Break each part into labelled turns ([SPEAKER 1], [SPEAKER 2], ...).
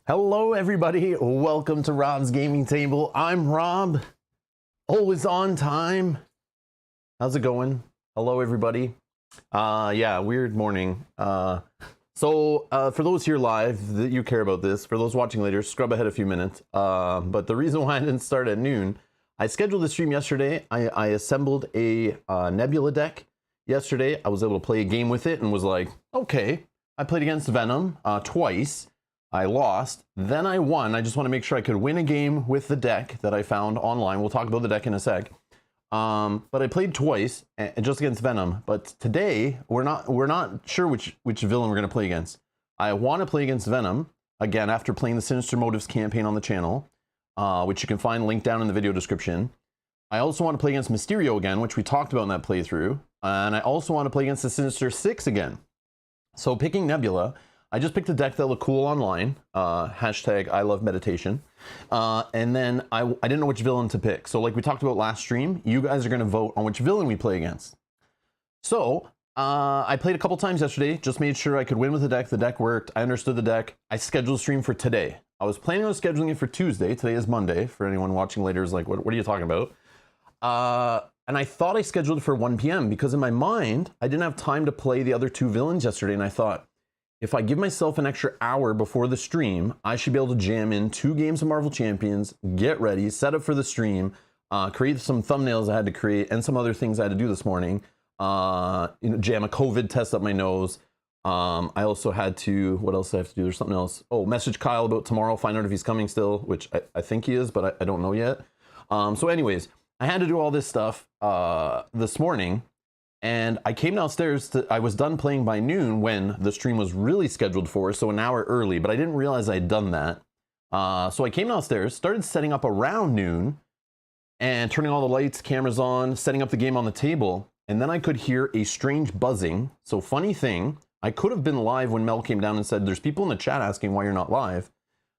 [SPEAKER 1] Hello everybody, welcome to Rob's Gaming Table. I'm Rob, always on time. How's it going? Hello everybody. Yeah, weird morning. For those here live that you care about this, for those watching later, scrub ahead a few minutes. But the reason why I didn't start at noon, I scheduled the stream yesterday. I assembled a Nebula deck yesterday. I was able to play a game with it and was like, okay. I played against Venom twice. I lost, then I won. I just want to make sure I could win a game with the deck that I found online. We'll talk about the deck in a sec. But I played twice just against Venom. But today we're not sure which villain we're going to play against. I want to play against Venom again after playing the Sinister Motives campaign on the channel, which you can find linked down in the video description. I also want to play against Mysterio again, which we talked about in that playthrough, and I also want to play against the Sinister Six again. So picking Nebula. I just picked a deck that looked cool online, hashtag I love meditation, and then I didn't know which villain to pick. So like we talked about last stream, you guys are going to vote on which villain we play against. So I played a couple times yesterday, just made sure I could win with the deck. The deck worked. I understood the deck. I scheduled a stream for today. I was planning on scheduling it for Tuesday. Today is Monday. For anyone watching later is like, what are you talking about? And I thought I scheduled it for 1 p.m. because in my mind, I didn't have time to play the other two villains yesterday, and I thought, if I give myself an extra hour before the stream, I should be able to jam in 2 games of Marvel Champions, get ready, set up for the stream, create some thumbnails I had to create, and some other things I had to do this morning. Jam a COVID test up my nose. I also had to, what else did I have to do? There's something else. Oh, message Kyle about tomorrow, find out if he's coming still, which I think he is, but I don't know yet. So anyways, I had to do all this stuff this morning. And I came downstairs, I was done playing by noon when the stream was really scheduled for, so an hour early, but I didn't realize I had done that. So I came downstairs, started setting up around noon, and turning all the lights, cameras on, setting up the game on the table, and then I could hear a strange buzzing. So funny thing, I could have been live when Mel came down and said, there's people in the chat asking why you're not live.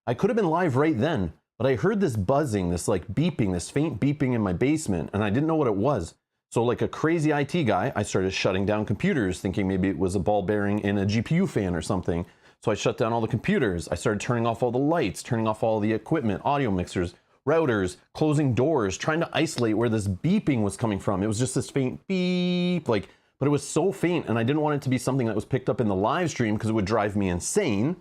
[SPEAKER 1] I could have been live right then, but I heard this buzzing, this like beeping, this faint beeping in my basement, and I didn't know what it was. So like a crazy IT guy, I started shutting down computers, thinking maybe it was a ball bearing in a GPU fan or something. So I shut down all the computers. I started turning off all the lights, turning off all the equipment, audio mixers, routers, closing doors, trying to isolate where this beeping was coming from. It was just this faint beep, but it was so faint, and I didn't want it to be something that was picked up in the live stream because it would drive me insane.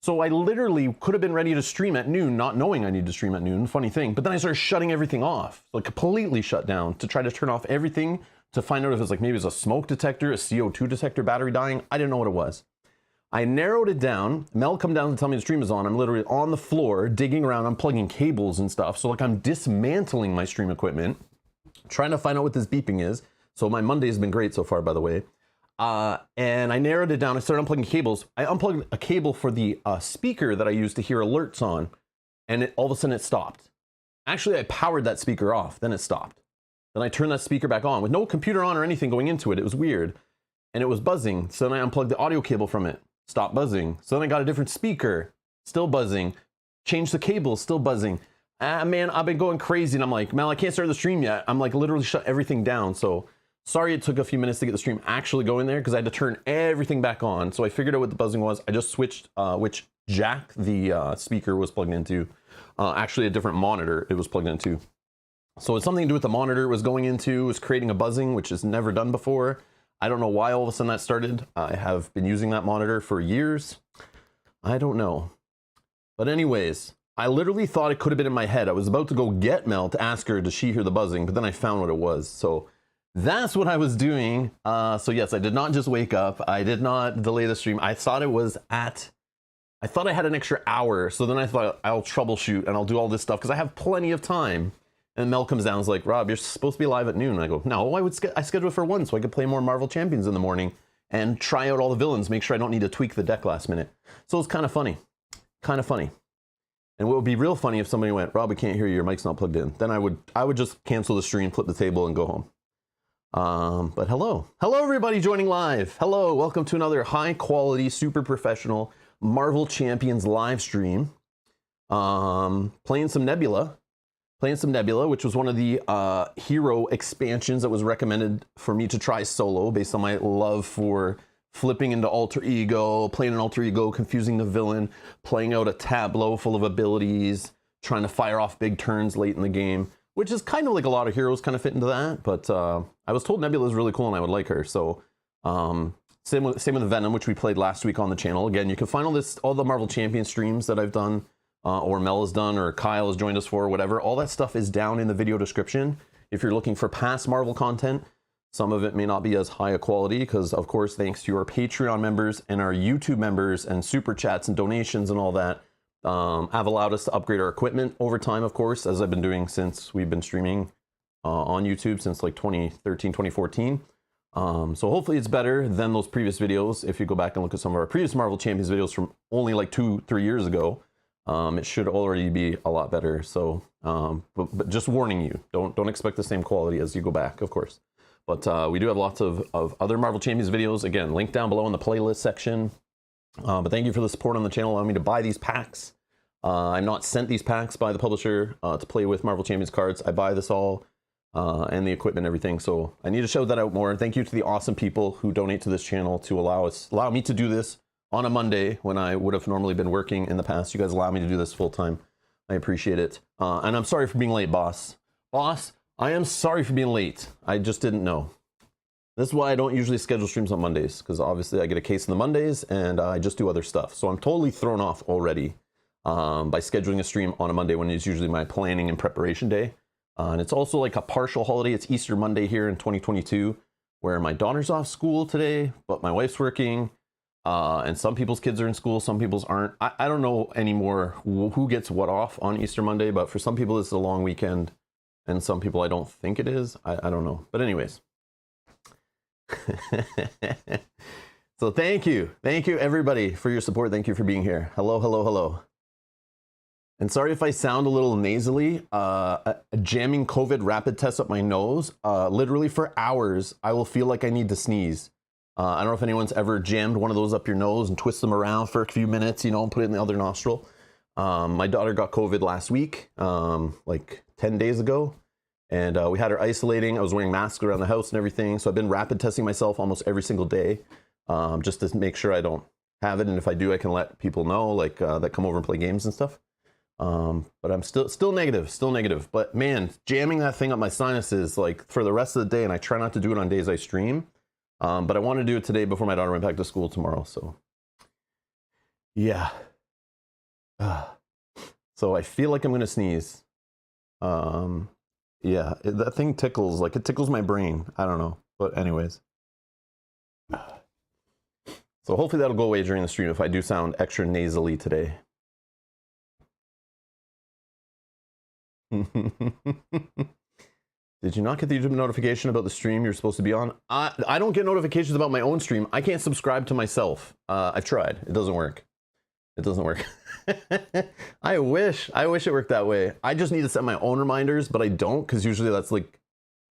[SPEAKER 1] So I literally could have been ready to stream at noon, not knowing I need to stream at noon, funny thing. But then I started shutting everything off, like completely shut down to try to turn off everything to find out if it was like maybe it was a smoke detector, a CO2 detector, battery dying. I didn't know what it was. I narrowed it down. Mel come down and tell me the stream is on. I'm literally on the floor digging around. I'm plugging cables and stuff. So like I'm dismantling my stream equipment, trying to find out what this beeping is. So my Monday has been great so far, by the way. And I narrowed it down. I started unplugging cables. I unplugged a cable for the speaker that I use to hear alerts on, and all of a sudden it stopped. Actually, I powered that speaker off, then it stopped. Then I turned that speaker back on with no computer on or anything going into it. It was weird, and it was buzzing. So then I unplugged the audio cable from it, stopped buzzing. So then I got a different speaker, still buzzing. Changed the cable, still buzzing. Man, I've been going crazy, and I'm like, Mel, I can't start the stream yet. I'm like literally shut everything down. So sorry it took a few minutes to get the stream actually going there because I had to turn everything back on. So I figured out what the buzzing was. I just switched which jack the speaker was plugged into. Actually a different monitor it was plugged into. So it's something to do with the monitor it was going into. It was creating a buzzing, which is never done before. I don't know why all of a sudden that started. I have been using that monitor for years. I don't know. But anyways, I literally thought it could have been in my head. I was about to go get Mel to ask her, does she hear the buzzing? But then I found what it was. So that's what I was doing. So yes, I did not just wake up. I did not delay the stream. I thought I had an extra hour. So then I thought I'll troubleshoot and I'll do all this stuff because I have plenty of time. And Mel comes down and is like, Rob, you're supposed to be live at noon. And I go, no, I scheduled for 1 so I could play more Marvel Champions in the morning and try out all the villains, make sure I don't need to tweak the deck last minute. So it's kind of funny. Kind of funny. And what would be real funny if somebody went, Rob, we can't hear you, your mic's not plugged in. Then I would just cancel the stream, flip the table, and go home. But hello everybody joining live. Hello, welcome to another high quality, super professional Marvel Champions live stream. Playing some Nebula, which was one of the hero expansions that was recommended for me to try solo based on my love for flipping into alter ego, playing an alter ego, confusing the villain, playing out a tableau full of abilities, trying to fire off big turns late in the game, which is kind of like a lot of heroes kind of fit into that. But I was told Nebula is really cool and I would like her. So same with Venom, which we played last week on the channel. Again, you can find all the Marvel Champion streams that I've done, or Mel has done, or Kyle has joined us for, or whatever. All that stuff is down in the video description. If you're looking for past Marvel content, some of it may not be as high a quality because, of course, thanks to our Patreon members and our YouTube members and super chats and donations and all that, have allowed us to upgrade our equipment over time, of course, as I've been doing since we've been streaming on YouTube since like 2013, 2014. So hopefully it's better than those previous videos. If you go back and look at some of our previous Marvel Champions videos from only like 2-3 years ago, it should already be a lot better. So, but just warning you, don't expect the same quality as you go back, of course. But we do have lots of other Marvel Champions videos. Again, link down below in the playlist section. But thank you for the support on the channel, allowing me to buy these packs. I'm not sent these packs by the publisher to play with Marvel Champions cards. I buy this all and the equipment and everything. So I need to show that out more. Thank you to the awesome people who donate to this channel to allow me to do this on a Monday when I would have normally been working in the past. You guys allow me to do this full time. I appreciate it. And I'm sorry for being late, boss. Boss, I am sorry for being late. I just didn't know. This is why I don't usually schedule streams on Mondays, because obviously I get a case on the Mondays and I just do other stuff. So I'm totally thrown off already by scheduling a stream on a Monday when it's usually my planning and preparation day. And it's also like a partial holiday. It's Easter Monday here in 2022, where my daughter's off school today, but my wife's working. And some people's kids are in school, some people's aren't. I don't know anymore who gets what off on Easter Monday, but for some people it's a long weekend. And some people I don't think it is. I don't know. But anyways. So thank you everybody for your support. Thank you for being here. Hello. And sorry if I sound a little nasally. A jamming COVID rapid test up my nose. Literally for hours I will feel like I need to sneeze. I don't know if anyone's ever jammed one of those up your nose and twist them around for a few minutes, you know, and put it in the other nostril. My daughter got COVID last week, like 10 days ago. And we had her isolating. I was wearing masks around the house and everything. So I've been rapid testing myself almost every single day, just to make sure I don't have it. And if I do, I can let people know, like that come over and play games and stuff. But I'm still negative. But man, jamming that thing up my sinuses like for the rest of the day. And I try not to do it on days I stream. But I want to do it today before my daughter went back to school tomorrow. So yeah. So I feel like I'm going to sneeze. Yeah, that thing tickles, like it tickles my brain. I don't know. But anyways. So hopefully that'll go away during the stream if I do sound extra nasally today. Did you not get the YouTube notification about the stream you're supposed to be on? I don't get notifications about my own stream. I can't subscribe to myself. I've tried. It doesn't work. It doesn't work. I wish it worked that way. I just need to set my own reminders, but I don't, because usually that's like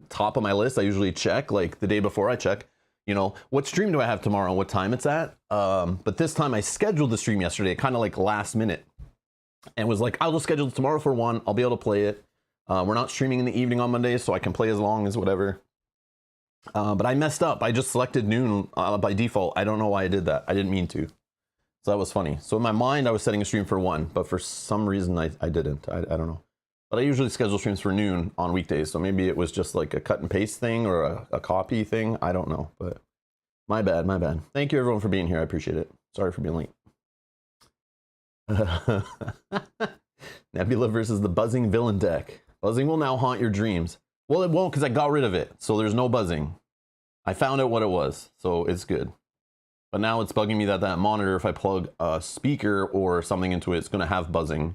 [SPEAKER 1] top of my list. I usually check like the day before I check, you know, what stream do I have tomorrow and what time it's at. But this time I scheduled the stream yesterday, kind of like last minute, and was like, I'll just schedule it tomorrow for 1. I'll be able to play it. We're not streaming in the evening on Mondays, so I can play as long as whatever. But I messed up. I just selected noon by default. I don't know why I did that. I didn't mean to. So that was funny. So in my mind, I was setting a stream for 1, but for some reason I didn't. I don't know. But I usually schedule streams for noon on weekdays. So maybe it was just like a cut and paste thing or a copy thing. I don't know, but my bad. Thank you everyone for being here. I appreciate it. Sorry for being late. Nebula versus the buzzing villain deck. Buzzing will now haunt your dreams. Well, it won't because I got rid of it. So there's no buzzing. I found out what it was. So it's good. But now it's bugging me that monitor, if I plug a speaker or something into it, it's going to have buzzing.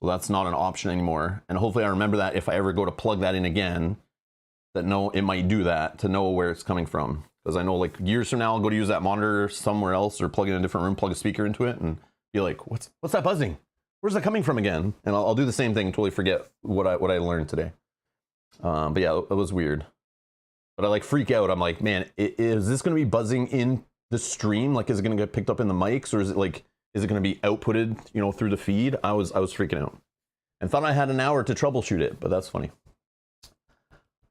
[SPEAKER 1] So that's not an option anymore. And hopefully I remember that if I ever go to plug that in again, that no, it might do that to know where it's coming from. Because I know like years from now, I'll go to use that monitor somewhere else or plug in a different room, plug a speaker into it and be like, what's that buzzing? Where's that coming from again? And I'll do the same thing and totally forget what I learned today. But yeah, it was weird. But I like freak out. I'm like, man, is this going to be buzzing in the stream? Like, is it going to get picked up in the mics, or is it like, is it going to be outputted, you know, through the feed? I was freaking out and thought I had an hour to troubleshoot it, but that's funny.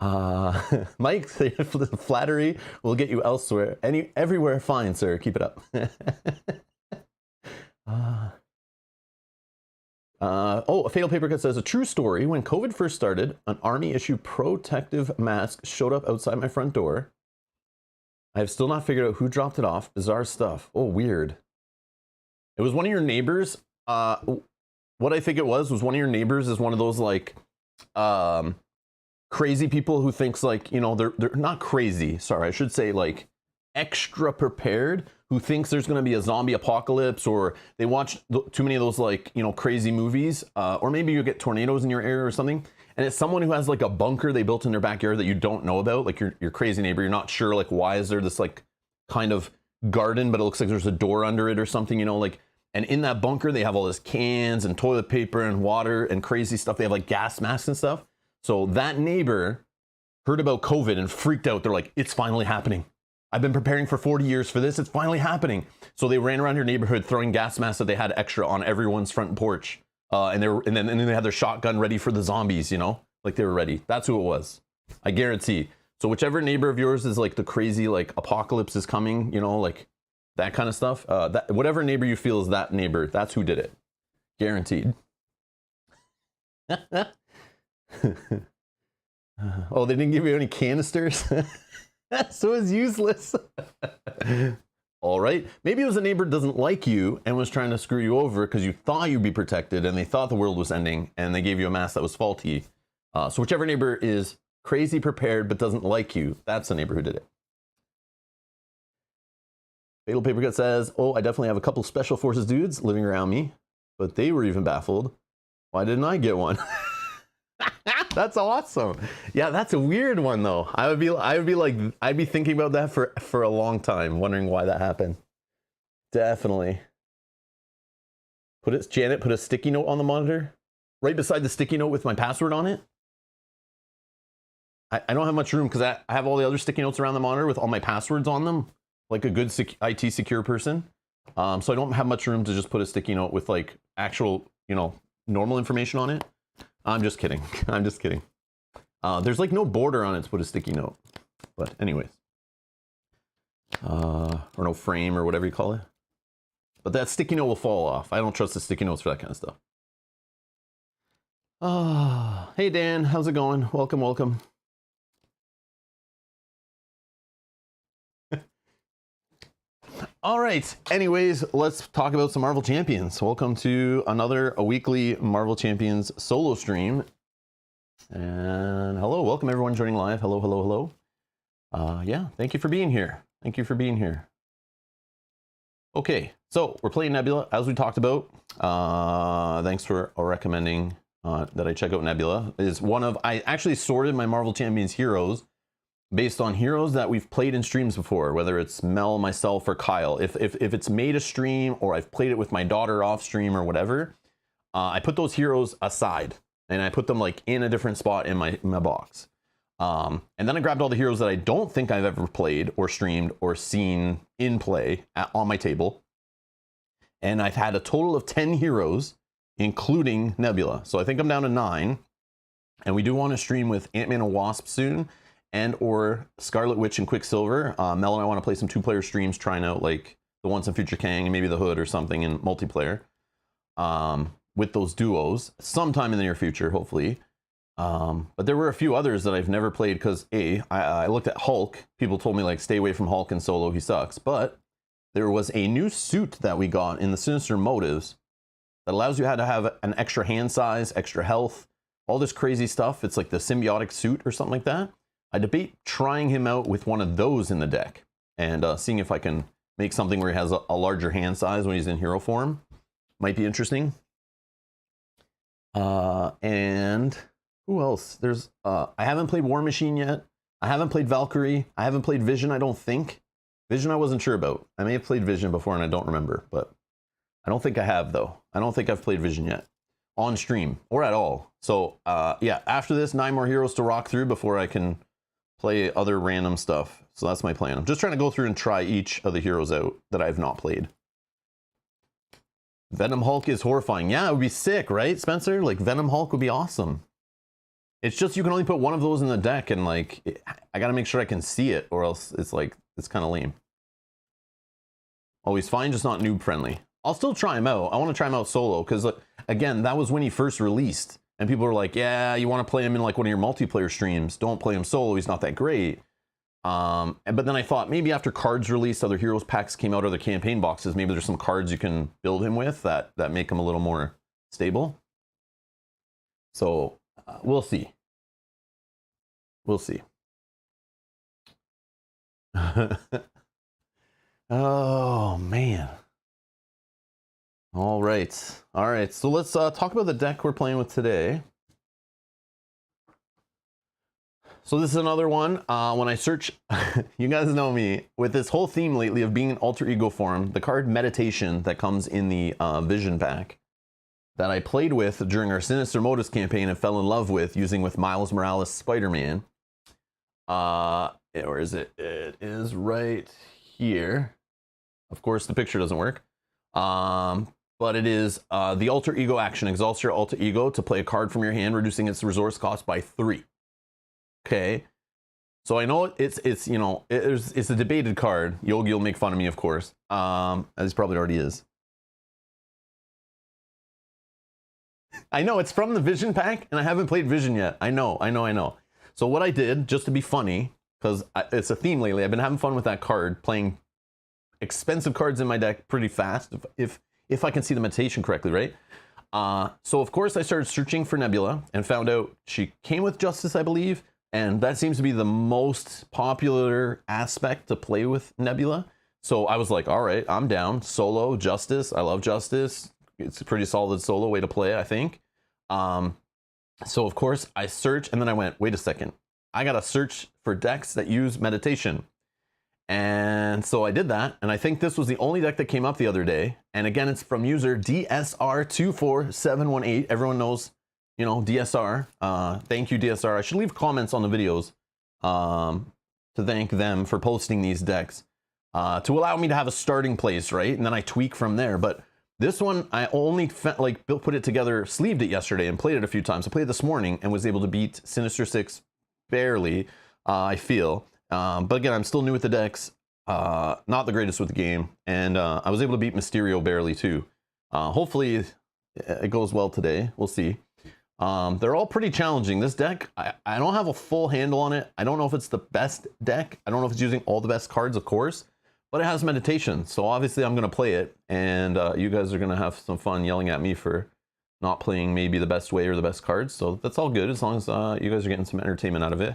[SPEAKER 1] Mike, flattery will get you elsewhere. Everywhere fine, sir. Keep it up. A Fatal Papercut says, a true story. When COVID first started, an army issue protective mask showed up outside my front door. I have still not figured out who dropped it off. Bizarre stuff. Oh, weird. It was one of your neighbors. What I think it was one of your neighbors is one of those like crazy people who thinks like, you know, they're not crazy. Sorry, I should say like extra prepared, who thinks there's going to be a zombie apocalypse, or they watch too many of those like, you know, crazy movies, or maybe you get tornadoes in your area or something. And it's someone who has like a bunker they built in their backyard that you don't know about, like your crazy neighbor. You're not sure like, why is there this like kind of garden, but it looks like there's a door under it or something, you know, like. And in that bunker, they have all this cans and toilet paper and water and crazy stuff. They have like gas masks and stuff. So that neighbor heard about COVID and freaked out. They're like, it's finally happening. I've been preparing for 40 years for this. It's finally happening. So they ran around your neighborhood throwing gas masks that they had extra on everyone's front porch. And then they had their shotgun ready for the zombies, you know, like they were ready. That's who it was. I guarantee. So whichever neighbor of yours is like the crazy, like apocalypse is coming, you know, like that kind of stuff. That whatever neighbor you feel is that neighbor, that's who did it. Guaranteed. Oh, they didn't give you any canisters? So it's useless. All right. Maybe it was a neighbor who doesn't like you and was trying to screw you over because you thought you'd be protected and they thought the world was ending and they gave you a mask that was faulty. So whichever neighbor is crazy prepared but doesn't like you, that's the neighbor who did it. Fatal Papercut says, oh, I definitely have a couple special forces dudes living around me, but they were even baffled. Why didn't I get one? That's awesome. Yeah, that's a weird one though. I'd be thinking about that for a long time, wondering why that happened. Definitely. Janet, put a sticky note on the monitor, right beside the sticky note with my password on it. I don't have much room because I have all the other sticky notes around the monitor with all my passwords on them, like a good IT secure person. So I don't have much room to just put a sticky note with like actual, you know, normal information on it. I'm just kidding. I'm just kidding. There's like no border on it to put a sticky note. But anyways. Or no frame or whatever you call it. But that sticky note will fall off. I don't trust the sticky notes for that kind of stuff. Hey Dan, how's it going? Welcome, welcome. All right. Anyways, let's talk about some Marvel Champions. Welcome to a weekly Marvel Champions solo stream. And hello, welcome everyone joining live. Hello, hello, hello. Yeah, thank you for being here. Thank you for being here. Okay, so we're playing Nebula, as we talked about. Thanks for recommending that I check out Nebula. I actually sorted my Marvel Champions heroes based on heroes that we've played in streams before, whether it's Mel, myself, or Kyle. If it's made a stream or I've played it with my daughter off stream or whatever, I put those heroes aside and I put them like in a different spot in my box. And then I grabbed all the heroes that I don't think I've ever played or streamed or seen in play on my table. And I've had a total of 10 heroes, including Nebula. So I think I'm down to 9. And we do want to stream with Ant-Man and Wasp soon, and or Scarlet Witch and Quicksilver. Mel and I want to play some 2-player streams trying out like the Once and Future Kang and maybe the Hood or something in multiplayer with those duos sometime in the near future, hopefully. But there were a few others that I've never played because I looked at Hulk. People told me like stay away from Hulk in solo, he sucks. But there was a new suit that we got in the Sinister Motives that allows you to have an extra hand size, extra health, all this crazy stuff. It's like the symbiotic suit or something like that. I debate trying him out with one of those in the deck and seeing if I can make something where he has a larger hand size when he's in hero form. Might be interesting. And who else? There's I haven't played War Machine yet. I haven't played Valkyrie. I haven't played Vision, I don't think. Vision I wasn't sure about. I may have played Vision before and I don't remember, but I don't think I have though. I don't think I've played Vision yet on stream or at all. So yeah, after this, 9 more heroes to rock through before I can play other random stuff. So that's my plan. I'm just trying to go through and try each of the heroes out that I've not played. Venom Hulk is horrifying. Yeah, it would be sick, right, Spencer? Like Venom Hulk would be awesome. It's just you can only put one of those in the deck, and like I gotta make sure I can see it, or else it's like it's kind of lame. Oh, he's fine, just not noob friendly. I'll still try him out. I want to try him out solo because again, that was when he first released, and people were like, "Yeah, you want to play him in like one of your multiplayer streams? Don't play him solo. He's not that great." But then I thought maybe after cards released, other heroes packs came out, other campaign boxes, maybe there's some cards you can build him with that make him a little more stable. So we'll see. We'll see. Oh man. All right. So let's talk about the deck we're playing with today. So this is another one. When I search, you guys know me with this whole theme lately of being in alter ego form. The card Meditation that comes in the Vision pack that I played with during our Sinister Modus campaign and fell in love with using with Miles Morales Spider-Man. Where is it? It is right here. Of course, the picture doesn't work. But it is the alter ego action. Exalts your alter ego to play a card from your hand, reducing its resource cost by 3. Okay. So I know it's you know, it's a debated card. Yogi will make fun of me, of course. As he probably already is. I know it's from the Vision pack, and I haven't played Vision yet. I know. So what I did, just to be funny, because it's a theme lately, I've been having fun with that card, playing expensive cards in my deck pretty fast, if I can see the meditation correctly, right? So of course I started searching for Nebula and found out she came with Justice, I believe, and that seems to be the most popular aspect to play with Nebula. So I was like, all right, I'm down. Solo, Justice, I love Justice. It's a pretty solid solo way to play, I think. So of course I searched, and then I went, wait a second, I gotta search for decks that use meditation. And so I did that, and I think this was the only deck that came up the other day. And again, it's from user DSR24718. Everyone knows, you know, DSR. Thank you, DSR. I should leave comments on the videos to thank them for posting these decks to allow me to have a starting place, right? And then I tweak from there. But this one, I only put it together, sleeved it yesterday, and played it a few times. I played it this morning and was able to beat Sinister Six barely, I feel. But again, I'm still new with the decks, not the greatest with the game, and I was able to beat Mysterio barely too. Hopefully it goes well today. We'll see. They're all pretty challenging. This deck, I don't have a full handle on it. I don't know if it's the best deck. I don't know if it's using all the best cards, of course, but it has meditation. So obviously I'm going to play it, and you guys are going to have some fun yelling at me for not playing maybe the best way or the best cards. So that's all good as long as you guys are getting some entertainment out of it.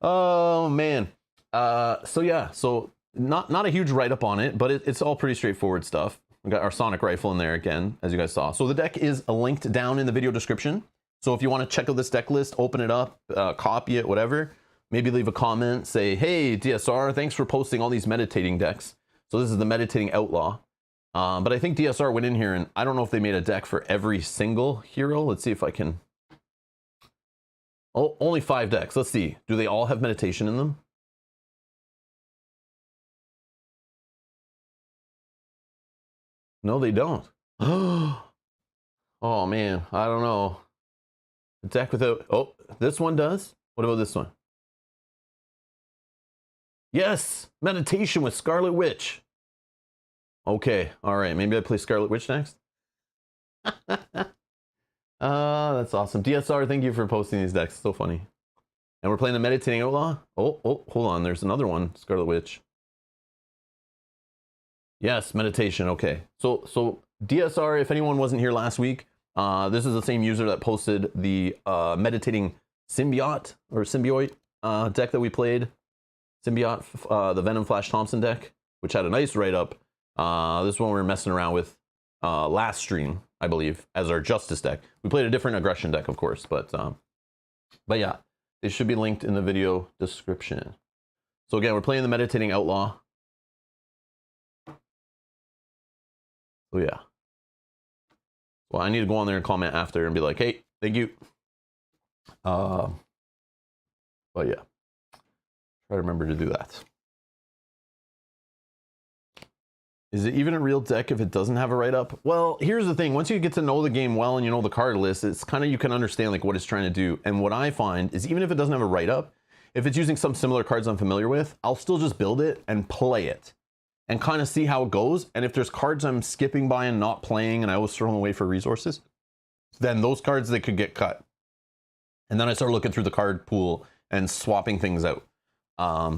[SPEAKER 1] Oh man. So yeah, so not a huge write-up on it, but it's all pretty straightforward stuff. We got our sonic rifle in there again, as you guys saw. So the deck is linked down in the video description. So if you want to check out this deck list, open it up, copy it, whatever, maybe leave a comment, say, hey DSR, thanks for posting all these meditating decks. So this is the Meditating Outlaw. But I think DSR went in here, and I don't know if they made a deck for every single hero. Let's see if I can. Oh, only 5 decks. Let's see. Do they all have meditation in them? No, they don't. Oh man, I don't know. A deck without. Oh, this one does. What about this one? Yes, meditation with Scarlet Witch. Okay, all right. Maybe I play Scarlet Witch next. That's awesome. DSR, thank you for posting these decks. So funny. And we're playing the Meditating Outlaw. Oh, hold on. There's another one. Scarlet Witch. Yes, meditation. Okay. So DSR, if anyone wasn't here last week, this is the same user that posted the Meditating Symbiote or Symbiote deck that we played. Symbiote, the Venom Flash Thompson deck, which had a nice write-up. This one we were messing around with last stream, I believe, as our Justice deck. We played a different aggression deck, of course, but yeah, they should be linked in the video description. So again, we're playing the Meditating Outlaw. Oh yeah. Well, I need to go on there and comment after and be like, hey, thank you. But yeah, try to remember to do that. Is it even a real deck if it doesn't have a write-up? Well, here's the thing. Once you get to know the game well and you know the card list, it's kind of, you can understand like what it's trying to do. And what I find is even if it doesn't have a write-up, if it's using some similar cards I'm familiar with, I'll still just build it and play it and kind of see how it goes. And if there's cards I'm skipping by and not playing and I always throw them away for resources, then those cards, they could get cut. And then I start looking through the card pool and swapping things out.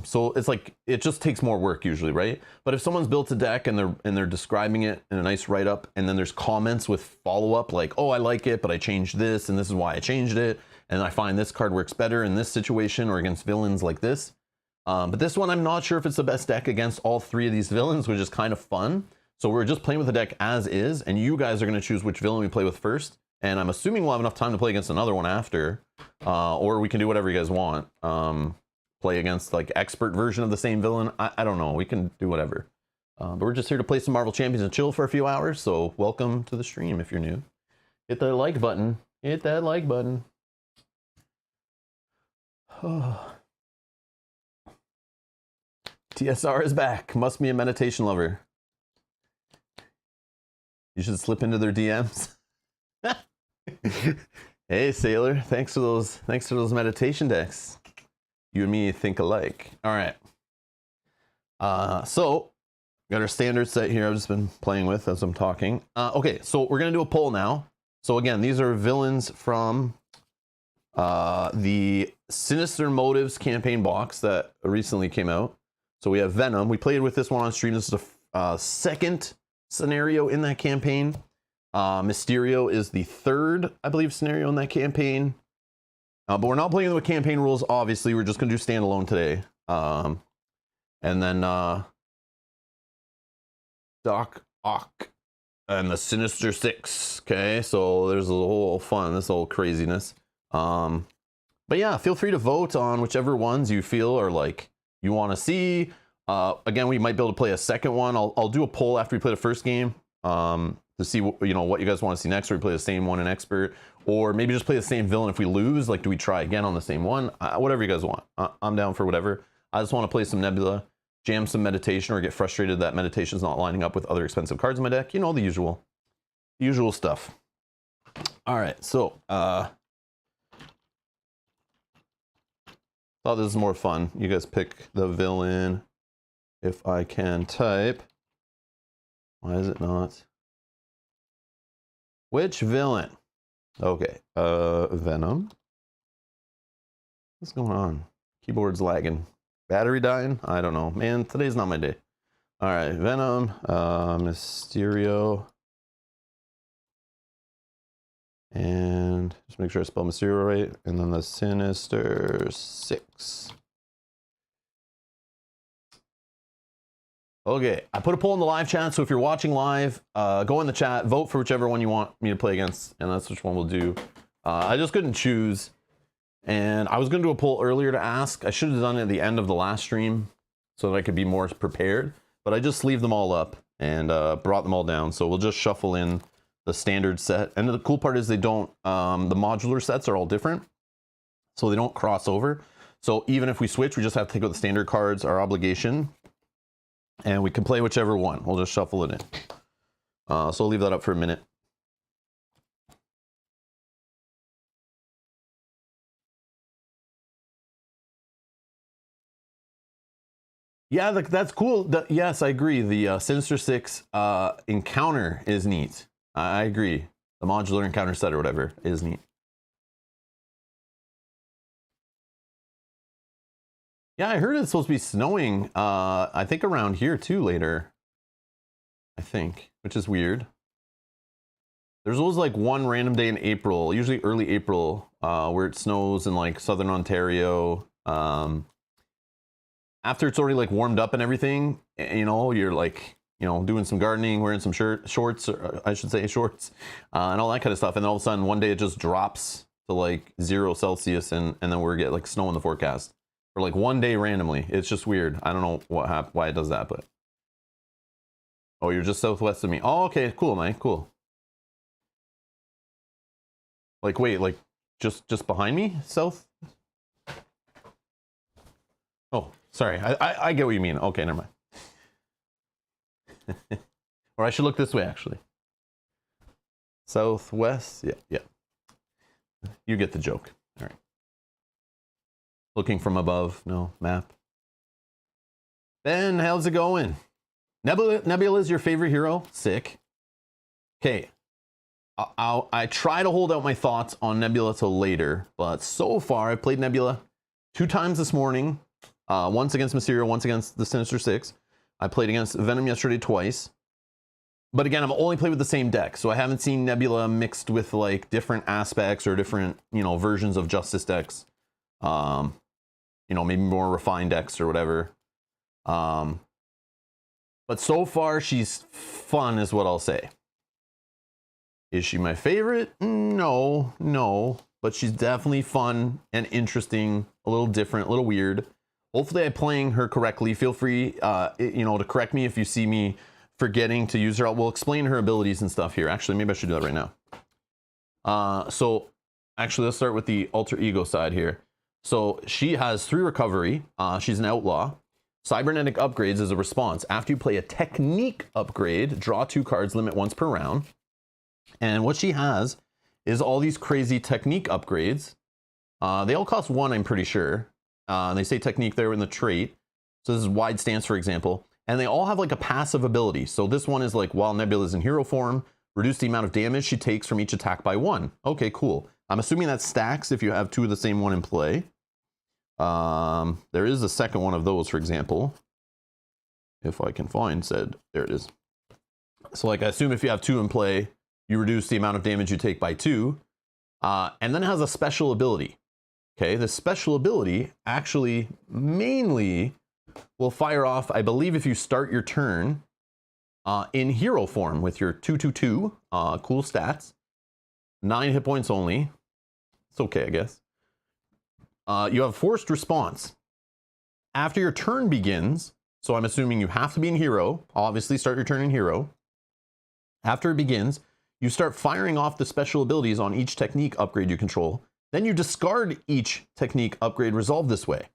[SPEAKER 1] So it's like, it just takes more work usually, right? But if someone's built a deck and they're describing it in a nice write-up, and then there's comments with follow-up like, oh, I like it, but I changed this, and this is why I changed it, and I find this card works better in this situation or against villains like this. But this one, I'm not sure if it's the best deck against all three of these villains, which is kind of fun. So we're just playing with the deck as is, and you guys are going to choose which villain we play with first. And I'm assuming we'll have enough time to play against another one after, or we can do whatever you guys want. Play against like expert version of the same villain. I don't know. We can do whatever. But we're just here to play some Marvel Champions and chill for a few hours. So welcome to the stream if you're new. Hit that like button. Hit that like button. TSR is back. Must be a meditation lover. You should slip into their DMs. Hey Sailor, thanks for those meditation decks. You and me think alike. All right. So got our standard set here I've just been playing with as I'm talking. Okay, so we're gonna do a poll now. So again, these are villains from the Sinister Motives campaign box that recently came out. So we have Venom. We played with this one on stream. This is the second scenario in that campaign. Mysterio is the third, I believe, scenario in that campaign. But we're not playing with campaign rules, obviously. We're just going to do standalone today. And then Doc Ock and the Sinister Six. Okay, so there's a whole fun, this whole craziness. But yeah, feel free to vote on whichever ones you feel are like you want to see. Again, we might be able to play a second one. I'll do a poll after we play the first game. To see what you guys want to see next, or we play the same one in expert, or maybe just play the same villain. If we lose, like, do we try again on the same one? Whatever you guys want. I'm down for whatever. I just want to play some Nebula, jam some meditation, or get frustrated that meditation's not lining up with other expensive cards in my deck. You know, the usual stuff. All right, so thought this is more fun. You guys pick the villain. If I can type. Why is it not? Which villain? Okay, Venom. What's going on? Keyboard's lagging. Battery dying? I don't know. Man, today's not my day. All right, Venom, Mysterio. And just make sure I spell Mysterio right. And then the Sinister Six. Okay, I put a poll in the live chat, so if you're watching live, go in the chat, vote for whichever one you want me to play against, and that's which one we'll do. I just couldn't choose, and I was going to do a poll earlier to ask. I should have done it at the end of the last stream so that I could be more prepared, but I just sleeved them all up and brought them all down, so we'll just shuffle in the standard set. And the cool part is they don't, the modular sets are all different, so they don't cross over. So even if we switch, we just have to take out the standard cards, our obligation, and we can play whichever one. We'll just shuffle it in. So I'll leave that up for a minute. Yeah, that's cool. Yes, I agree. The Sinister Six encounter is neat. I agree. The modular encounter set or whatever is neat. Yeah, I heard it's supposed to be snowing, I think around here too later. I think, which is weird. There's always like one random day in April, usually early April, where it snows in like southern Ontario. After it's already like warmed up and everything, you're like, doing some gardening, wearing some shorts, or I should say shorts, and all that kind of stuff. And then all of a sudden one day it just drops to like 0 Celsius and then we get like snow in the forecast. For like one day randomly. It's just weird. I don't know why it does that, but. Oh, you're just southwest of me. Oh, okay, cool, Mike, cool. Like, wait, like just behind me, south? Oh, sorry, I get what you mean. Okay, never mind. Or I should look this way, actually. Southwest. Yeah, yeah. You get the joke. All right. Looking from above. No, map. Ben, how's it going? Nebula is your favorite hero? Sick. Okay. I try to hold out my thoughts on Nebula till later, but so far I played Nebula 2 times this morning. Once against Mysterio, once against the Sinister Six. I played against Venom yesterday twice. But again, I'm only played with the same deck, so I haven't seen Nebula mixed with like different aspects or different, you know, versions of Justice decks. You know, maybe more refined decks or whatever. But so far, she's fun is what I'll say. Is she my favorite? No, no. But she's definitely fun and interesting, a little different, a little weird. Hopefully I'm playing her correctly. Feel free, you know, to correct me if you see me forgetting to use her. We'll explain her abilities and stuff here. Actually, maybe I should do that right now. So actually, let's start with the alter ego side here. So she has 3 recovery. She's an outlaw. Cybernetic upgrades is a response. After you play a technique upgrade, draw 2 cards, limit once per round. And what she has is all these crazy technique upgrades. They all cost 1, I'm pretty sure. They say technique there in the trait. So this is wide stance, for example. And they all have like a passive ability. So this one is like, while Nebula is in hero form, reduce the amount of damage she takes from each attack by 1. Okay, cool. I'm assuming that stacks if you have 2 of the same one in play. There is a second one of those, for example. If I can find said, there it is. So like I assume if you have 2 in play, you reduce the amount of damage you take by 2. And then it has a special ability. Okay, the special ability actually mainly will fire off, I believe, if you start your turn in hero form with your 2/2/2, cool stats, 9 hit points only. It's okay, I guess. You have forced response. After your turn begins, so I'm assuming you have to be in hero, obviously start your turn in hero. After it begins, you start firing off the special abilities on each technique upgrade you control. Then you discard each technique upgrade resolved this way.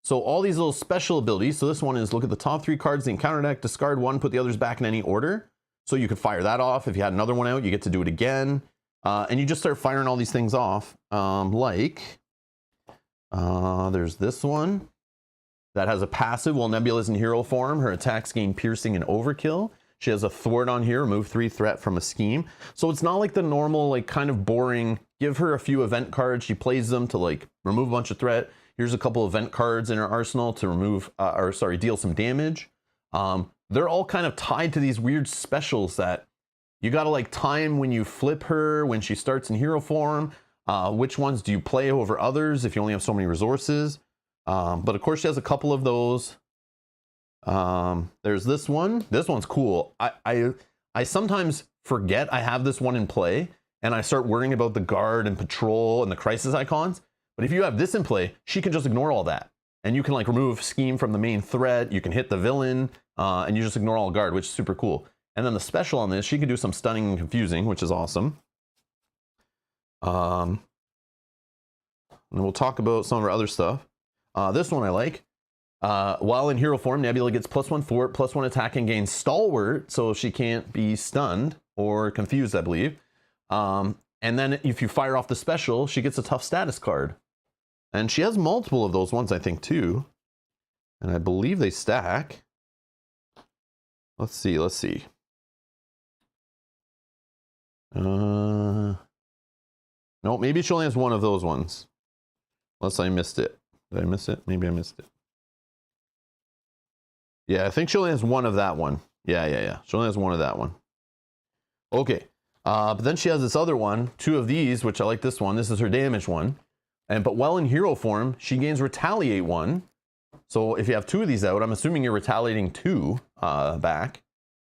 [SPEAKER 1] So all these little special abilities, so this one is look at the top 3 cards in the encounter deck, discard 1, put the others back in any order. So you could fire that off. If you had another one out, you get to do it again. And you just start firing all these things off. There's this one that has a passive. While Nebula is in hero form, her attacks gain piercing and overkill. She has a thwart on here, remove 3 threat from a scheme. So it's not like the normal, like kind of boring, give her a few event cards. She plays them to like remove a bunch of threat. Here's a couple event cards in her arsenal to remove, deal some damage. They're all kind of tied to these weird specials that you gotta like time when you flip her, when she starts in hero form. Which ones do you play over others if you only have so many resources? But of course she has a couple of those. There's this one. This one's cool. I sometimes forget I have this one in play and I start worrying about the guard and patrol and the crisis icons. But if you have this in play, she can just ignore all that. And you can like remove scheme from the main threat. You can hit the villain and you just ignore all guard, which is super cool. And then the special on this, she can do some stunning and confusing, which is awesome. And we'll talk about some of our other stuff. This one I like. While in hero form, Nebula gets +1 thwart, +1 attack, and gains stalwart, so she can't be stunned or confused, I believe. And then if you fire off the special, she gets a tough status card. And she has multiple of those ones, I think, too. And I believe they stack. Let's see. No, maybe she only has one of those ones. Unless I missed it. Did I miss it? Maybe I missed it. Yeah, I think she only has one of that one. Yeah. She only has one of that one. Okay. But then she has this other one, 2 of these, which I like this one. This is her damage one. But while in hero form, she gains retaliate 1. So if you have 2 of these out, I'm assuming you're retaliating 2 back.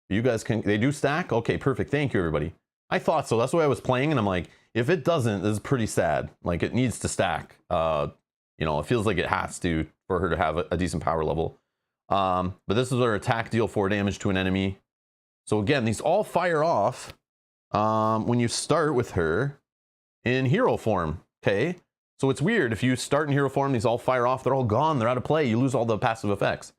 [SPEAKER 1] You guys can, they do stack? Okay, perfect. Thank you, everybody. I thought so. That's why I was playing, and I'm like, if it doesn't, this is pretty sad. Like, it needs to stack. You know, it feels like it has to for her to have a decent power level. But this is her attack, deal 4 damage to an enemy. So again, these all fire off when you start with her in hero form, okay? So it's weird, if you start in hero form, these all fire off, they're all gone, they're out of play, you lose all the passive effects.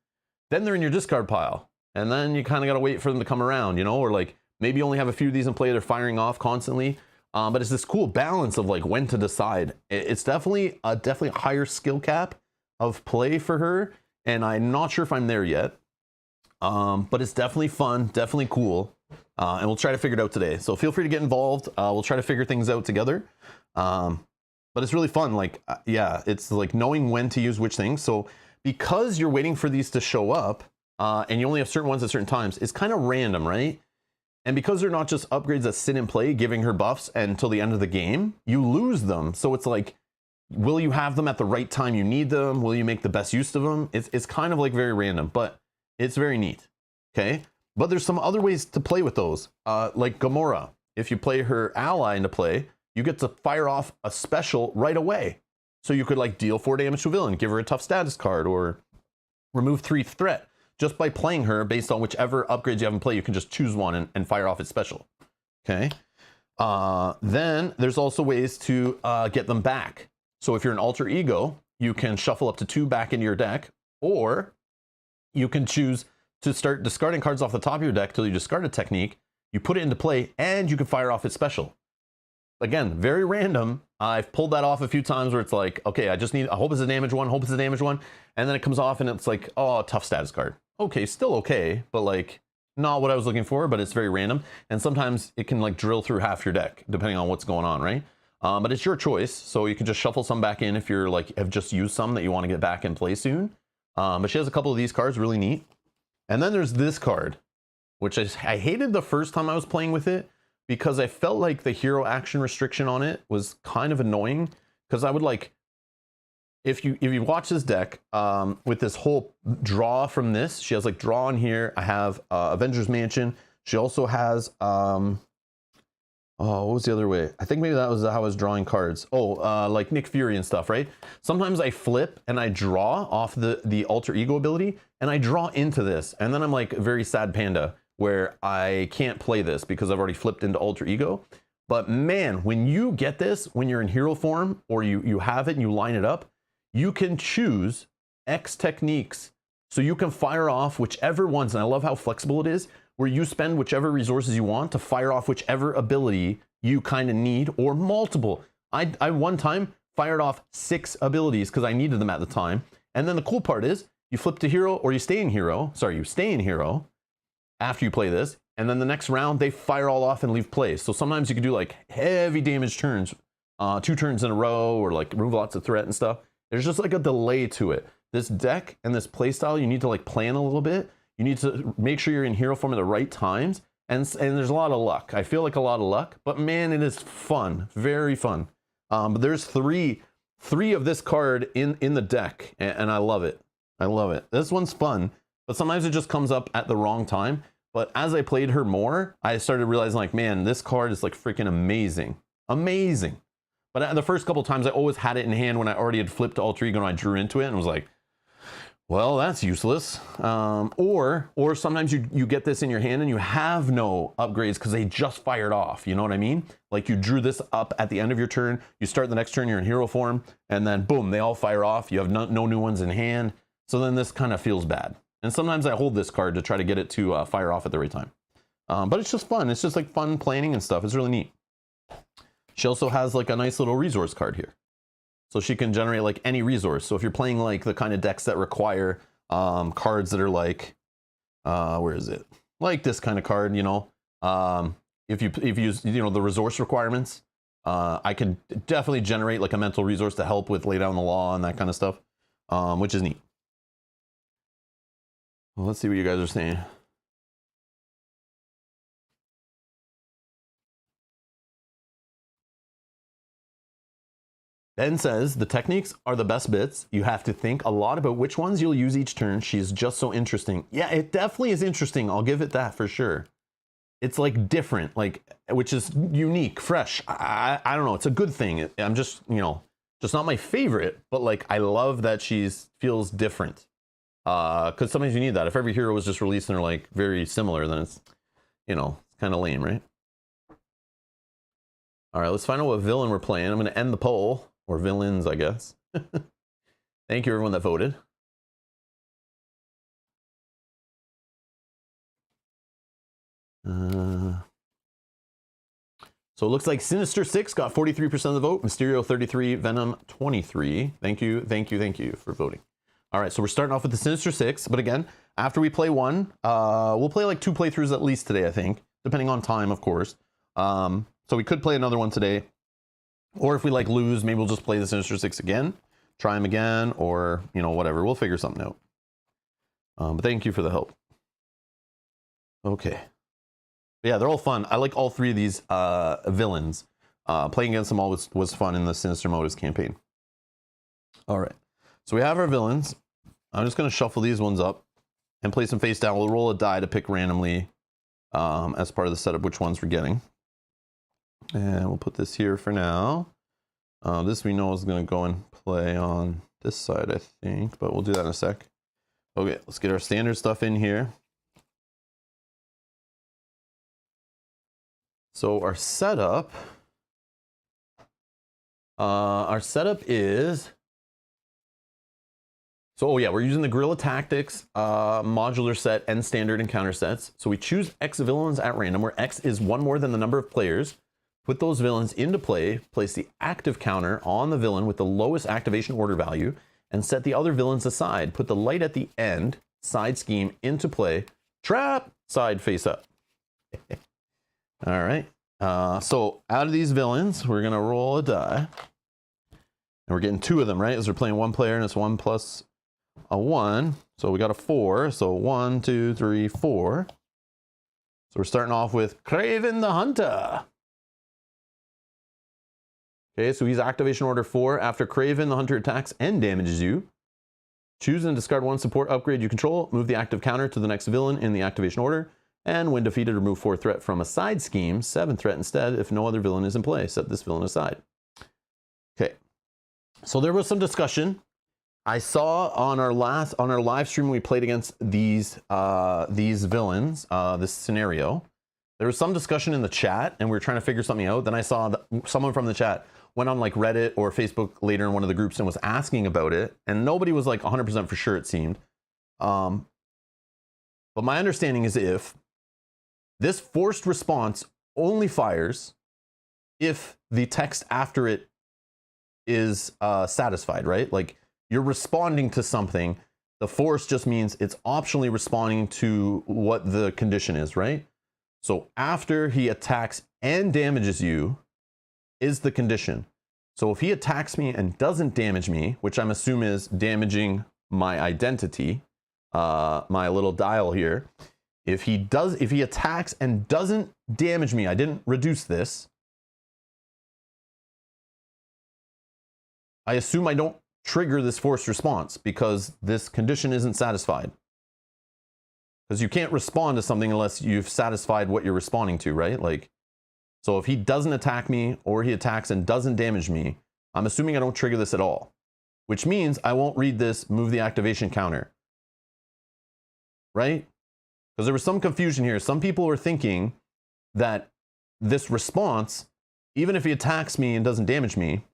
[SPEAKER 1] Then they're in your discard pile. and then you kind of got to wait for them to come around, you know, or like maybe you only have a few of these in play, they're firing off constantly. But it's this cool balance of like when to decide. It's definitely a higher skill cap of play for her, and I'm not sure if I'm there yet. But it's definitely fun, definitely cool, and we'll try to figure it out today. So feel free to get involved. We'll try to figure things out together. But it's really fun. Like, yeah, it's like knowing when to use which things. So because you're waiting for these to show up, and you only have certain ones at certain times, it's kind of random, right? And because they're not just upgrades that sit in play, giving her buffs until the end of the game, you lose them. So it's like, will you have them at the right time you need them? Will you make the best use of them? It's kind of like very random, but it's very neat. Okay. But there's some other ways to play with those. Like Gamora, if you play her ally into play, you get to fire off a special right away. So you could like deal 4 damage to a villain, give her a tough status card, or remove 3 threat. Just by playing her based on whichever upgrades you have in play, you can just choose one and fire off its special. Okay. Then there's also ways to get them back. So if you're an alter ego, you can shuffle up to 2 back into your deck, or you can choose to start discarding cards off the top of your deck till you discard a technique, you put it into play, and you can fire off its special. Again, very random. I've pulled that off a few times where it's like, okay, I hope it's a damage one, hope it's a damage one, and then it comes off and it's like, oh, tough status card. Okay, still okay, but like not what I was looking for, but it's very random. And sometimes it can like drill through half your deck depending on what's going on, right? But it's your choice. So you can just shuffle some back in if you're like, have just used some that you want to get back in play soon. But she has a couple of these cards, really neat. And then there's this card, which I hated the first time I was playing with it because I felt like the hero action restriction on it was kind of annoying. Because I would like, if you watch this deck with this whole draw from this, she has like draw on here. I have Avengers Mansion. She also has oh, what was the other way? I think maybe that was how I was drawing cards. Oh, like Nick Fury and stuff, right? Sometimes I flip and I draw off the alter ego ability, and I draw into this, and then I'm like a very sad panda where I can't play this because I've already flipped into alter ego. But man, when you get this, when you're in hero form or you have it and you line it up, you can choose X techniques. So you can fire off whichever ones, and I love how flexible it is, where you spend whichever resources you want to fire off whichever ability you kind of need, or multiple. I one time fired off 6 abilities because I needed them at the time. And then the cool part is you flip to hero, or you stay in hero. Sorry, you stay in hero after you play this. And then the next round, they fire all off and leave play. So sometimes you can do like heavy damage turns, 2 turns in a row, or like remove lots of threat and stuff. There's just like a delay to it. This deck and this playstyle, you need to like plan a little bit. You need to make sure you're in hero form at the right times. And there's a lot of luck. I feel like a lot of luck, but man, it is fun, very fun. But there's three of this card in the deck, and I love it. I love it. This one's fun, but sometimes it just comes up at the wrong time. But as I played her more, I started realizing like, man, this card is like freaking amazing. Amazing. But the first couple times I always had it in hand when I already had flipped to alter ego and I drew into it and was like, well, that's useless. Or sometimes you get this in your hand and you have no upgrades because they just fired off. You know what I mean? Like you drew this up at the end of your turn. You start the next turn, you're in hero form, and then boom, they all fire off. You have no new ones in hand. So then this kind of feels bad. And sometimes I hold this card to try to get it to fire off at the right time. But it's just fun. It's just like fun planning and stuff. It's really neat. She also has like a nice little resource card here. So she can generate like any resource. So if you're playing like the kind of decks that require cards that are like, where is it? Like this kind of card, you know, if you use, you know, the resource requirements, I can definitely generate like a mental resource to help with lay down the law and that kind of stuff, which is neat. Well, let's see what you guys are saying. Ben says, the techniques are the best bits. You have to think a lot about which ones you'll use each turn. She's just so interesting. Yeah, it definitely is interesting. I'll give it that for sure. It's like different, like, which is unique, fresh. I don't know. It's a good thing. I'm just, you know, just not my favorite, but like, I love that feels different. Because sometimes you need that. If every hero was just released and they're like very similar, then it's, you know, it's kind of lame, right? All right, let's find out what villain we're playing. I'm going to end the poll. Or villains, I guess. Thank you, everyone that voted. So it looks like Sinister Six got 43% of the vote, Mysterio 33, Venom 23. Thank you for voting. All right, so we're starting off with the Sinister Six, but again, after we play one, we'll play like 2 playthroughs at least today, I think, depending on time, of course. So we could play another one today, or if we like lose, maybe we'll just play the Sinister Six again, try them again, or, you know, whatever. We'll figure something out. But thank you for the help. Okay. Yeah, they're all fun. I like all 3 of these villains. Playing against them all was fun in the Sinister Motives campaign. All right. So we have our villains. I'm just going to shuffle these ones up and place them face down. We'll roll a die to pick randomly as part of the setup which ones we're getting. And we'll put this here for now. This we know is going to go and play on this side, I think, but we'll do that in a sec. Okay, let's get our standard stuff in here. So our setup is, so oh yeah, we're using the Guerrilla Tactics modular set and standard encounter sets. So we choose X villains at random, where X is 1 more than the number of players. Put those villains into play, place the active counter on the villain with the lowest activation order value, and set the other villains aside. Put the light at the end, side scheme into play, trap, side face up. All right. So out of these villains, we're going to roll a die. And we're getting 2 of them, right? As we're playing 1 player, and it's 1 plus a 1. So we got a 4. So 1, 2, 3, 4. So we're starting off with Kraven the Hunter. Okay, so he's activation order 4. After Kraven the Hunter attacks and damages you, choose and discard 1 support upgrade you control. Move the active counter to the next villain in the activation order. And when defeated, remove 4 threat from a side scheme, 7 threat instead if no other villain is in play. Set this villain aside. Okay, so there was some discussion. I saw on our live stream we played against these villains, this scenario. There was some discussion in the chat, and we were trying to figure something out. Then I saw that someone from the chat went on like Reddit or Facebook later in one of the groups and was asking about it, and nobody was like 100% for sure, it seemed. But my understanding is if this forced response only fires if the text after it is satisfied, right? Like you're responding to something. The force just means it's optionally responding to what the condition is, right? So after he attacks and damages you is the condition. So if he attacks me and doesn't damage me, which I'm assuming is damaging my identity, my little dial here, if he attacks and doesn't damage me, I didn't reduce this, I assume I don't trigger this forced response because this condition isn't satisfied. Because you can't respond to something unless you've satisfied what you're responding to, right? Like, so if he doesn't attack me or he attacks and doesn't damage me, I'm assuming I don't trigger this at all, which means I won't read this move the activation counter, right? Because there was some confusion here. Some people were thinking that this response, even if he attacks me and doesn't damage me,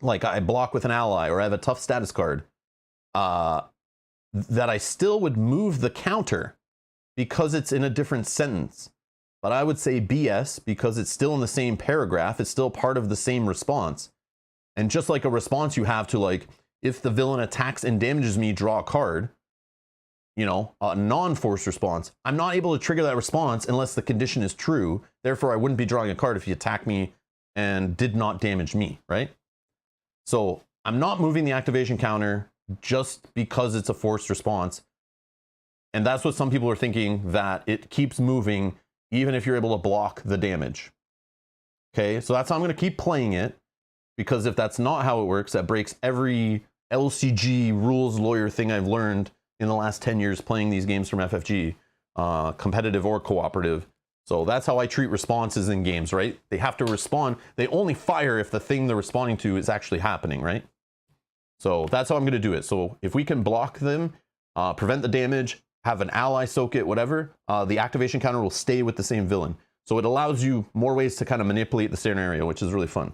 [SPEAKER 1] like I block with an ally or I have a tough status card, that I still would move the counter because it's in a different sentence. But I would say BS because it's still in the same paragraph. It's still part of the same response. And just like a response you have to, like, if the villain attacks and damages me, draw a card, you know, a non-forced response, I'm not able to trigger that response unless the condition is true. Therefore, I wouldn't be drawing a card if he attacked me and did not damage me, right? So I'm not moving the activation counter just because it's a forced response. And that's what some people are thinking, that it keeps moving even if you're able to block the damage. Okay, so that's how I'm going to keep playing it, because if that's not how it works, that breaks every LCG rules lawyer thing I've learned in the last 10 years playing these games from FFG, competitive or cooperative. So that's how I treat responses in games, right? They have to respond. They only fire if the thing they're responding to is actually happening, right? So that's how I'm going to do it. So if we can block them, prevent the damage, have an ally soak it, whatever, the activation counter will stay with the same villain. So it allows you more ways to kind of manipulate the scenario, which is really fun.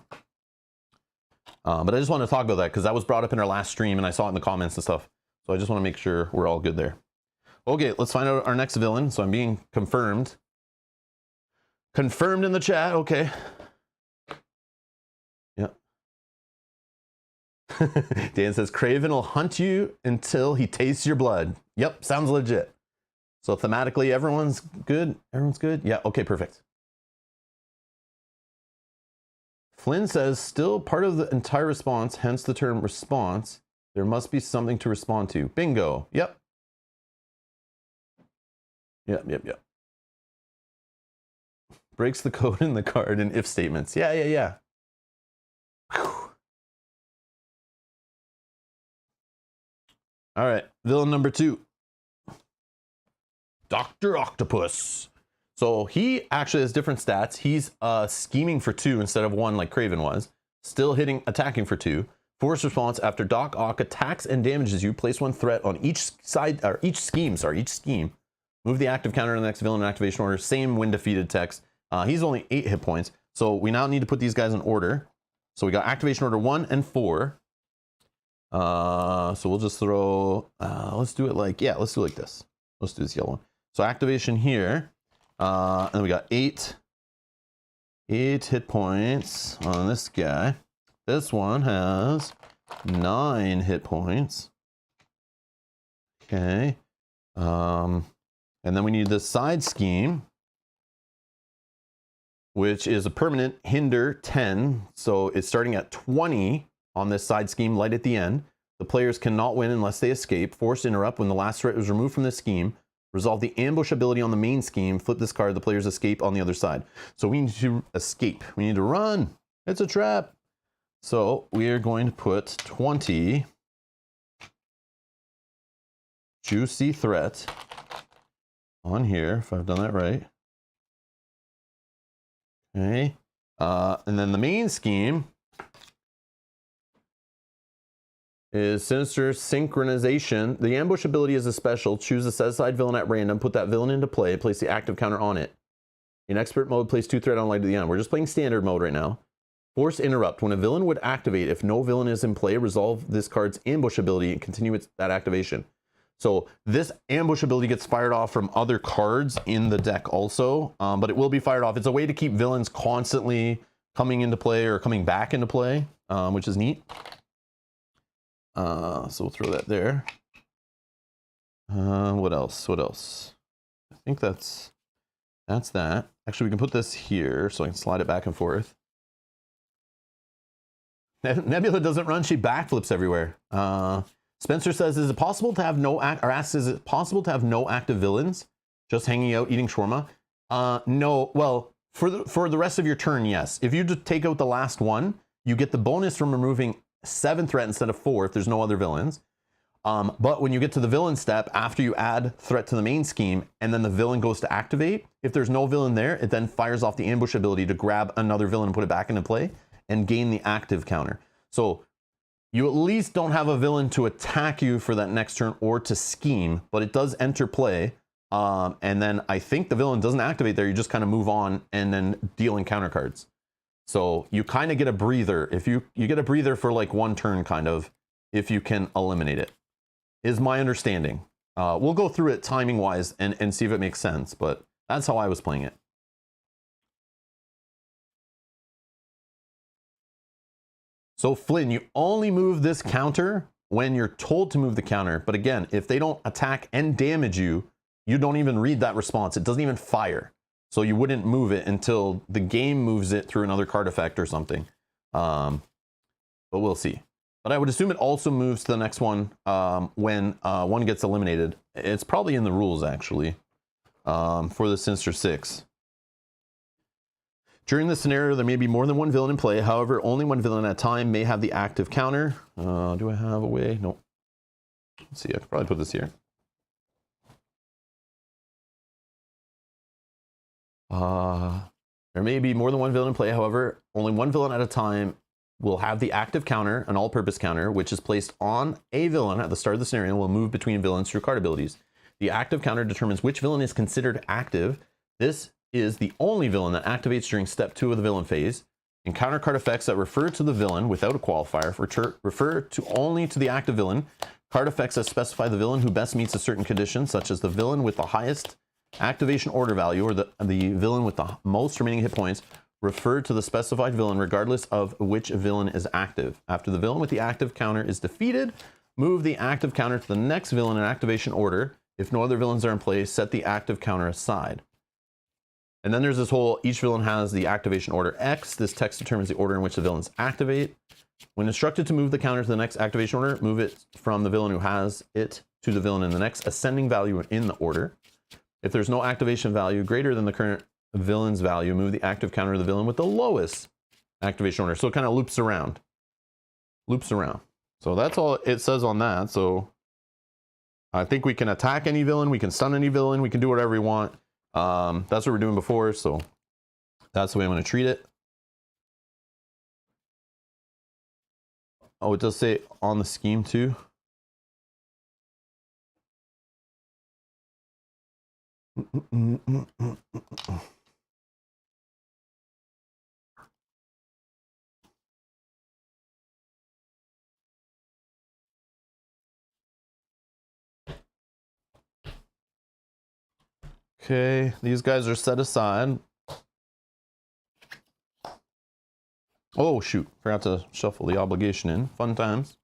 [SPEAKER 1] But I just want to talk about that because that was brought up in our last stream and I saw it in the comments and stuff. So I just want to make sure we're all good there. Okay, let's find out our next villain. So I'm being confirmed Confirmed in the chat. Okay. Yeah. Dan says Craven will hunt you until he tastes your blood. Yep, sounds legit. So thematically, everyone's good. Everyone's good. Yeah. Okay. Perfect. Flynn says still part of the entire response, hence the term response. There must be something to respond to. Bingo. Yep. Yep. Breaks the code in the card and if statements. Yeah. Whew. All right, villain number 2. Dr. Octopus. So he actually has different stats. He's scheming for 2 instead of 1 like Craven was. Still attacking for 2. Force response after Doc Ock attacks and damages you. Place 1 threat on each side, or each scheme. Move the active counter to the next villain in activation order. Same when defeated text. He's only 8 hit points. So we now need to put these guys in order. So we got activation order 1 and 4. So we'll just throw, let's do it like this. Let's do this yellow one. So activation here. And then we got 8 hit points on this guy. This one has 9 hit points. Okay. And then we need this side scheme, which is a permanent hinder 10. So it's starting at 20 on this side scheme, light at the end. The players cannot win unless they escape. Forced interrupt when the last threat is removed from this scheme. Resolve the ambush ability on the main scheme. Flip this card. The players escape on the other side. So we need to escape. We need to run. It's a trap. So we are going to put 20 juicy threat on here, if I've done that right. Okay. And then the main scheme is Sinister Synchronization. The ambush ability is a special. Choose a set-aside villain at random. Put that villain into play. Place the active counter on it. In expert mode, place 2 threat on light at the end. We're just playing standard mode right now. Force interrupt. When a villain would activate, if no villain is in play, resolve this card's ambush ability and continue that activation. So this ambush ability gets fired off from other cards in the deck also, but it will be fired off. It's a way to keep villains constantly coming into play or coming back into play, which is neat. So we'll throw that there. What else? I think that's that. Actually, we can put this here so I can slide it back and forth. Nebula doesn't run, she backflips everywhere. Spencer says, is it possible to have no active villains just hanging out eating shawarma? No. Well, for the rest of your turn, yes. If you just take out the last one, you get the bonus from removing 7 threat instead of 4 if there's no other villains. But when you get to the villain step, after you add threat to the main scheme and then the villain goes to activate, if there's no villain there, it then fires off the ambush ability to grab another villain and put it back into play and gain the active counter. So you at least don't have a villain to attack you for that next turn or to scheme, but it does enter play. And then I think the villain doesn't activate there. You just kind of move on and then deal in counter cards. So you kind of get a breather. If you get a breather for like 1 turn kind of, if you can eliminate it, is my understanding. We'll go through it timing wise and see if it makes sense, but that's how I was playing it. So Flynn, you only move this counter when you're told to move the counter. But again, if they don't attack and damage you, you don't even read that response. It doesn't even fire. So you wouldn't move it until the game moves it through another card effect or something. But we'll see. But I would assume it also moves to the next one when one gets eliminated. It's probably in the rules, actually, for the Sinister Six. During this scenario, there may be more than 1 villain in play. However, only 1 villain at a time may have the active counter. Do I have a way? No. Let's see. I could probably put this here. There may be more than 1 villain in play. However, only 1 villain at a time will have the active counter, an all-purpose counter, which is placed on a villain at the start of the scenario and will move between villains through card abilities. The active counter determines which villain is considered active. This is the only villain that activates during step 2 of the villain phase. Encounter card effects that refer to the villain without a qualifier refer to only to the active villain. Card effects that specify the villain who best meets a certain condition, such as the villain with the highest activation order value, or the villain with the most remaining hit points, refer to the specified villain regardless of which villain is active. After the villain with the active counter is defeated, move the active counter to the next villain in activation order. If no other villains are in place, set the active counter aside. And then there's this whole, each villain has the activation order X. This text determines the order in which the villains activate. When instructed to move the counter to the next activation order, move it from the villain who has it to the villain in the next ascending value in the order. If there's no activation value greater than the current villain's value, move the active counter to the villain with the lowest activation order. So it kind of loops around. Loops around. So that's all it says on that. So I think we can attack any villain, we can stun any villain, we can do whatever we want. That's what we're doing before, so that's the way I'm going to treat it. Oh, it does say on the scheme too. Okay, these guys are set aside. Oh shoot, forgot to shuffle the obligation in. Fun times.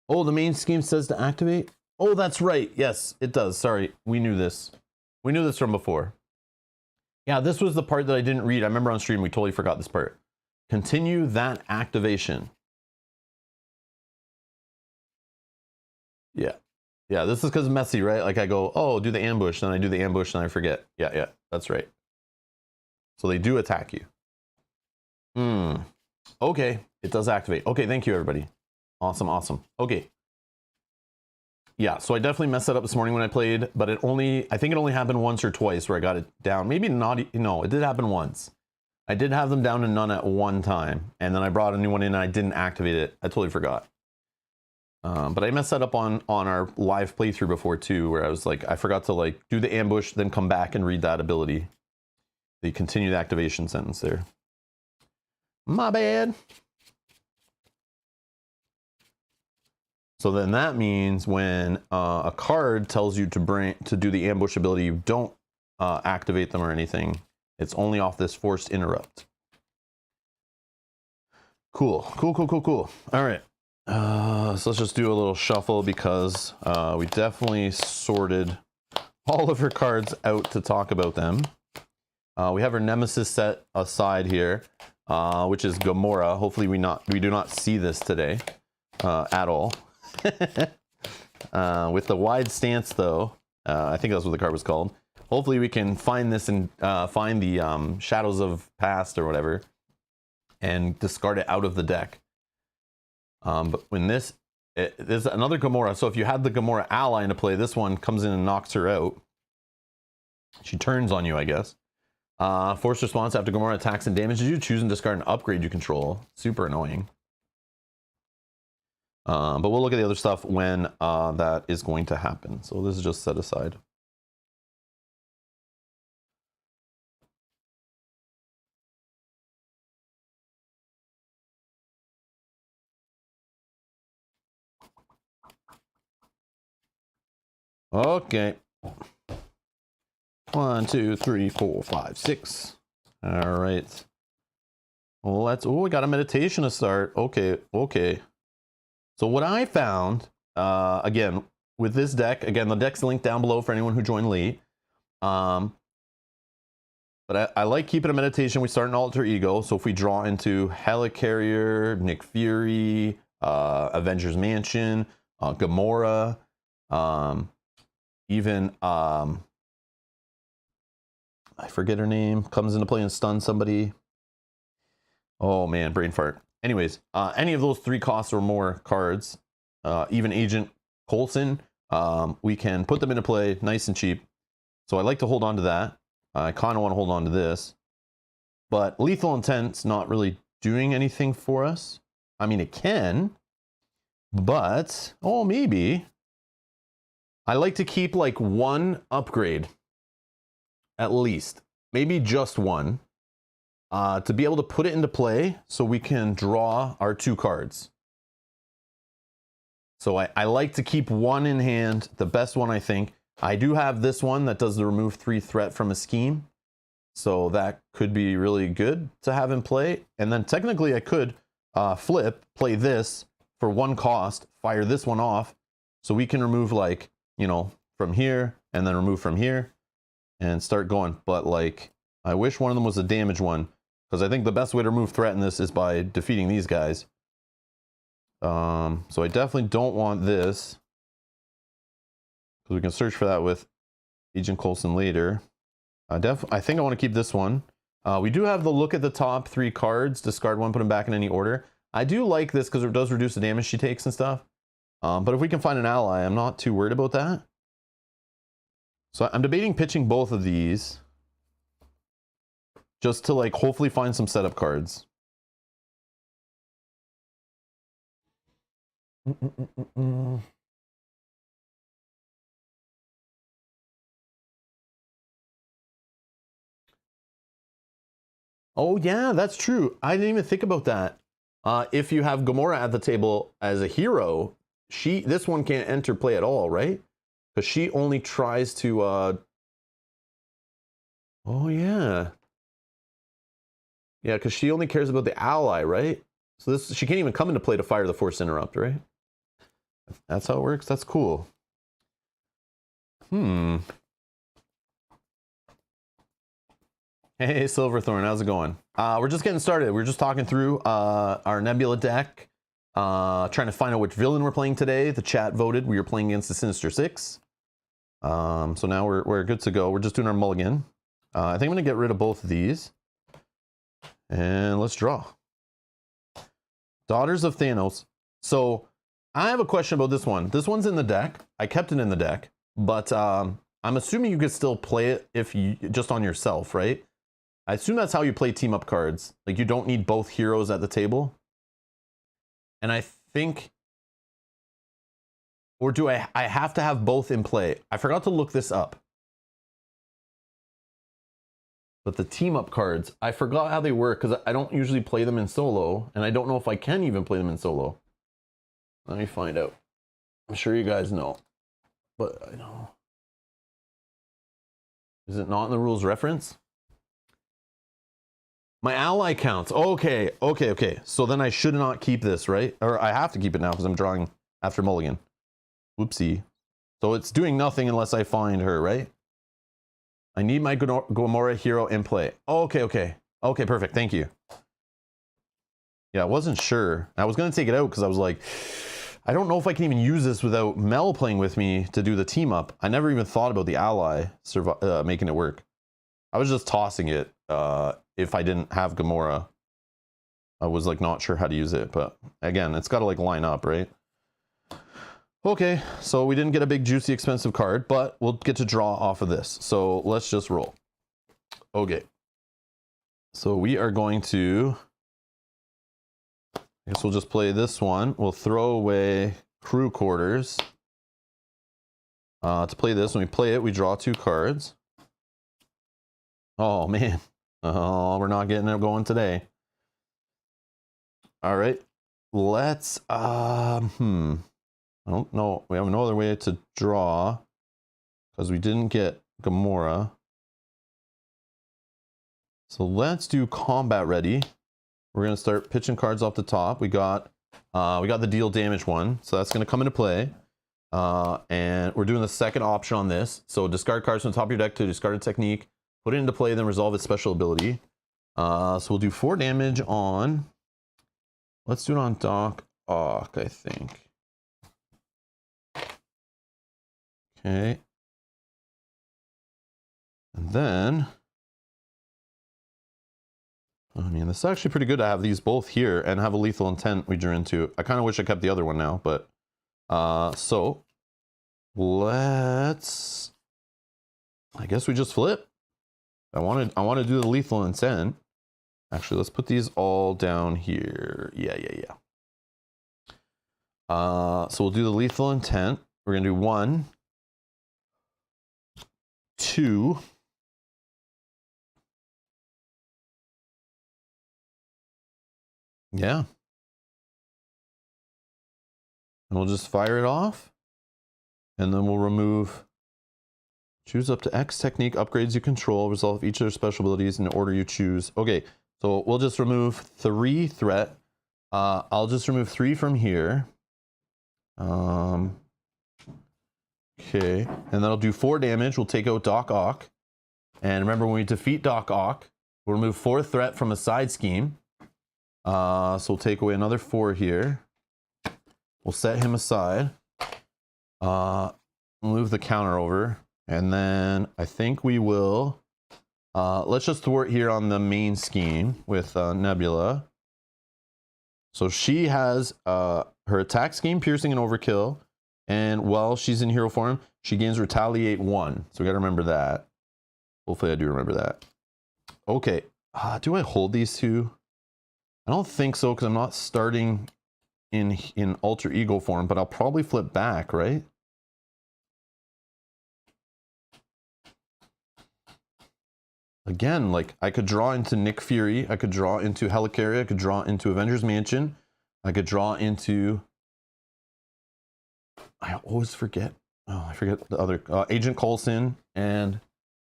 [SPEAKER 1] Oh, the main scheme says to activate? Oh, that's right. Yes, it does. Sorry, we knew this. We knew this from before. Yeah, this was the part that I didn't read. I remember on stream we totally forgot this part. Continue that activation. Yeah. Yeah, this is because messy, right? Like I go, oh, do the ambush, then I do the ambush, and I forget. Yeah, that's right. So they do attack you. Okay, it does activate. Okay, thank you, everybody. Awesome, awesome. Okay. Yeah, so I definitely messed that up this morning when I played, but I think it only happened once or twice where I got it down. Maybe not, no, it did happen once. I did have them down to none at one time, and then I brought a new one in and I didn't activate it. I totally forgot. But I messed that up on our live playthrough before too, where I was like, I forgot to like do the ambush, then come back and read that ability. The continued activation sentence there. My bad. So then that means when a card tells you to do the ambush ability, you don't activate them or anything. It's only off this forced interrupt. Cool. All right. So let's just do a little shuffle because we definitely sorted all of her cards out to talk about them. We have her nemesis set aside here, which is Gamora. Hopefully we do not see this today at all. With the wide stance though, I think that's what the card was called. Hopefully we can find this and find the shadows of past or whatever and discard it out of the deck. But when there's another Gamora, so if you had the Gamora ally into play, this one comes in and knocks her out. She turns on you, I guess. Forced response after Gamora attacks and damages you, choose and discard an upgrade you control. Super annoying. But we'll look at the other stuff when that is going to happen. So this is just set aside. Okay. 1, 2, 3, 4, 5, 6. All right. Well, we got a meditation to start. Okay. So what I found, again, with this deck, again, the deck's linked down below for anyone who joined late. But I like keeping a meditation. We start an alter ego. So if we draw into Helicarrier, Nick Fury, Avengers Mansion, Gamora, even I forget her name, comes into play and stuns somebody. Oh man, brain fart. Anyways, any of those 3 costs or more cards, even Agent Coulson, we can put them into play nice and cheap. So I like to hold on to that. I kind of want to hold on to this. But Lethal Intent's not really doing anything for us. I mean, it can, but, oh, maybe. I like to keep like 1 upgrade, at least. Maybe just 1. to be able to put it into play so we can draw our 2 cards. So I like to keep one in hand, the best one I think. I do have this one that does the remove 3 threat from a scheme. So that could be really good to have in play. And then technically I could play this for 1 cost, fire this one off. So we can remove like, you know, from here and then remove from here and start going. But like, I wish one of them was a damage one, because I think the best way to remove threat in this is by defeating these guys. So I definitely don't want this, because we can search for that with Agent Coulson later. I think I want to keep this one. We do have the look at the top 3 cards, discard 1, put them back in any order. I do like this because it does reduce the damage she takes and stuff. But if we can find an ally, I'm not too worried about that. So I'm debating pitching both of these, just to like hopefully find some setup cards. Oh yeah, that's true. I didn't even think about that. If you have Gamora at the table as a hero, this one can't enter play at all, right? Because she only tries to oh yeah. Yeah, because she only cares about the ally, right? So she can't even come into play to fire the Force Interrupt, right? That's how it works. That's cool. Hey, Silverthorn, how's it going? We're just getting started. We're just talking through our Nebula deck, trying to find out which villain we're playing today. The chat voted we were playing against the Sinister Six. So now we're good to go. We're just doing our mulligan. I think I'm going to get rid of both of these. And let's draw. Daughters of Thanos. So I have a question about this one. This one's in the deck. I kept it in the deck, but I'm assuming you could still play it if you just on yourself, right? I assume that's how you play team up cards. Like you don't need both heroes at the table. And I think, or do I have to have both in play? I forgot to look this up. But the team up cards, I forgot how they work because I don't usually play them in solo, and I don't know if I can even play them in solo. Let me find out. I'm sure you guys know, but I know. Is it not in the rules reference? My ally counts. Okay. So then I should not keep this, right? Or I have to keep it now because I'm drawing after mulligan. Whoopsie. So it's doing nothing unless I find her, right? I need my Gamora hero in play. Okay, perfect. Thank you. Yeah, I wasn't sure. I was going to take it out because I was like, I don't know if I can even use this without Mel playing with me to do the team up. I never even thought about the ally making it work. I was just tossing it if I didn't have Gamora. I was like not sure how to use it, but again, it's got to like line up, right? Okay, so we didn't get a big juicy expensive card, but we'll get to draw off of this. So let's just roll. Okay. So we are going to, I guess we'll just play this one. We'll throw away crew quarters. To play this, when we play it, we draw 2 cards. Oh man. Oh, we're not getting it going today. All right. Let's I don't know. We have no other way to draw because we didn't get Gamora. So let's do combat ready. We're gonna start pitching cards off the top. We got the deal damage one, so that's gonna come into play. And we're doing the second option on this. So discard cards from the top of your deck to discard a technique, put it into play, then resolve its special ability. So we'll do 4 damage on. Let's do it on Doc Ock, I think. Okay. And then, I mean, this is actually pretty good to have these both here and have a lethal intent we drew into. I kind of wish I kept the other one now, but so let's, I guess we just flip. I want to do the lethal intent. Actually, let's put these all down here. Yeah. So we'll do the lethal intent. We're gonna do 1, 2, Yeah. And we'll just fire it off. And then we'll remove. Choose up to X technique, upgrades you control, resolve each of their special abilities in the order you choose. Okay, so we'll just remove 3 threat. I'll just remove 3 from here. Okay, and that'll do 4 damage. We'll take out Doc Ock. And remember, when we defeat Doc Ock, we'll remove 4 threat from a side scheme. So we'll take away another 4 here. We'll set him aside. Move the counter over. And then I think we will, let's just thwart here on the main scheme with Nebula. So she has her attack scheme, piercing and overkill. And while she's in hero form, she gains retaliate 1. So we gotta remember that. Hopefully I do remember that. Okay, do I hold these 2? I don't think so, because I'm not starting in alter ego form, but I'll probably flip back, right? Again, like, I could draw into Nick Fury, I could draw into Helicarrier, I could draw into Avengers Mansion, I could draw into... I always forget. Oh, I forget the other... Agent Coulson, and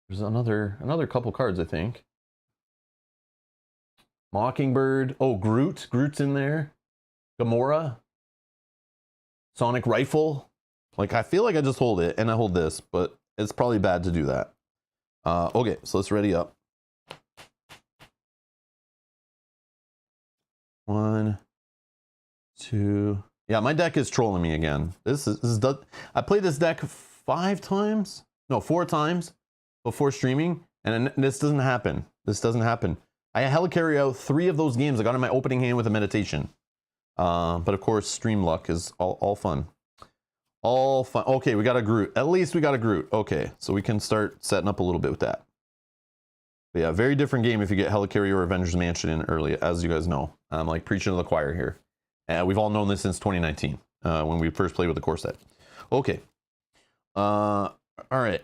[SPEAKER 1] there's another couple cards, I think. Mockingbird. Oh, Groot. Groot's in there. Gamora. Sonic Rifle. Like, I feel like I just hold it, and I hold this, but it's probably bad to do that. Okay, so let's ready up. 1, 2. Yeah, my deck is trolling me again. This is I played this deck 4 times before streaming, and this doesn't happen. This doesn't happen. I helicarry out 3 of those games. I got in my opening hand with a meditation. But of course, stream luck is all fun. All fun. Okay, we got a Groot. At least we got a Groot. Okay, so we can start setting up a little bit with that. But yeah, very different game if you get Helicarrier or Avengers Mansion in early, as you guys know. I'm like preaching to the choir here. We've all known this since 2019, when we first played with the core set. Okay. All right.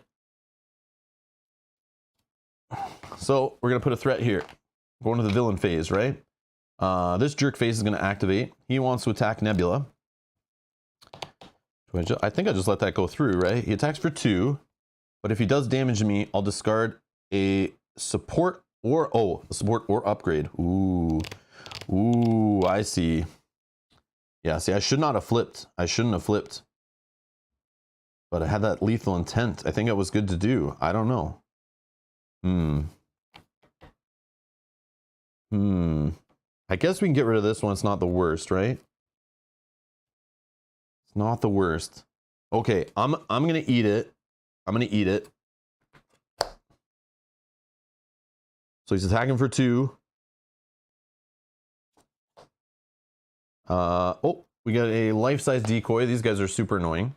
[SPEAKER 1] So we're going to put a threat here. Going to the villain phase, right? This jerk phase is going to activate. He wants to attack Nebula. I think I just let that go through, right? He attacks for 2, but if he does damage to me, I'll discard a support or upgrade. Ooh, I see. Yeah, see, I should not have flipped. I shouldn't have flipped. But I had that lethal intent. I think it was good to do. I don't know. I guess we can get rid of this one. It's not the worst, right? Not the worst. Okay, I'm gonna eat it. I'm gonna eat it. So he's attacking for 2. Oh, we got a life-size decoy. These guys are super annoying.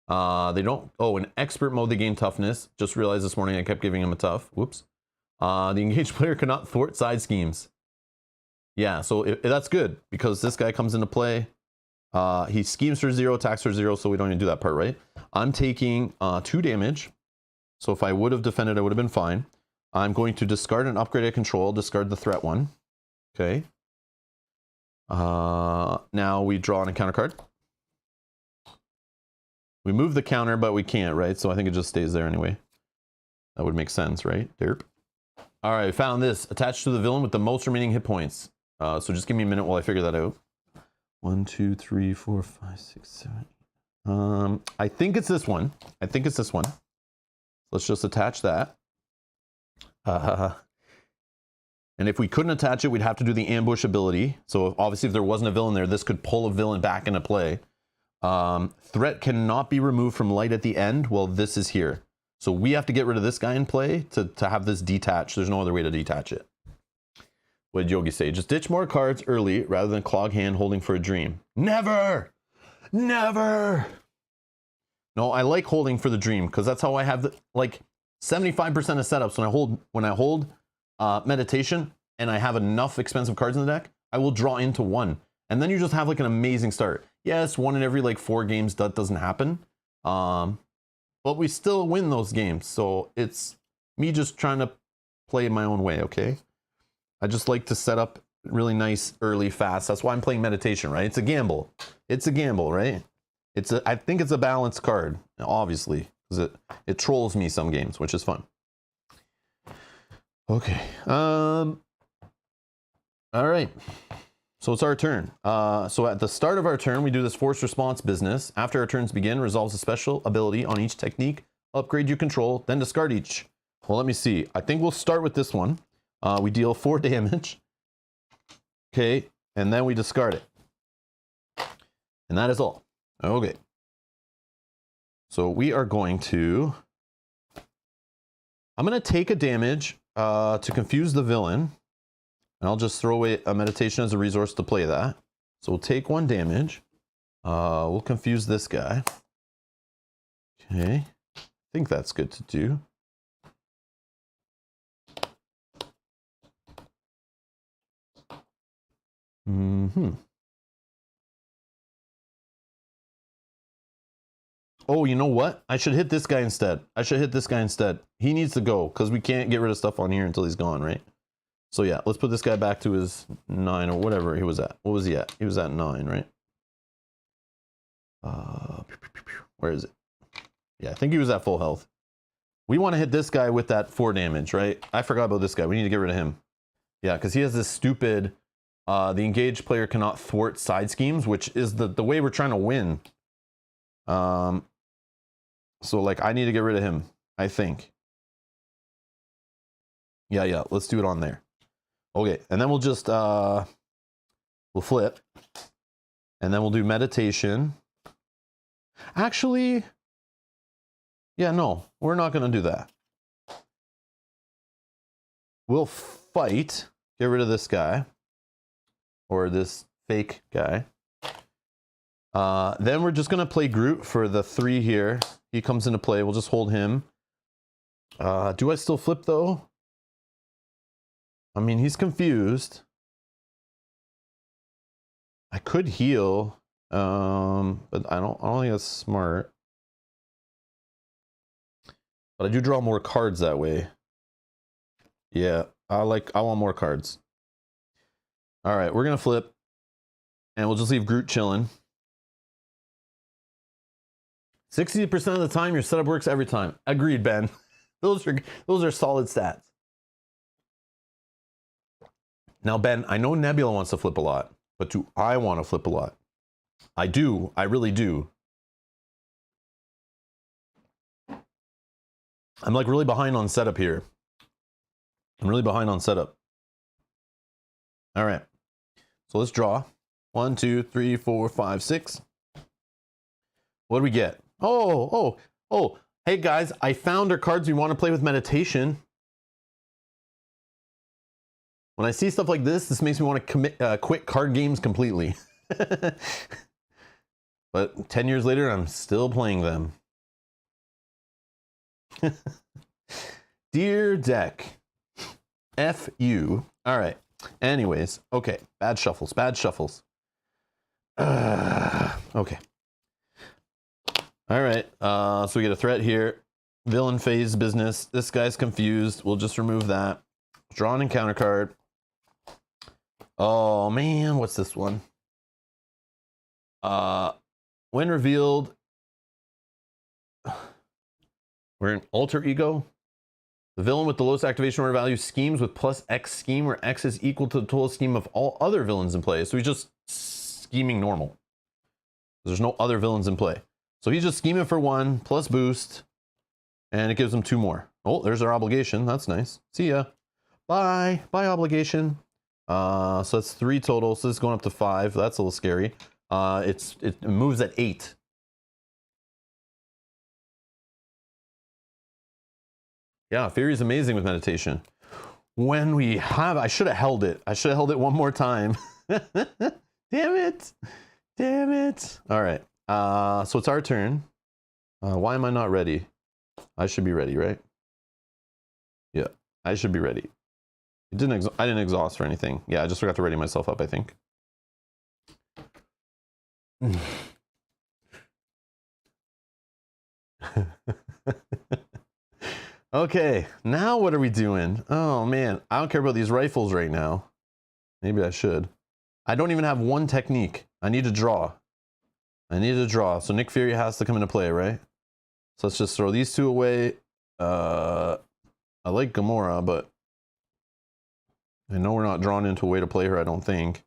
[SPEAKER 1] They don't... Oh, in expert mode, they gain toughness. Just realized this morning I kept giving him a tough. Whoops. The engaged player cannot thwart side schemes. Yeah, so that's good, because this guy comes into play. He schemes for 0, attacks for 0, so we don't even do that part, right? I'm taking 2 damage. So if I would have defended, I would have been fine. I'm going to discard an upgrade I control, discard the threat one. Okay. Now we draw an encounter card. We move the counter, but we can't, right? So I think it just stays there anyway. That would make sense, right? Derp. All right, found this. Attached to the villain with the most remaining hit points. So just give me a minute while I figure that out. 1, 2, 3, 4, 5, 6, 7. I think it's this one. I think it's this one. Let's just attach that. And if we couldn't attach it, we'd have to do the ambush ability. So obviously if there wasn't a villain there, this could pull a villain back into play. Threat cannot be removed from light at the end. Well, this is here. So we have to get rid of this guy in play to have this detached. There's no other way to detach it. What did Yogi say? Just ditch more cards early rather than clog hand holding for a dream. Never! Never! No, I like holding for the dream because that's how I have the, like 75% of setups when I hold meditation and I have enough expensive cards in the deck, I will draw into one. And then you just have like an amazing start. Yes, one in every like 4 games that doesn't happen. But we still win those games. So it's me just trying to play my own way, okay? I just like to set up really nice, early, fast. That's why I'm playing meditation, right? It's a gamble. It's a gamble, right? I think it's a balanced card, obviously, because it trolls me some games, which is fun. Okay. All right. So it's our turn. So at the start of our turn, we do this force response business. After our turns begin, resolves a special ability on each technique, upgrade you control, then discard each. Well, let me see. I think we'll start with this one. We deal 4 damage. Okay, and then we discard it. And that is all. Okay. So we are going to... I'm going to take a damage to confuse the villain. And I'll just throw away a meditation as a resource to play that. So we'll take 1 damage. We'll confuse this guy. Okay. I think that's good to do. Oh, you know what? I should hit this guy instead. He needs to go because we can't get rid of stuff on here until he's gone, right? So yeah, let's put this guy back to his 9 or whatever he was at. What was he at? He was at 9, right? Where is it? Yeah, I think he was at full health. We want to hit this guy with that 4 damage, right? I forgot about this guy. We need to get rid of him. Yeah, because he has this stupid... the engaged player cannot thwart side schemes, which is the way we're trying to win. So, like, I need to get rid of him, I think. Yeah, let's do it on there. Okay, and then we'll just, we'll flip. And then we'll do meditation. Actually, yeah, no, we're not going to do that. We'll fight, get rid of this guy. Or this fake guy. Then we're just going to play Groot for the 3 here. He comes into play. We'll just hold him. Do I still flip, though? I mean, he's confused. I could heal. But I don't think that's smart. But I do draw more cards that way. Yeah, I want more cards. All right, we're going to flip. And we'll just leave Groot chilling. 60% of the time, your setup works every time. Agreed, Ben. Those are solid stats. Now, Ben, I know Nebula wants to flip a lot, but do I want to flip a lot? I do. I really do. I'm like really behind on setup here. I'm really behind on setup. All right. So let's draw. 1, 2, 3, 4, 5, 6. What do we get? Oh. Hey guys, I found our cards we want to play with meditation. When I see stuff like this makes me want to quit card games completely. But 10 years later, I'm still playing them. Dear deck, F you. All right. Anyways, okay. Bad shuffles. Okay. All right. So we get a threat here. Villain phase business. This guy's confused. We'll just remove that. Draw an encounter card. Oh man, what's this one? When revealed, we're an alter ego. The villain with the lowest activation order value schemes with plus X scheme, where X is equal to the total scheme of all other villains in play. So he's just scheming normal. There's no other villains in play. So he's just scheming for 1 plus boost, and it gives him 2 more. Oh, there's our obligation. That's nice. See ya. Bye. Bye, obligation. So that's 3 total. So this is going up to 5. That's a little scary. It moves at 8. Yeah, Fury is amazing with meditation. When we have, I should have held it. I should have held it one more time. Damn it. All right. So it's our turn. Why am I not ready? I should be ready, right? Yeah, I should be ready. I didn't exhaust or anything. Yeah, I just forgot to ready myself up, I think. Okay, now what are we doing? Oh man, I don't care about these rifles right now. Maybe I should. I don't even have one technique. I need to draw. I need to draw. So Nick Fury has to come into play, right? So let's just throw these two away. I like Gamora, but I know we're not drawn into a way to play her, I don't think.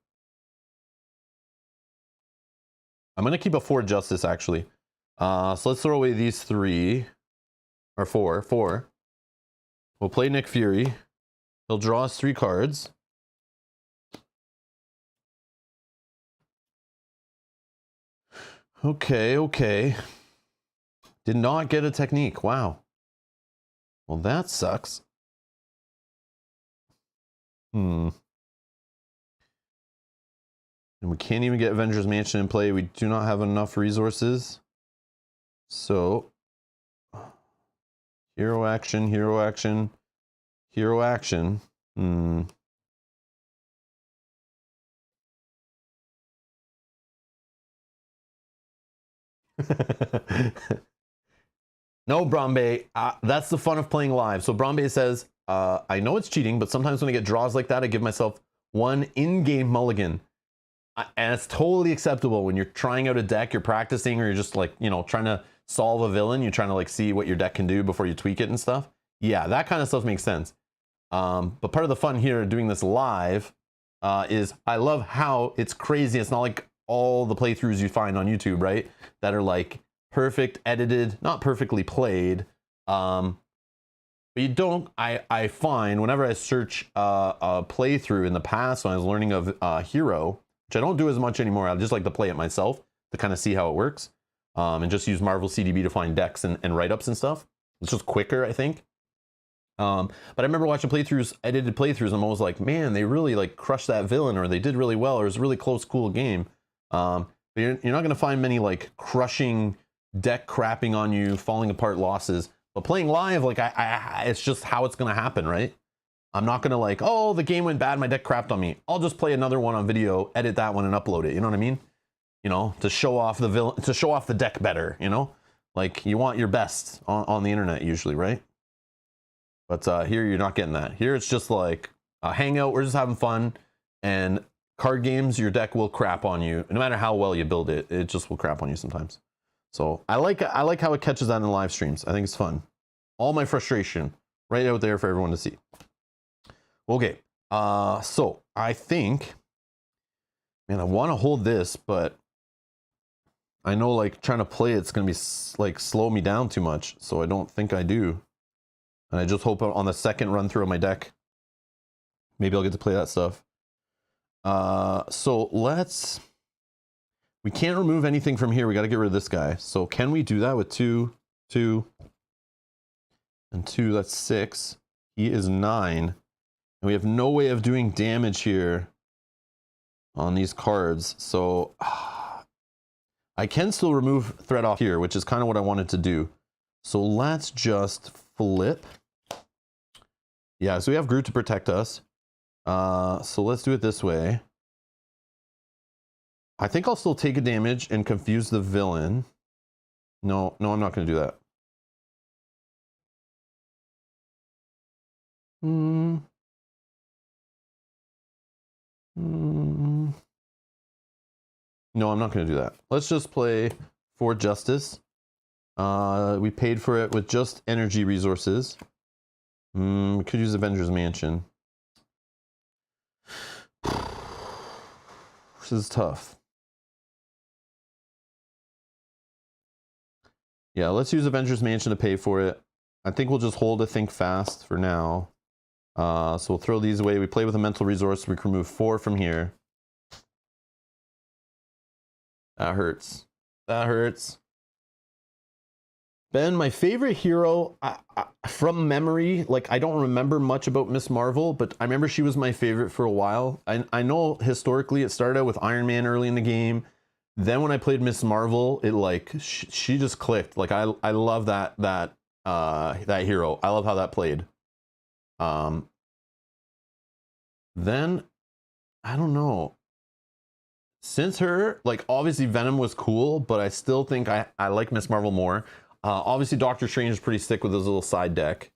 [SPEAKER 1] I'm going to keep a 4 Justice, actually. So let's throw away these 3. Or 4. We'll play Nick Fury. He'll draw us 3 cards. Okay. Did not get a technique. Wow. Well, that sucks. And we can't even get Avengers Mansion in play. We do not have enough resources. So, hero action. No, Brombe. That's the fun of playing live. So Brombe says, I know it's cheating, but sometimes when I get draws like that, I give myself one in-game mulligan. And it's totally acceptable when you're trying out a deck, you're practicing, or you're just like, you know, trying to solve a villain. You're trying to like see what your deck can do before you tweak it and stuff. Yeah, that kind of stuff makes sense. But part of the fun here doing this live is I love how it's crazy. It's not like all the playthroughs you find on YouTube, right? That are like perfect edited, not perfectly played. But you don't, I find whenever I search a playthrough in the past when I was learning of Hero, which I don't do as much anymore. I just like to play it myself to kind of see how it works. And just use Marvel CDB to find decks and write-ups and stuff. It's just quicker, I think. But I remember watching playthroughs, edited playthroughs, and I'm always like, man, they really like crushed that villain, or they did really well, or it was a really close, cool game. But you're not going to find many like crushing deck crapping on you, falling apart losses. But playing live, like it's just how it's going to happen, right? I'm not going to like, oh, the game went bad, my deck crapped on me. I'll just play another one on video, edit that one, and upload it. You know what I mean? You know, to show off the villain, to show off the deck better. You know, like you want your best on the internet usually, right? But here you're not getting that. Here it's just like a hangout. We're just having fun. And card games, your deck will crap on you. No matter how well you build it, it just will crap on you sometimes. So I like how it catches that in the live streams. I think it's fun. All my frustration right out there for everyone to see. Okay, so I think, man, I want to hold this, but I know like trying to play it's gonna be like slow me down too much, so I don't think I do. And I just hope on the second run through of my deck, maybe I'll get to play that stuff. So we can't remove anything from here. We got to get rid of this guy. So can we do that with 2, 2, and 2? That's 6. He is 9. And we have no way of doing damage here on these cards. So I can still remove threat off here, which is kind of what I wanted to do. So let's just flip. Yeah, so we have Groot to protect us. So let's do it this way. I think I'll still take a damage and confuse the villain. No, I'm not going to do that. No, I'm not going to do that. Let's just play for Justice. We paid for it with just energy resources. We could use Avengers Mansion. This is tough. Yeah, let's use Avengers Mansion to pay for it. I think we'll just hold a Think Fast for now. So we'll throw these away. We play with a mental resource. We can remove 4 from here. That hurts. That hurts. Ben, my favorite hero, from memory, like I don't remember much about Miss Marvel, but I remember she was my favorite for a while. I know historically it started out with Iron Man early in the game. Then when I played Miss Marvel, it like she just clicked. Like I love that hero. I love how that played. Then I don't know. Since her, like obviously Venom was cool, but I still think I like Miss Marvel more. Obviously Doctor Strange is pretty sick with his little side deck.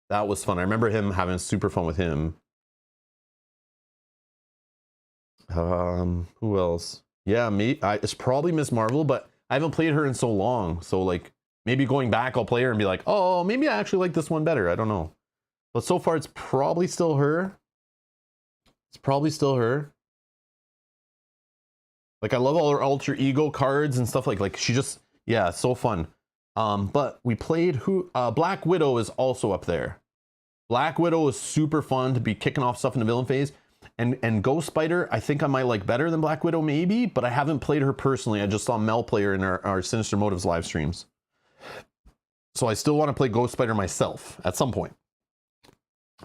[SPEAKER 1] That was fun. I remember him having super fun with him. Who else? Yeah, it's probably Miss Marvel, but I haven't played her in so long. So like maybe going back, I'll play her and be like, oh, maybe I actually like this one better. I don't know. But so far, it's probably still her. It's probably still her. Like I love all her alter ego cards and stuff like she just, yeah, it's so fun. But we played Black Widow is also up there. Black Widow is super fun to be kicking off stuff in the villain phase. And Ghost Spider, I think I might like better than Black Widow maybe, but I haven't played her personally. I just saw Mel play her in our Sinister Motives live streams. So I still want to play Ghost Spider myself at some point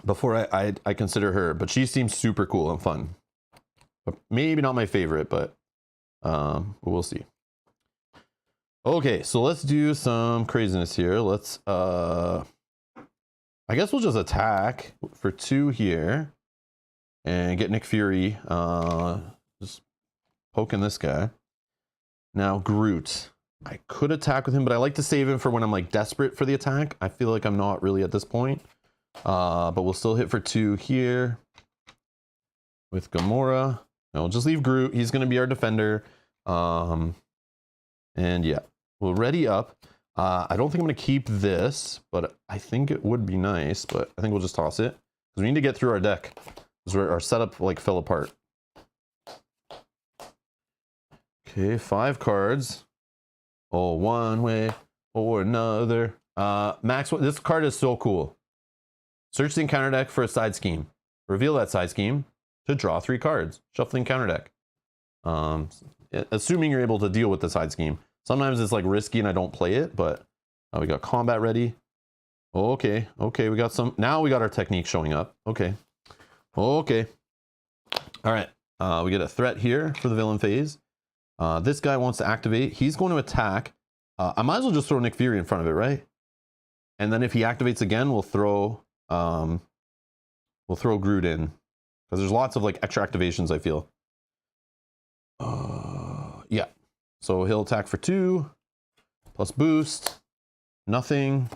[SPEAKER 1] before I consider her, but she seems super cool and fun. But maybe not my favorite, but we'll see. Okay, so let's do some craziness here. Let's I guess we'll just attack for 2 here and get Nick Fury just poking this guy. Now Groot, I could attack with him, but I like to save him for when I'm like desperate for the attack. I feel like I'm not really at this point, but we'll still hit for 2 here with Gamora. Now we'll just leave Groot. He's going to be our defender. And yeah, we'll ready up. I don't think I'm going to keep this, but I think it would be nice, but I think we'll just toss it because we need to get through our deck because our setup like fell apart. Okay, 5 cards. Oh, one way or another. Max, this card is so cool. Search the encounter deck for a side scheme. Reveal that side scheme to draw 3 cards. Shuffle the encounter deck. Assuming you're able to deal with the side scheme. Sometimes it's like risky and I don't play it, but we got combat ready. Okay, we got some. Now we got our technique showing up. Okay. All right. We get a threat here for the villain phase. This guy wants to activate. He's going to attack. I might as well just throw Nick Fury in front of it, right? And then if he activates again, we'll throw Groot in because there's lots of like extra activations. I feel. Yeah. So he'll attack for 2 plus boost. Nothing.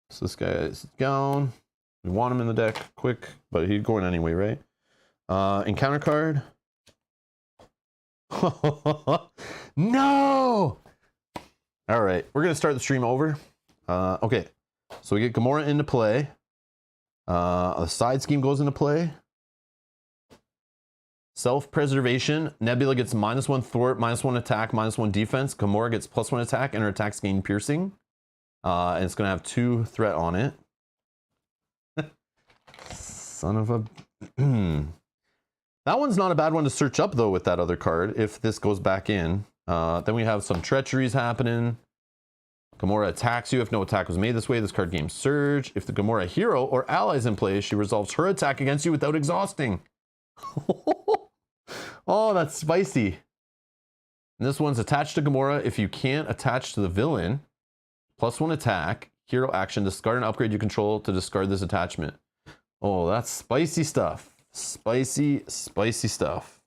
[SPEAKER 1] So this guy is down. We want him in the deck quick, but he's going anyway, right? Encounter card. No! All right, we're gonna start the stream over. Okay, so we get Gamora into play. A side scheme goes into play. Self-preservation. Nebula gets -1 thwart, -1 attack, -1 defense. Gamora gets +1 attack, and her attacks gain piercing. And it's gonna have 2 threat on it. Son of a. That one's not a bad one to search up though with that other card. If this goes back in, then we have some treacheries happening. Gamora attacks you if no attack was made this way. This card gains surge. If the Gamora hero or allies in play, she resolves her attack against you without exhausting. Oh, that's spicy. And this one's attached to Gamora. If you can't attach to the villain, +1 attack, hero action, discard and upgrade you control to discard this attachment. Oh, that's spicy stuff. Spicy stuff.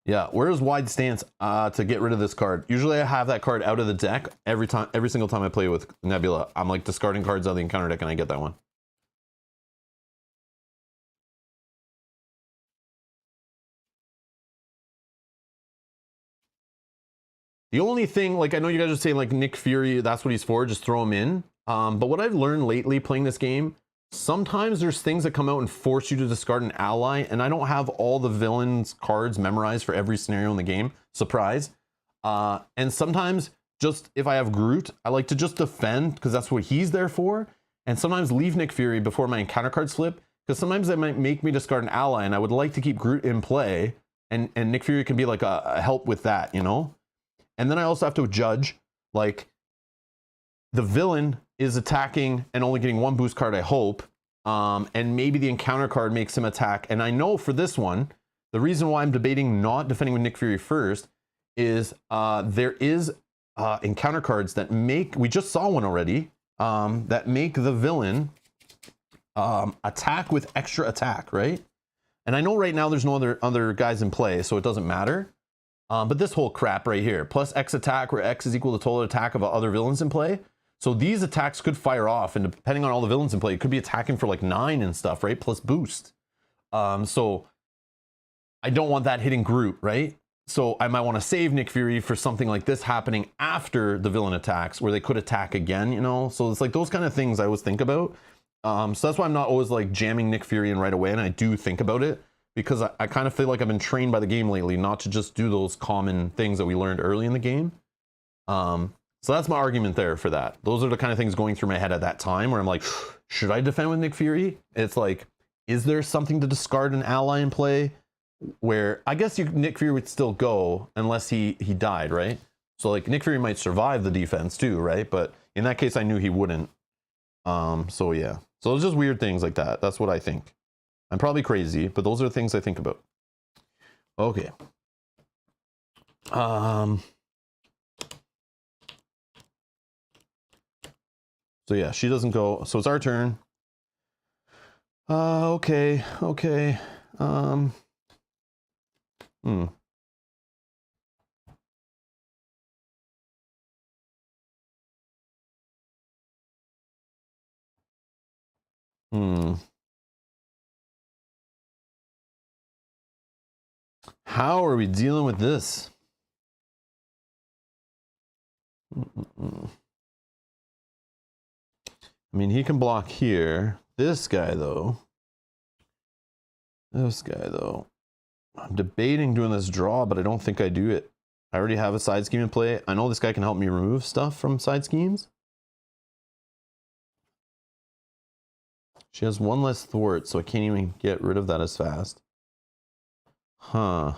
[SPEAKER 1] Yeah, where's wide stance to get rid of this card? Usually I have that card out of the deck every single time I play with Nebula. I'm like discarding cards out of the encounter deck and I get that one. The only thing, like I know you guys are saying like Nick Fury, that's what he's for, just throw him in. But what I've learned lately playing this game, sometimes there's things that come out and force you to discard an ally, and I don't have all the villains cards memorized for every scenario in the game. Surprise. And sometimes just if I have Groot, I like to just defend because that's what he's there for. And sometimes leave Nick Fury before my encounter cards flip, because sometimes that might make me discard an ally, and I would like to keep Groot in play, and Nick Fury can be like a help with that, you know? And then I also have to judge, like, the villain is attacking and only getting 1 boost card, I hope. And maybe the encounter card makes him attack. And I know for this one, the reason why I'm debating not defending with Nick Fury first is there is encounter cards that make, we just saw one already, that make the villain attack with extra attack, right? And I know right now there's no other guys in play, so it doesn't matter. But this whole crap right here, plus X attack, where X is equal to total attack of other villains in play. So these attacks could fire off, and depending on all the villains in play, it could be attacking for like 9 and stuff, right? Plus boost. So I don't want that hitting Groot, right? So I might want to save Nick Fury for something like this happening after the villain attacks, where they could attack again, you know? So it's like those kind of things I always think about. So that's why I'm not always like jamming Nick Fury in right away, and I do think about it, because I kind of feel like I've been trained by the game lately not to just do those common things that we learned early in the game. So that's my argument there for that. Those are the kind of things going through my head at that time where I'm like, should I defend with Nick Fury? It's like, is there something to discard an ally in play? Where I guess Nick Fury would still go unless he died, right? So like Nick Fury might survive the defense too, right? But in that case, I knew he wouldn't. So yeah. So it's just weird things like that. That's what I think. I'm probably crazy, but those are the things I think about. Okay. So yeah, she doesn't go. So it's our turn. Okay. How are we dealing with this? I mean, he can block here. This guy, though. I'm debating doing this draw, but I don't think I do it. I already have a side scheme in play. I know this guy can help me remove stuff from side schemes. She has one less thwart, so I can't even get rid of that as fast. Huh.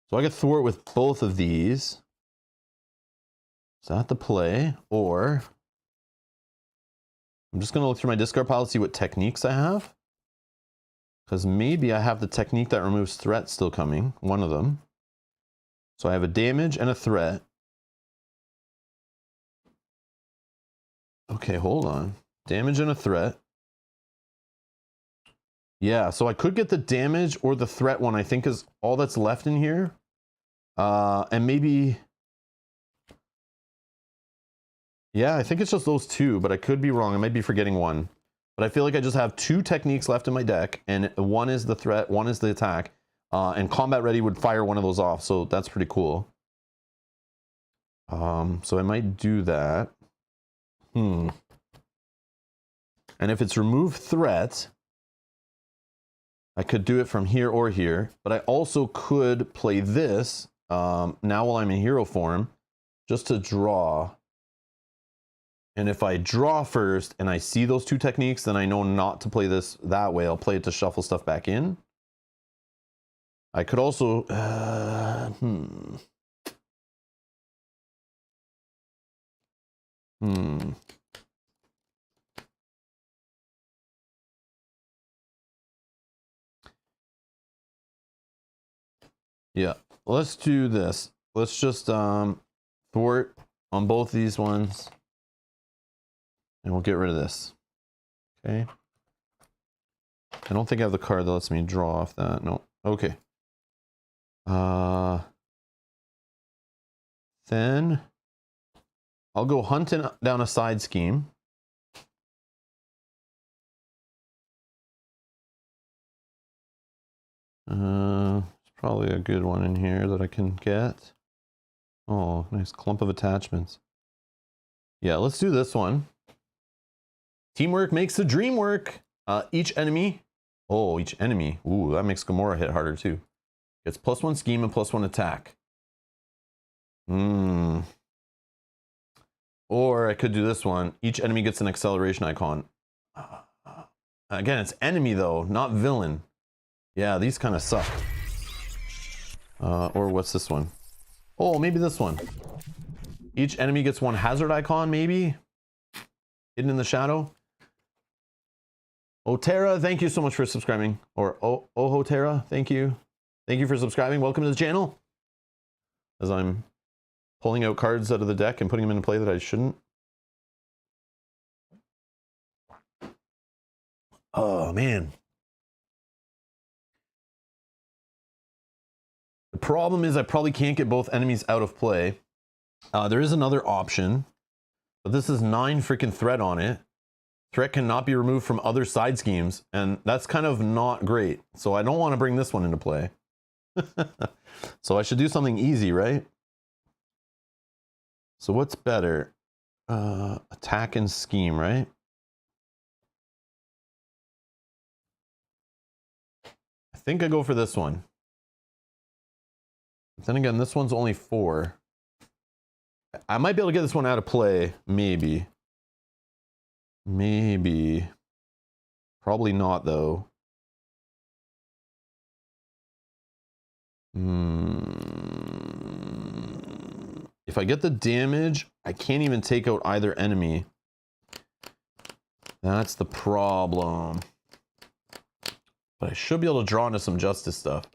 [SPEAKER 1] So I get thwart with both of these. Is that the play? Or I'm just going to look through my discard pile to see what techniques I have. Because maybe I have the technique that removes threat still coming. One of them. So I have a damage and a threat. Okay, hold on. Damage and a threat. Yeah, so I could get the damage or the threat one, I think, is all that's left in here. And maybe... Yeah, I think it's just those two, but I could be wrong. I might be forgetting one. But I feel like I just have two techniques left in my deck, and one is the threat, one is the attack. And Combat Ready would fire one of those off, so that's pretty cool. So I might do that. And if it's remove threat, I could do it from here or here, but I also could play this now while I'm in hero form, just to draw. And if I draw first and I see those two techniques, then I know not to play this that way. I'll play it to shuffle stuff back in. I could also... Yeah, let's do this. Let's just thwart on both these ones. And we'll get rid of this. Okay. I don't think I have the card that lets me draw off that. No. Okay. Then I'll go hunting down a side scheme. There's probably a good one in here that I can get. Oh, nice clump of attachments. Yeah, let's do this one. Teamwork makes the dream work. Each enemy. Oh, each enemy. Ooh, that makes Gamora hit harder too. Gets +1 scheme and +1 attack. Or I could do this one. Each enemy gets an acceleration icon. Again, it's enemy though, not villain. Yeah, these kind of suck. Or what's this one? Oh, maybe this one. Each enemy gets 1 hazard icon, maybe? Hidden in the shadow. Otera, thank you so much for subscribing. Or Ohotera, thank you. Thank you for subscribing. Welcome to the channel. As I'm pulling out cards out of the deck and putting them into play that I shouldn't. Oh, man. The problem is I probably can't get both enemies out of play. There is another option, but this is 9 freaking threat on it. Threat cannot be removed from other side schemes, and that's kind of not great. So I don't want to bring this one into play. So I should do something easy, right? So what's better? Attack and scheme, right? I think I go for this one. But then again, this one's only 4. I might be able to get this one out of play, maybe. Maybe. Probably not, though. If I get the damage, I can't even take out either enemy. That's the problem. But I should be able to draw into some justice stuff.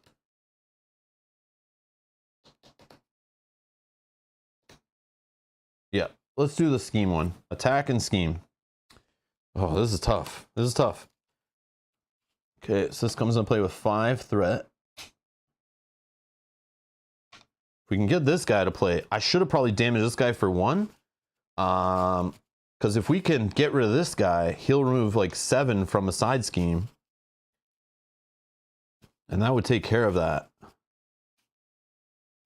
[SPEAKER 1] Yeah, let's do the scheme one. Attack and scheme. Oh, this is tough. This is tough. Okay, so this comes into play with 5 threat. If we can get this guy to play, I should have probably damaged this guy for 1. Because if we can get rid of this guy, he'll remove like 7 from a side scheme. And that would take care of that.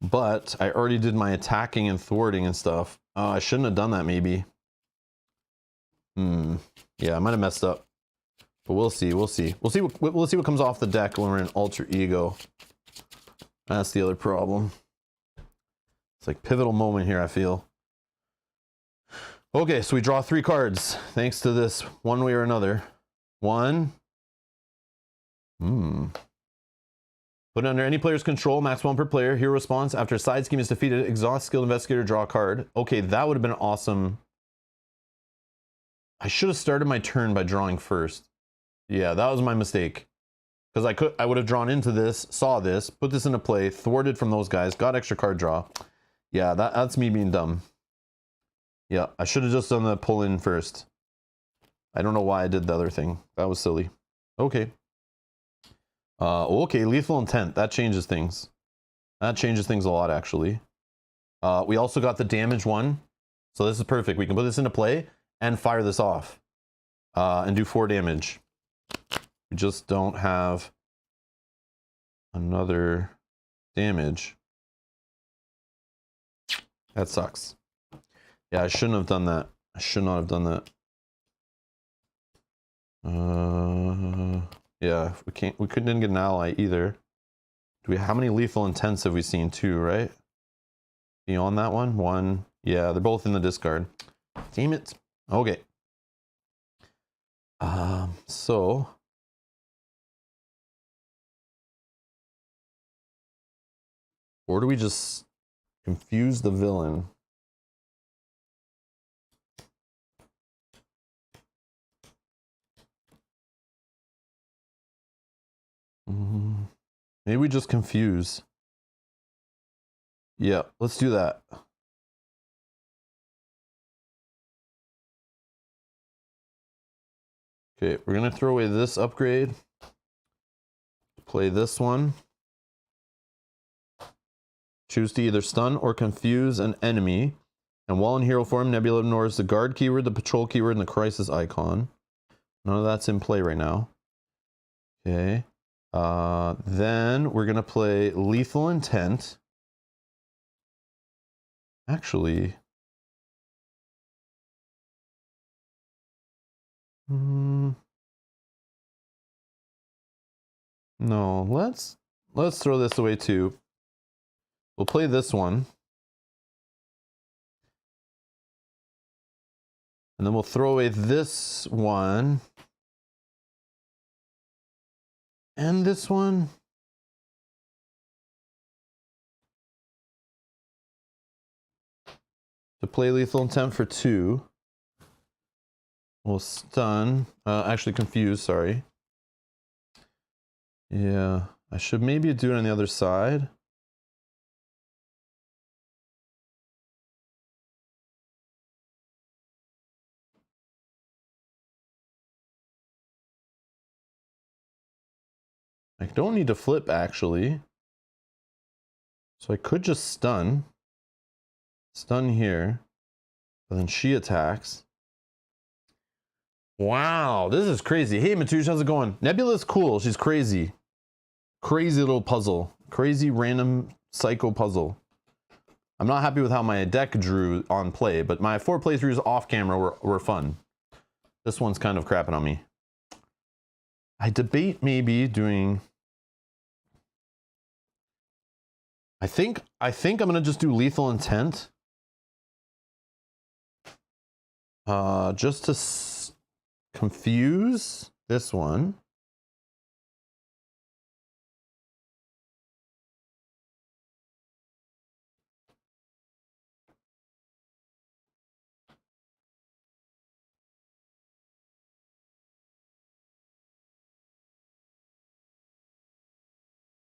[SPEAKER 1] But I already did my attacking and thwarting and stuff. I shouldn't have done that, maybe. Yeah, I might have messed up. But we'll see. We'll see. We'll see what comes off the deck when we're in alter ego. That's the other problem. It's like pivotal moment here, I feel. Okay, so we draw 3 cards thanks to this one way or another. 1. Put it under any player's control, max 1 per player. Hero response after a side scheme is defeated. Exhaust skilled investigator, draw a card. Okay, that would have been awesome. I should have started my turn by drawing first. Yeah, that was my mistake. Because I would have drawn into this, saw this, put this into play, thwarted from those guys, got extra card draw. Yeah, that's me being dumb. Yeah, I should have just done the pull in first. I don't know why I did the other thing. That was silly. Okay. Okay, lethal intent. That changes things. That changes things a lot, actually. We also got the damage one. So this is perfect. We can put this into play and fire this off. And do 4 damage. We just don't have another damage. That sucks. Yeah, I shouldn't have done that. I should not have done that. Yeah, we couldn't get an ally either. How many lethal intents have we seen? 2, right? Beyond that one? 1. Yeah, they're both in the discard. Damn it. Okay. So or do we just confuse the villain? Maybe we just confuse. Yeah, let's do that. Okay, we're gonna throw away this upgrade. Play this one. Choose to either stun or confuse an enemy. And while in hero form, Nebula ignores the guard keyword, the patrol keyword, and the crisis icon. None of that's in play right now. Okay. Then we're gonna play lethal intent. Actually, no. Let's throw this away too. We'll play this one, and then we'll throw away this one. And this one. To play lethal intent for 2. We'll stun. Actually confuse, sorry. Yeah, I should maybe do it on the other side. I don't need to flip, actually. So I could just stun. Stun here. But then she attacks. Wow, this is crazy. Hey, Matush, how's it going? Nebula's cool. She's crazy. Crazy little puzzle. Crazy random psycho puzzle. I'm not happy with how my deck drew on play, but my 4 playthroughs off camera were fun. This one's kind of crapping on me. I debate maybe doing... I think I'm gonna just do Lethal Intent. Just to confuse this one.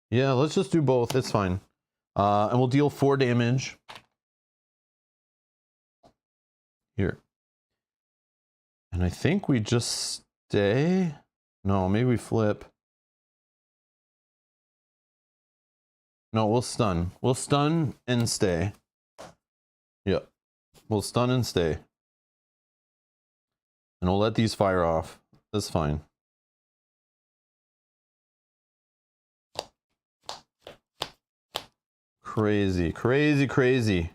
[SPEAKER 1] Yeah, let's just do both. It's fine. And we'll deal 4 damage. Here. And I think we just stay. No, maybe we flip. No, we'll stun. We'll stun and stay. Yep. We'll stun and stay. And we'll let these fire off. That's fine. Crazy, crazy, crazy.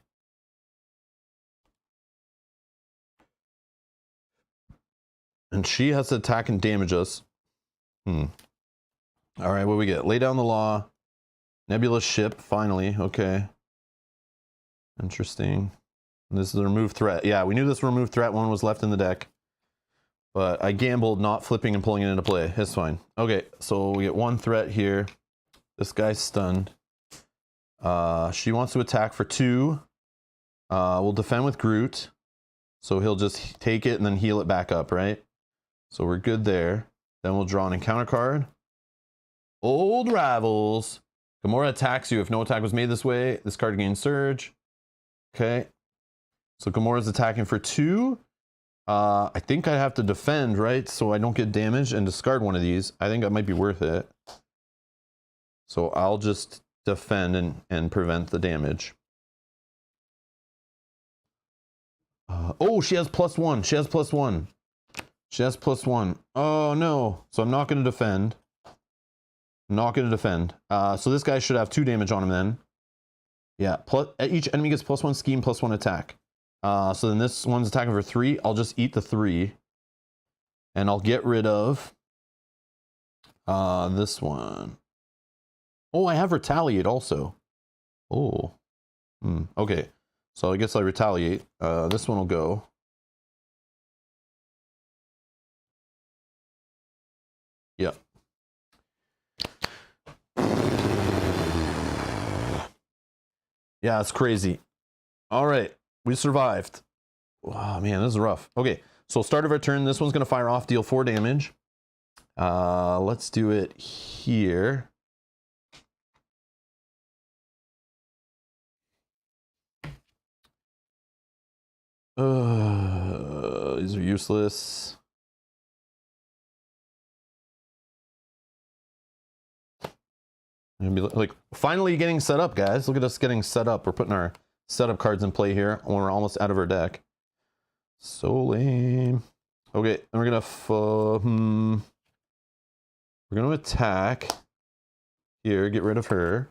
[SPEAKER 1] And she has to attack and damage us. All right, what do we get? Lay down the law. Nebula ship, finally. Okay. Interesting. This is the remove threat. Yeah, we knew this remove threat one was left in the deck. But I gambled not flipping and pulling it into play. It's fine. Okay, so we get 1 threat here. This guy's stunned. She wants to attack for 2. We'll defend with Groot. So he'll just take it and then heal it back up, right? So we're good there. Then we'll draw an encounter card. Old Rivals. Gamora attacks you. If no attack was made this way, this card gains Surge. Okay. So Gamora's attacking for 2. I think I have to defend, right? So I don't get damaged and discard one of these. I think that might be worth it. So I'll just defend and prevent the damage. Oh, she has +1. She has +1. She has +1. Oh, no. So I'm not going to defend. I'm not going to defend. So this guy should have 2 damage on him then. Yeah. Each enemy gets +1 scheme, +1 attack. So then this one's attacking for 3. I'll just eat the 3. And I'll get rid of this one. Oh, I have Retaliate also. Oh. Okay. So I guess I retaliate. This one will go. Yep. Yeah, it's crazy. All right. We survived. Wow, man, this is rough. Okay. So start of our turn. This one's going to fire off, deal 4 damage. Let's do it here. These are useless. And be like, finally getting set up, guys. Look at us getting set up. We're putting our setup cards in play here when we're almost out of our deck. So lame. Okay, and we're gonna attack here. Get rid of her.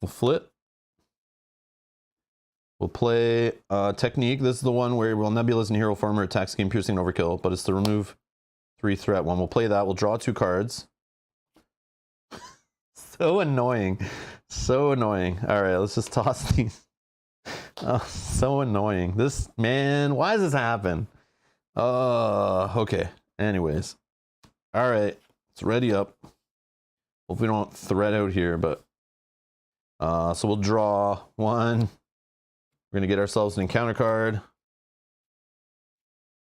[SPEAKER 1] We'll flip. We'll play Technique. This is the one where, well, Nebula's in hero form or attack scheme, piercing, overkill, but it's the remove 3 threat one. We'll play that. We'll draw 2 cards. So annoying. So annoying. All right, let's just toss these. Oh, so annoying. This, man, why does this happen? Okay. Anyways. All right, let's ready up. Hope we don't thread out here, but so we'll draw 1. We're going to get ourselves an encounter card.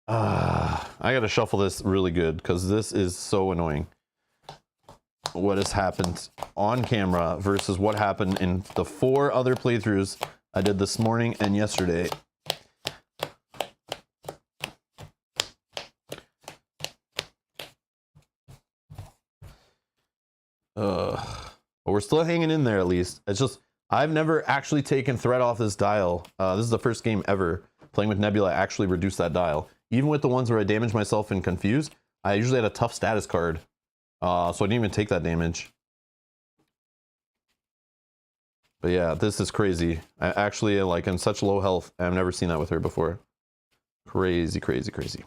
[SPEAKER 1] I got to shuffle this really good because this is so annoying. What has happened on camera versus what happened in the 4 other playthroughs I did this morning and yesterday. But we're still hanging in there at least. It's just I've never actually taken threat off this dial. This is the first game ever playing with Nebula. I actually reduced that dial. Even with the ones where I damaged myself and confused, I usually had a tough status card. So I didn't even take that damage. But yeah, this is crazy. I actually, like, I'm such low health. I've never seen that with her before. Crazy, crazy, crazy.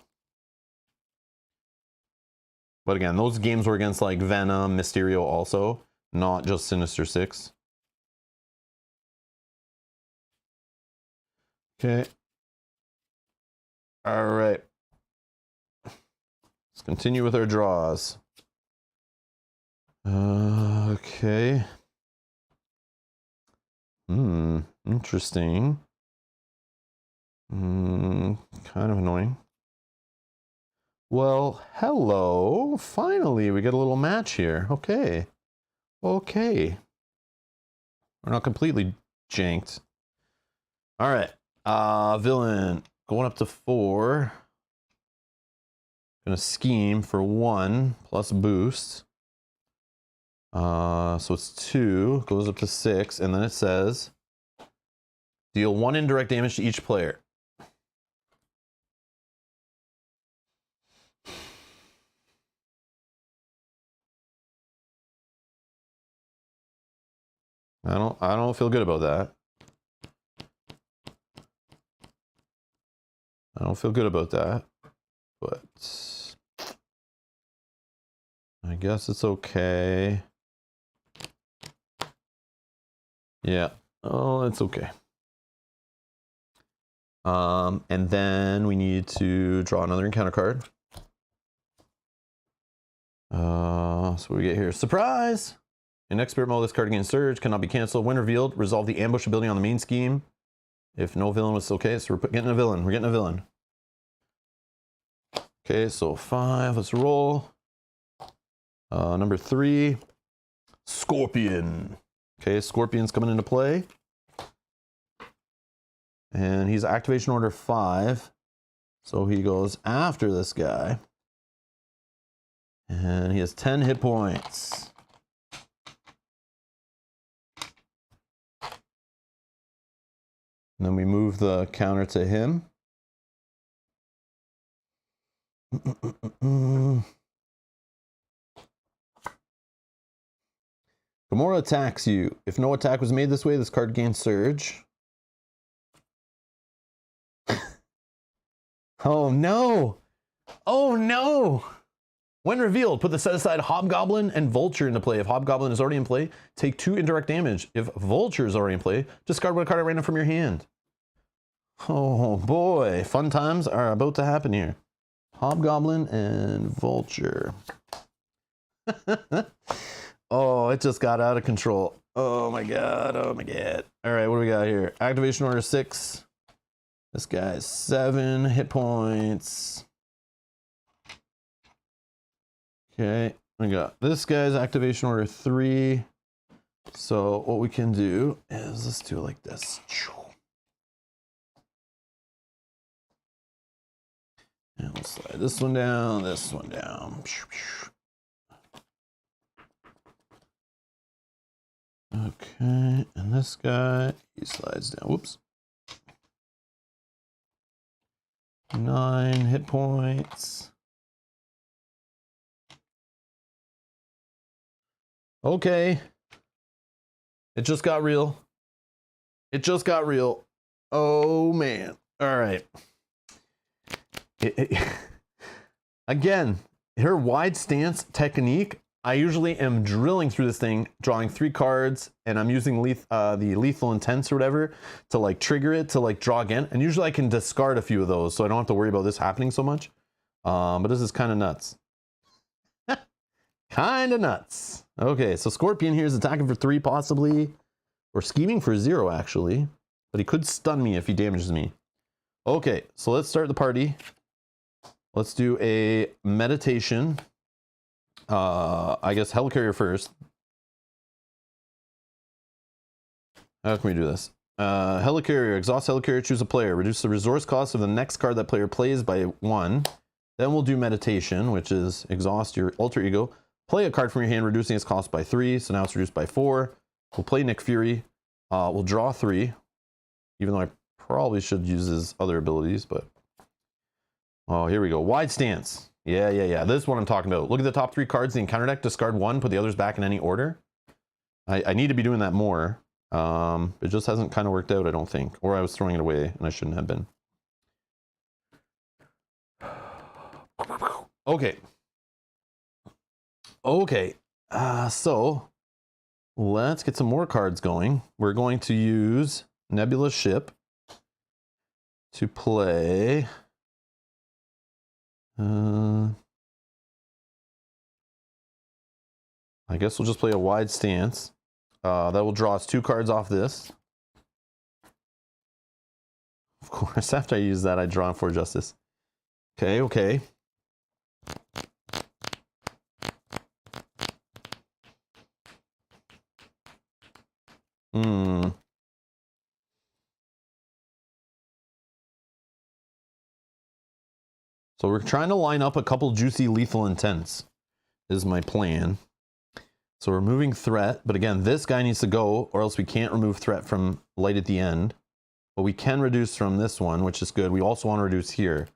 [SPEAKER 1] But again, those games were against, like, Venom, Mysterio also, not just Sinister Six. Okay. All right. Let's continue with our draws. Okay. Interesting. Kind of annoying. Well, hello. Finally, we get a little match here. Okay. Okay. We're not completely janked. All right. Villain going up to 4. Gonna scheme for 1 plus boost. So it's 2, goes up to 6, and then it says deal 1 indirect damage to each player. I don't feel good about that. I don't feel good about that, but I guess it's okay. Yeah. Oh, it's okay. And then we need to draw another encounter card. So what we get here? Surprise! In expert mode, this card gains surge, cannot be canceled. When revealed, resolve the ambush ability on the main scheme. If no villain was okay, so we're getting a villain. We're getting a villain. Okay, so 5. Let's roll. Number 3, Scorpion. Okay, Scorpion's coming into play. And he's activation order 5. So he goes after this guy. And he has 10 hit points. And then we move the counter to him. Gamora attacks you. If no attack was made this way, this card gains surge. Oh no! Oh no! When revealed, put the set aside Hobgoblin and Vulture into play. If Hobgoblin is already in play, take 2 indirect damage. If Vulture is already in play, discard one card at random from your hand. Oh boy, fun times are about to happen here. Hobgoblin and Vulture. Oh, it just got out of control. Oh my god, oh my god. All right, what do we got here? Activation order 6. This guy's 7 hit points. Okay, we got this guy's activation order 3. So what we can do is let's do it like this. And we'll slide this one down, this one down. Okay, and this guy, he slides down. Whoops. 9 hit points. Okay. It just got real. It just got real. Oh man. All right. Again, her wide stance technique, I usually am drilling through this thing, drawing 3 cards, and I'm using the lethal intense or whatever to like trigger it to like draw again. And usually I can discard a few of those, so I don't have to worry about this happening so much. But this is kind of nuts. Kind of nuts. Okay, so Scorpion here is attacking for 3 possibly, or scheming for 0 actually, but he could stun me if he damages me. Okay, so let's start the party. Let's do a meditation. I guess Helicarrier first. How can we do this? Helicarrier, exhaust Helicarrier, choose a player. Reduce the resource cost of the next card that player plays by 1. Then we'll do meditation, which is exhaust your alter ego. Play a card from your hand, reducing its cost by 3. So now it's reduced by 4. We'll play Nick Fury. We'll draw 3, even though I probably should use his other abilities, but... Oh, here we go. Wide stance. Yeah. This is what I'm talking about. Look at the top 3 cards in the encounter deck. Discard 1, put the others back in any order. I need to be doing that more. It just hasn't kind of worked out, I don't think. Or I was throwing it away, and I shouldn't have been. Okay. So let's get some more cards going. We're going to use Nebula Ship to play... I guess we'll just play a wide stance. That will draw us 2 cards off this. Of course, after I use that, I draw 4 Justice. Okay. So we're trying to line up a couple juicy lethal intents, is my plan. So we're removing threat, but again, this guy needs to go, or else we can't remove threat from light at the end. But we can reduce from this one, which is good. We also want to reduce here.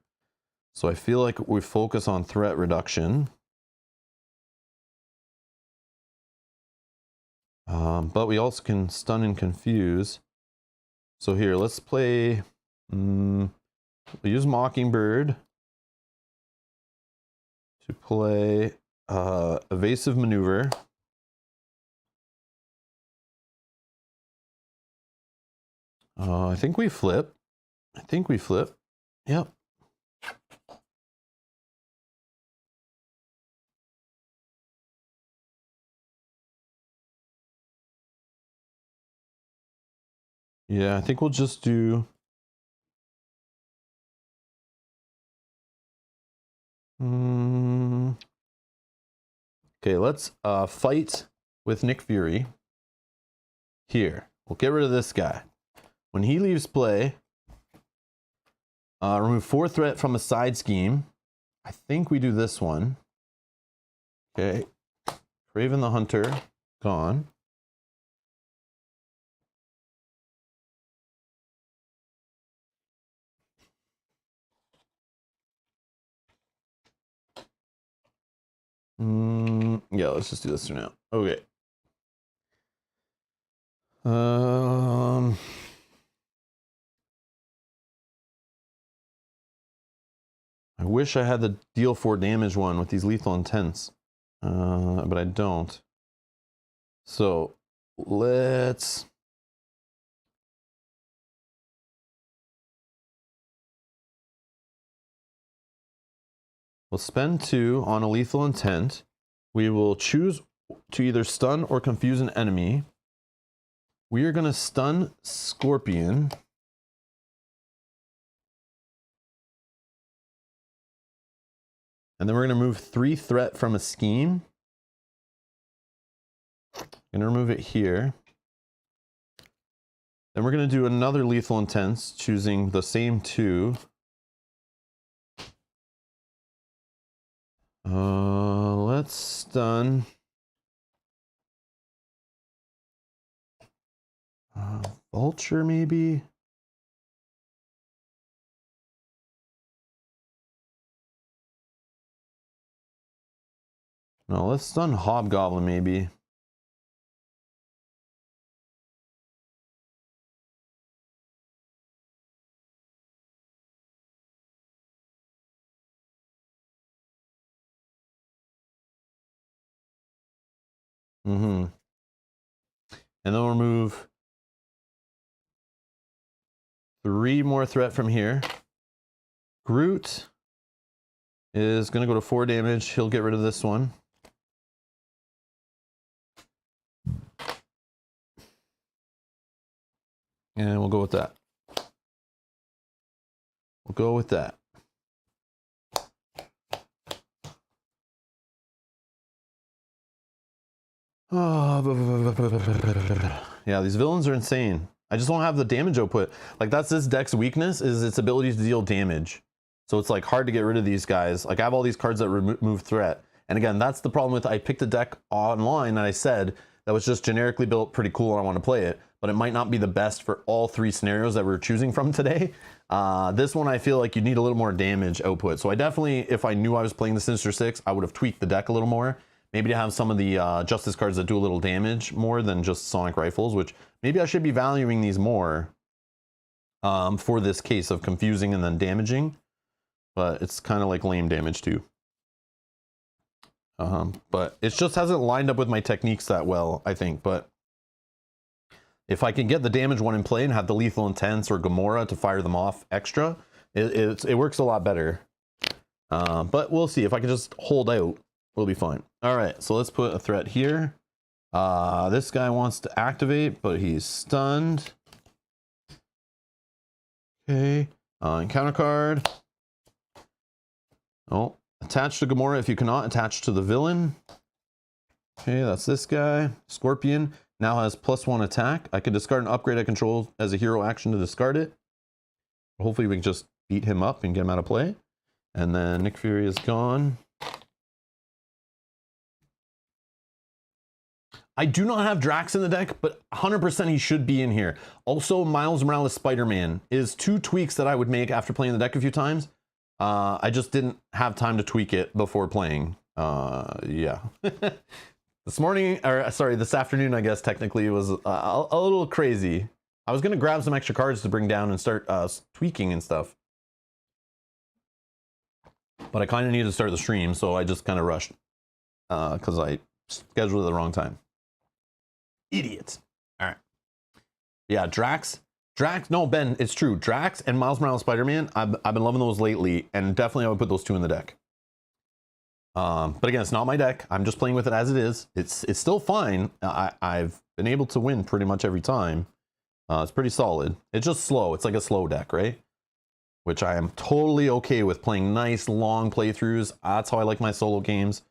[SPEAKER 1] So I feel like we focus on threat reduction. But we also can stun and confuse. So here, let's play... we'll use Mockingbird to play evasive maneuver. I think we flip. Yep. Yeah, I think we'll just do... Okay, let's fight with Nick Fury. Here, we'll get rid of this guy. When he leaves play, remove 4 threat from a side scheme. I think we do this one. Okay, Craven the Hunter, gone. Yeah, let's just do this for now. Okay. I wish I had the deal 4 damage one with these lethal intents, but I don't. So let's... We'll spend 2 on a lethal intent. We will choose to either stun or confuse an enemy. We are going to stun Scorpion. And then we're going to remove 3 threat from a scheme. Going to remove it here. Then we're going to do another lethal intent, choosing the same 2. Let's stun. Vulture, maybe? No, let's stun Hobgoblin, maybe. And then we'll remove 3 more threat from here. Groot is going to go to 4 damage. He'll get rid of this one. And we'll go with that. We'll go with that. Yeah, these villains are insane. I just don't have the damage output. Like, that's this deck's weakness, is its ability to deal damage. So it's like hard to get rid of these guys. Like, I have all these cards that remove threat. And again, that's the problem with, I picked a deck online and I said, that was just generically built, pretty cool, and I want to play it, but it might not be the best for all 3 scenarios that we're choosing from today. This one I feel like you need a little more damage output. So I definitely, if I knew I was playing the Sinister Six, I would have tweaked the deck a little more. Maybe to have some of the Justice cards that do a little damage more than just Sonic Rifles, which maybe I should be valuing these more for this case of confusing and then damaging. But it's kind of like lame damage too. But it just hasn't lined up with my techniques that well, I think. But if I can get the damage one in play and have the Lethal Intense or Gamora to fire them off extra, it works a lot better. But we'll see. If I can just hold out, we'll be fine. All right, so let's put a threat here. This guy wants to activate, but he's stunned. Okay, encounter card. Oh, attach to Gamora if you cannot attach to the villain. Okay, that's this guy. Scorpion now has +1 attack. I can discard an upgrade I control as a hero action to discard it. Hopefully we can just beat him up and get him out of play. And then Nick Fury is gone. I do not have Drax in the deck, but 100% he should be in here. Also, Miles Morales Spider-Man is 2 tweaks that I would make after playing the deck a few times. I just didn't have time to tweak it before playing. Yeah. This morning, or sorry, this afternoon, I guess, technically, it was a little crazy. I was going to grab some extra cards to bring down and start tweaking and stuff. But I kind of needed to start the stream, so I just kind of rushed. Because I scheduled it at the wrong time. Idiot. All right. Yeah, Drax, no, Ben, it's true. Drax and Miles Morales Spider-Man, I've been loving those lately, and definitely I would put those 2 in the deck. But again, it's not my deck. I'm just playing with it as it is. It's still fine. I've been able to win pretty much every time. It's pretty solid. It's just slow. It's like a slow deck, right? Which I am totally okay with, playing nice long playthroughs. That's how I like my solo games.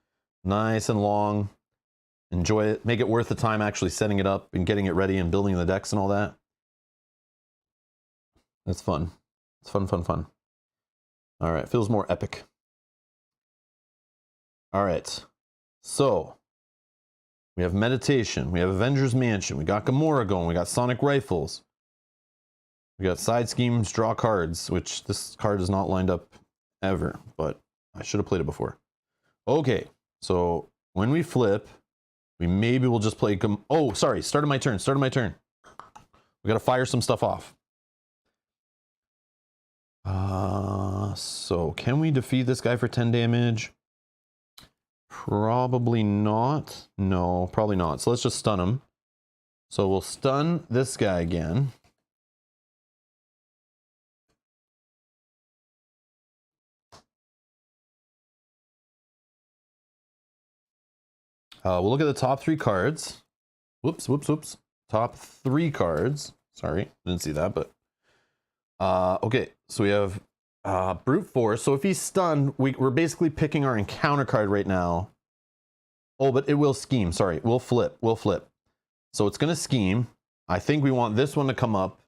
[SPEAKER 1] Nice and long. Enjoy it. Make it worth the time actually setting it up and getting it ready and building the decks and all that. It's fun. It's fun, fun, fun. All right, feels more epic. All right, so we have Meditation, we have Avengers Mansion, we got Gamora going, we got Sonic Rifles, we got Side Schemes, Draw Cards, which this card is not lined up ever, but I should have played it before. Okay, so when we flip, we maybe will just play. Oh, sorry, started my turn. We got to fire some stuff off. So can we defeat this guy for 10 damage? Probably not. No, probably not. So let's just stun him. So we'll stun this guy again. We'll look at the top 3 cards. Whoops. Top 3 cards. Sorry, didn't see that, but okay. So we have brute force. So if he's stunned, we're basically picking our encounter card right now. Oh, but it will scheme. Sorry, we'll flip. So it's gonna scheme. I think we want this one to come up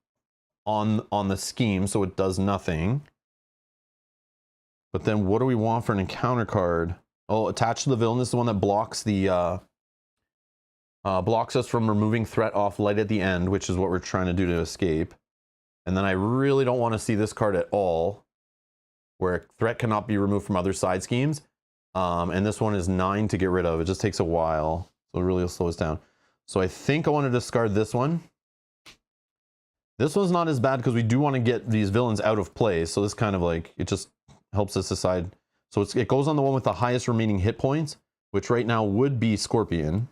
[SPEAKER 1] on the scheme, so it does nothing. But then what do we want for an encounter card? Oh, attached to the villain. This is the one that blocks the blocks us from removing threat off light at the end, which is what we're trying to do to escape. And then I really don't want to see this card at all, where threat cannot be removed from other side schemes. And this one is 9 to get rid of. It just takes a while, so it really slows down. So I think I want to discard this one. This one's not as bad because we do want to get these villains out of play. So this kind of like, it just helps us decide. So it goes on the one with the highest remaining hit points, which right now would be Scorpion.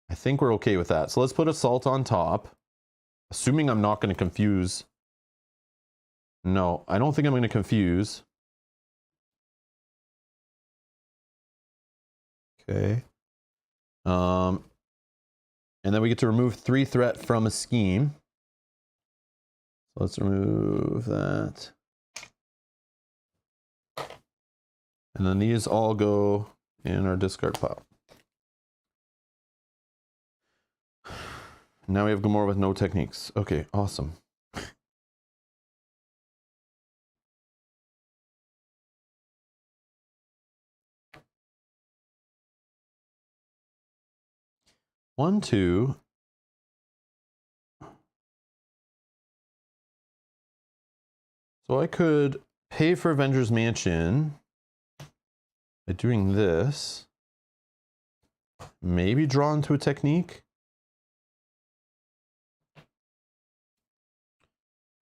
[SPEAKER 1] I think we're okay with that. So let's put Assault on top. Assuming I'm not going to confuse. No, I don't think I'm going to confuse. Okay. And then we get to remove 3 threat from a scheme. So let's remove that. And then these all go in our discard pile. Now we have Gamora with no techniques. Okay, awesome. 1, 2. So I could pay for Avengers Mansion by doing this. Maybe draw into a technique.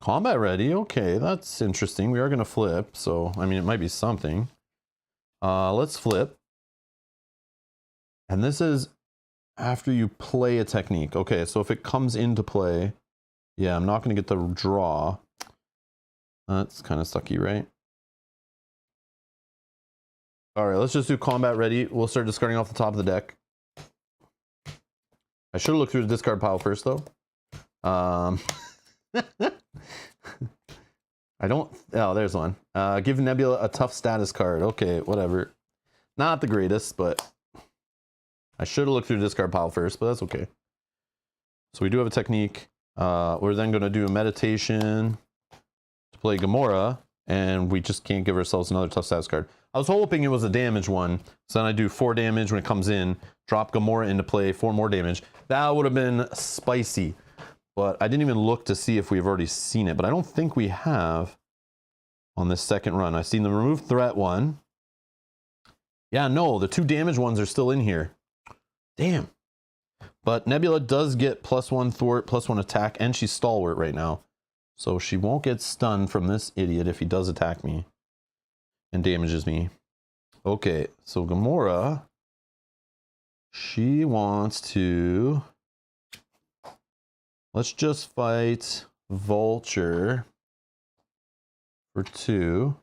[SPEAKER 1] Combat ready. Okay, that's interesting. We are going to flip. So, I mean, it might be something. Let's flip. And this is after you play a technique. Okay, so if it comes into play, yeah, I'm not going to get the draw. That's kind of sucky, right? All right, let's just do combat ready. We'll start discarding off the top of the deck. I should have looked through the discard pile first, though. I don't... Oh, there's one. Give Nebula a tough status card. Okay, whatever. Not the greatest, but... I should have looked through the discard pile first, but that's okay. So we do have a technique. We're then going to do a meditation to play Gamora, and we just can't give ourselves another tough status card. I was hoping it was a damage one, so then I do 4 damage when it comes in, drop Gamora into play, 4 more damage. That would have been spicy, but I didn't even look to see if we've already seen it, but I don't think we have on this second run. I've seen the remove threat one. Yeah, no, the 2 damage ones are still in here. Damn. But Nebula does get +1 thwart, +1 attack, and she's stalwart right now. So she won't get stunned from this idiot if he does attack me and damages me. Okay, so Gamora, she wants to... Let's just fight Vulture for 2.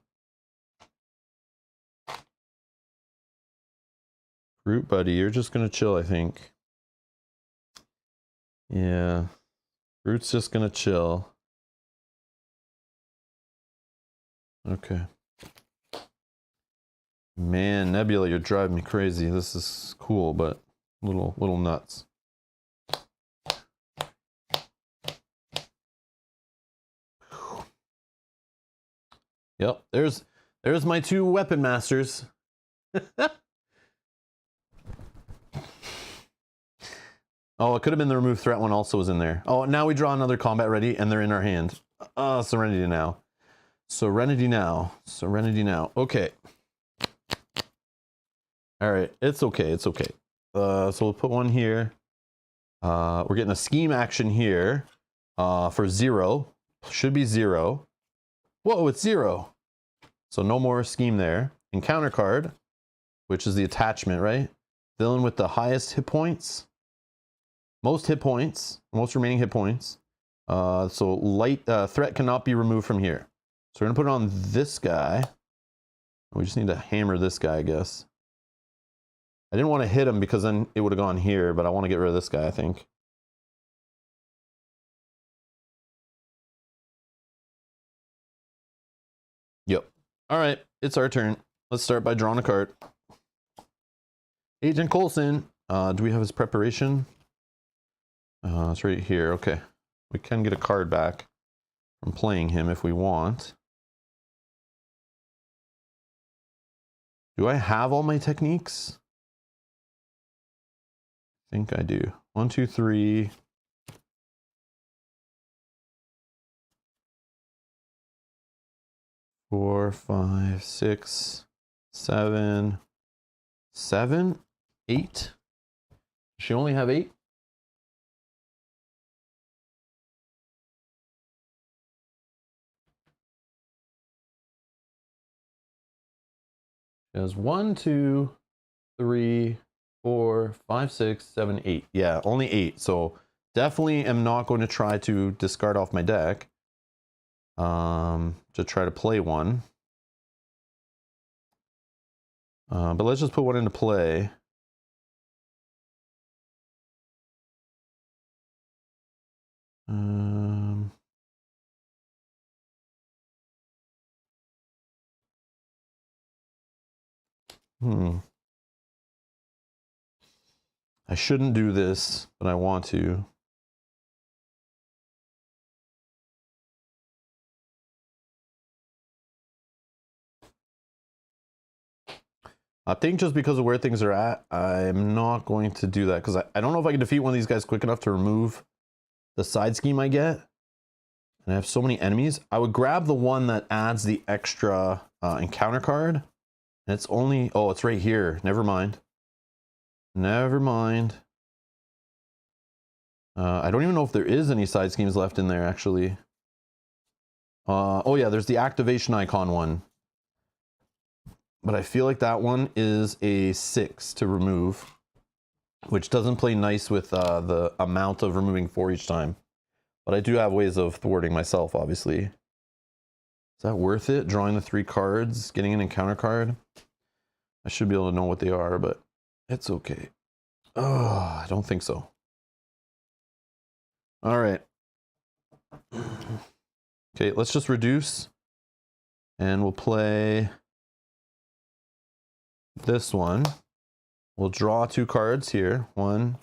[SPEAKER 1] Fruit Buddy, you're just gonna chill, I think. Yeah, Fruit's just gonna chill. Okay. Man, Nebula, you're driving me crazy. This is cool, but a little nuts. Yep, there's my 2 weapon masters. Oh, it could have been the remove threat one also was in there. Oh, now we draw another combat ready and they're in our hand. Serenity now. Serenity now. Serenity now. Okay. All right, it's okay. It's okay. So we'll put one here. We're getting a scheme action here for 0. Should be 0. Whoa, it's 0. So no more scheme there. Encounter card, which is the attachment, right? Villain with the highest hit points. Most hit points. Most remaining hit points. So light threat cannot be removed from here. So we're going to put it on this guy. We just need to hammer this guy, I guess. I didn't want to hit him because then it would have gone here, but I want to get rid of this guy, I think. Yep. All right, it's our turn. Let's start by drawing a card. Agent Coulson. Do we have his preparation? It's right here. Okay. We can get a card back from playing him if we want. Do I have all my techniques? I think I do. 1, 2, 3. 4, 5, 6, 7, 7, 8. Does she only have 8? She has 1, 2, 3, 4, 5, 6, 7, 8. Yeah, only 8. So definitely am not going to try to discard off my deck to try to play one. But let's just put one into play. I shouldn't do this, but I want to. I think just because of where things are at, I'm not going to do that because I don't know if I can defeat one of these guys quick enough to remove the side scheme I get. And I have so many enemies. I would grab the one that adds the extra encounter card. And it's only, oh, it's right here. Never mind. Never mind. I don't even know if there is any side schemes left in there, actually. Oh yeah, there's the activation icon one. But I feel like that one is a 6 to remove, which doesn't play nice with the amount of removing 4 each time. But I do have ways of thwarting myself, obviously. Is that worth it? Drawing the 3 cards, getting an encounter card? I should be able to know what they are, but it's okay. Oh, I don't think so. All right. Okay, let's just reduce. And we'll play this one. We'll draw 2 cards here. 1,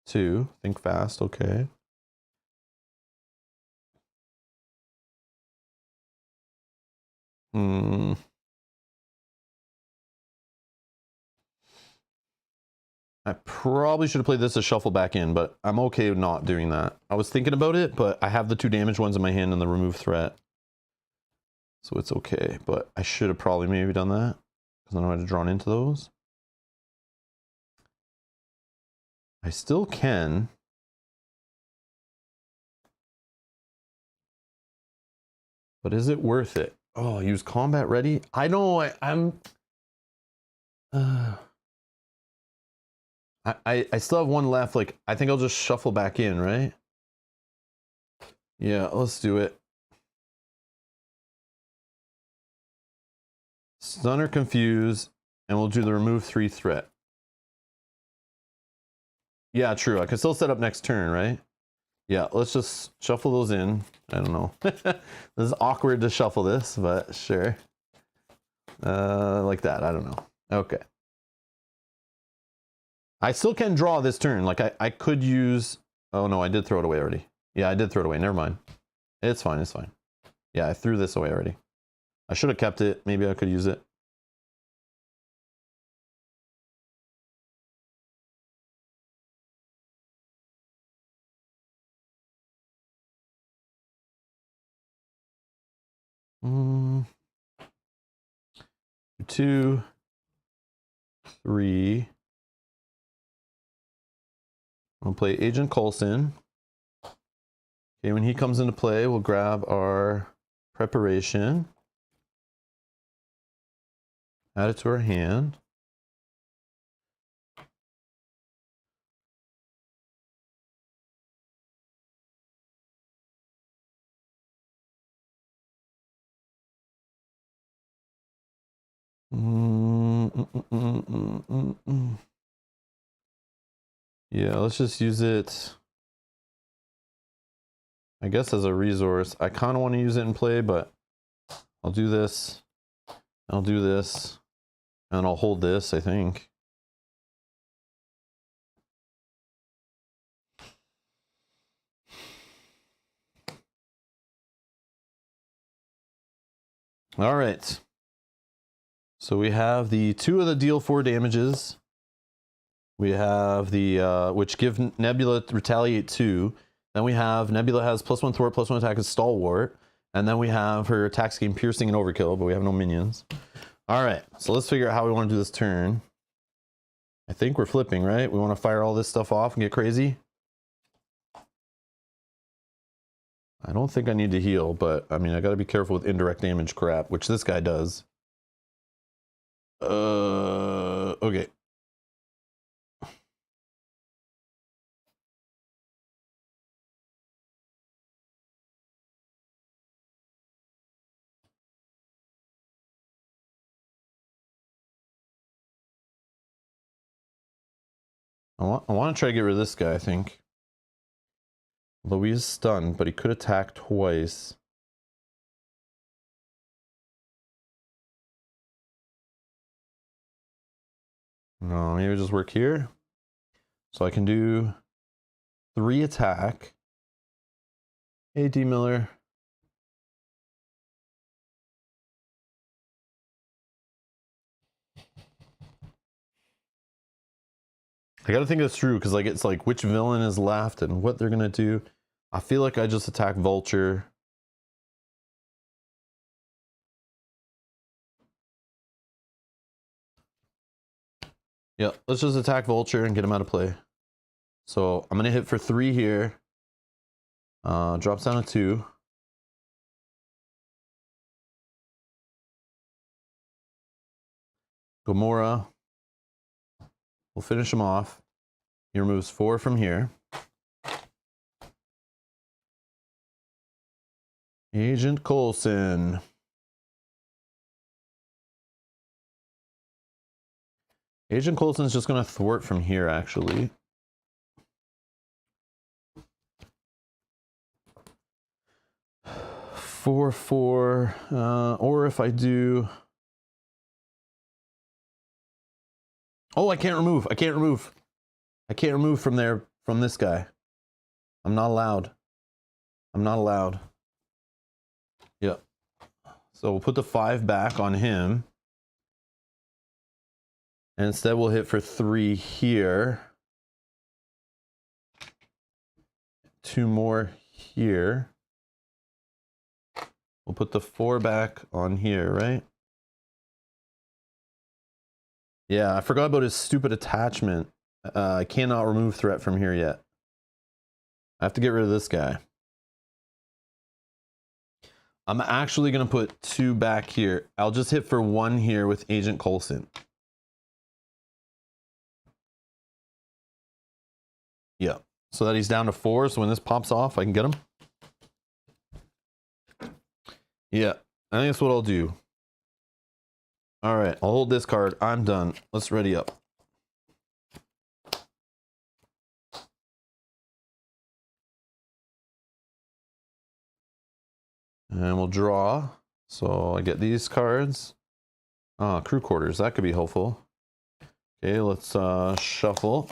[SPEAKER 1] 2. Think fast, okay. I probably should have played this as shuffle back in, but I'm okay with not doing that. I was thinking about it, but I have the 2 damaged ones in my hand and the remove threat. So it's okay, but I should have probably maybe done that because I know how to draw into those. I still can. But is it worth it? Oh, use combat ready? I know I'm... I still have one left. Like, I think I'll just shuffle back in, right? Yeah, let's do it. Stun or confuse, and we'll do the remove 3 threat. Yeah, true. I can still set up next turn, right? Yeah, let's just shuffle those in. I don't know. This is awkward to shuffle this, but sure. Like that. I don't know. Okay. I still can draw this turn. Like I could use... Oh no, I did throw it away already. Yeah, I did throw it away. Never mind. It's fine. It's fine. Yeah, I threw this away already. I should have kept it. Maybe I could use it. Mm. 2, 3. I'll play Agent Coulson. Okay, when he comes into play, we'll grab our preparation. Add it to our hand. Yeah, let's just use it, I guess, as a resource. I kind of want to use it in play, but I'll do this. I'll do this. And I'll hold this, I think. All right. So we have the 2 of the deal 4 damages. We have the, which give Nebula retaliate 2. Then we have Nebula has +1 thwart, +1 attack as stalwart. And then we have her attack scheme piercing and overkill, but we have no minions. All right, so let's figure out how we want to do this turn. I think we're flipping, right? We want to fire all this stuff off and get crazy. I don't think I need to heal, but I mean, I got to be careful with indirect damage crap, which this guy does. Okay. I want to try to get rid of this guy, I think. Although he is stunned, but he could attack twice. No, maybe just work here. So I can do 3 attack. Hey, D. Miller. I gotta think this through because like it's like which villain is left and what they're gonna do. I feel like I just attack Vulture. Yeah, let's just attack Vulture and get him out of play. So I'm gonna hit for 3 here. Drops down to 2. Gamora. We'll finish him off. He removes 4 from here. Agent Coulson. Agent Coulson's just gonna thwart from here, actually. Four, or if I do... Oh, I can't remove. I can't remove. I can't remove from there, from this guy. I'm not allowed. I'm not allowed. Yep. So we'll put the 5 back on him. And instead we'll hit for 3 here. 2 more here. We'll put the 4 back on here, right? Yeah, I forgot about his stupid attachment. I cannot remove threat from here yet. I have to get rid of this guy. I'm actually going to put 2 back here. I'll just hit for 1 here with Agent Coulson. Yeah, so that he's down to 4, so when this pops off, I can get him. Yeah, I think that's what I'll do. All right, I'll hold this card. I'm done. Let's ready up. And we'll draw. So I get these cards. Crew quarters, that could be helpful. Okay, let's shuffle.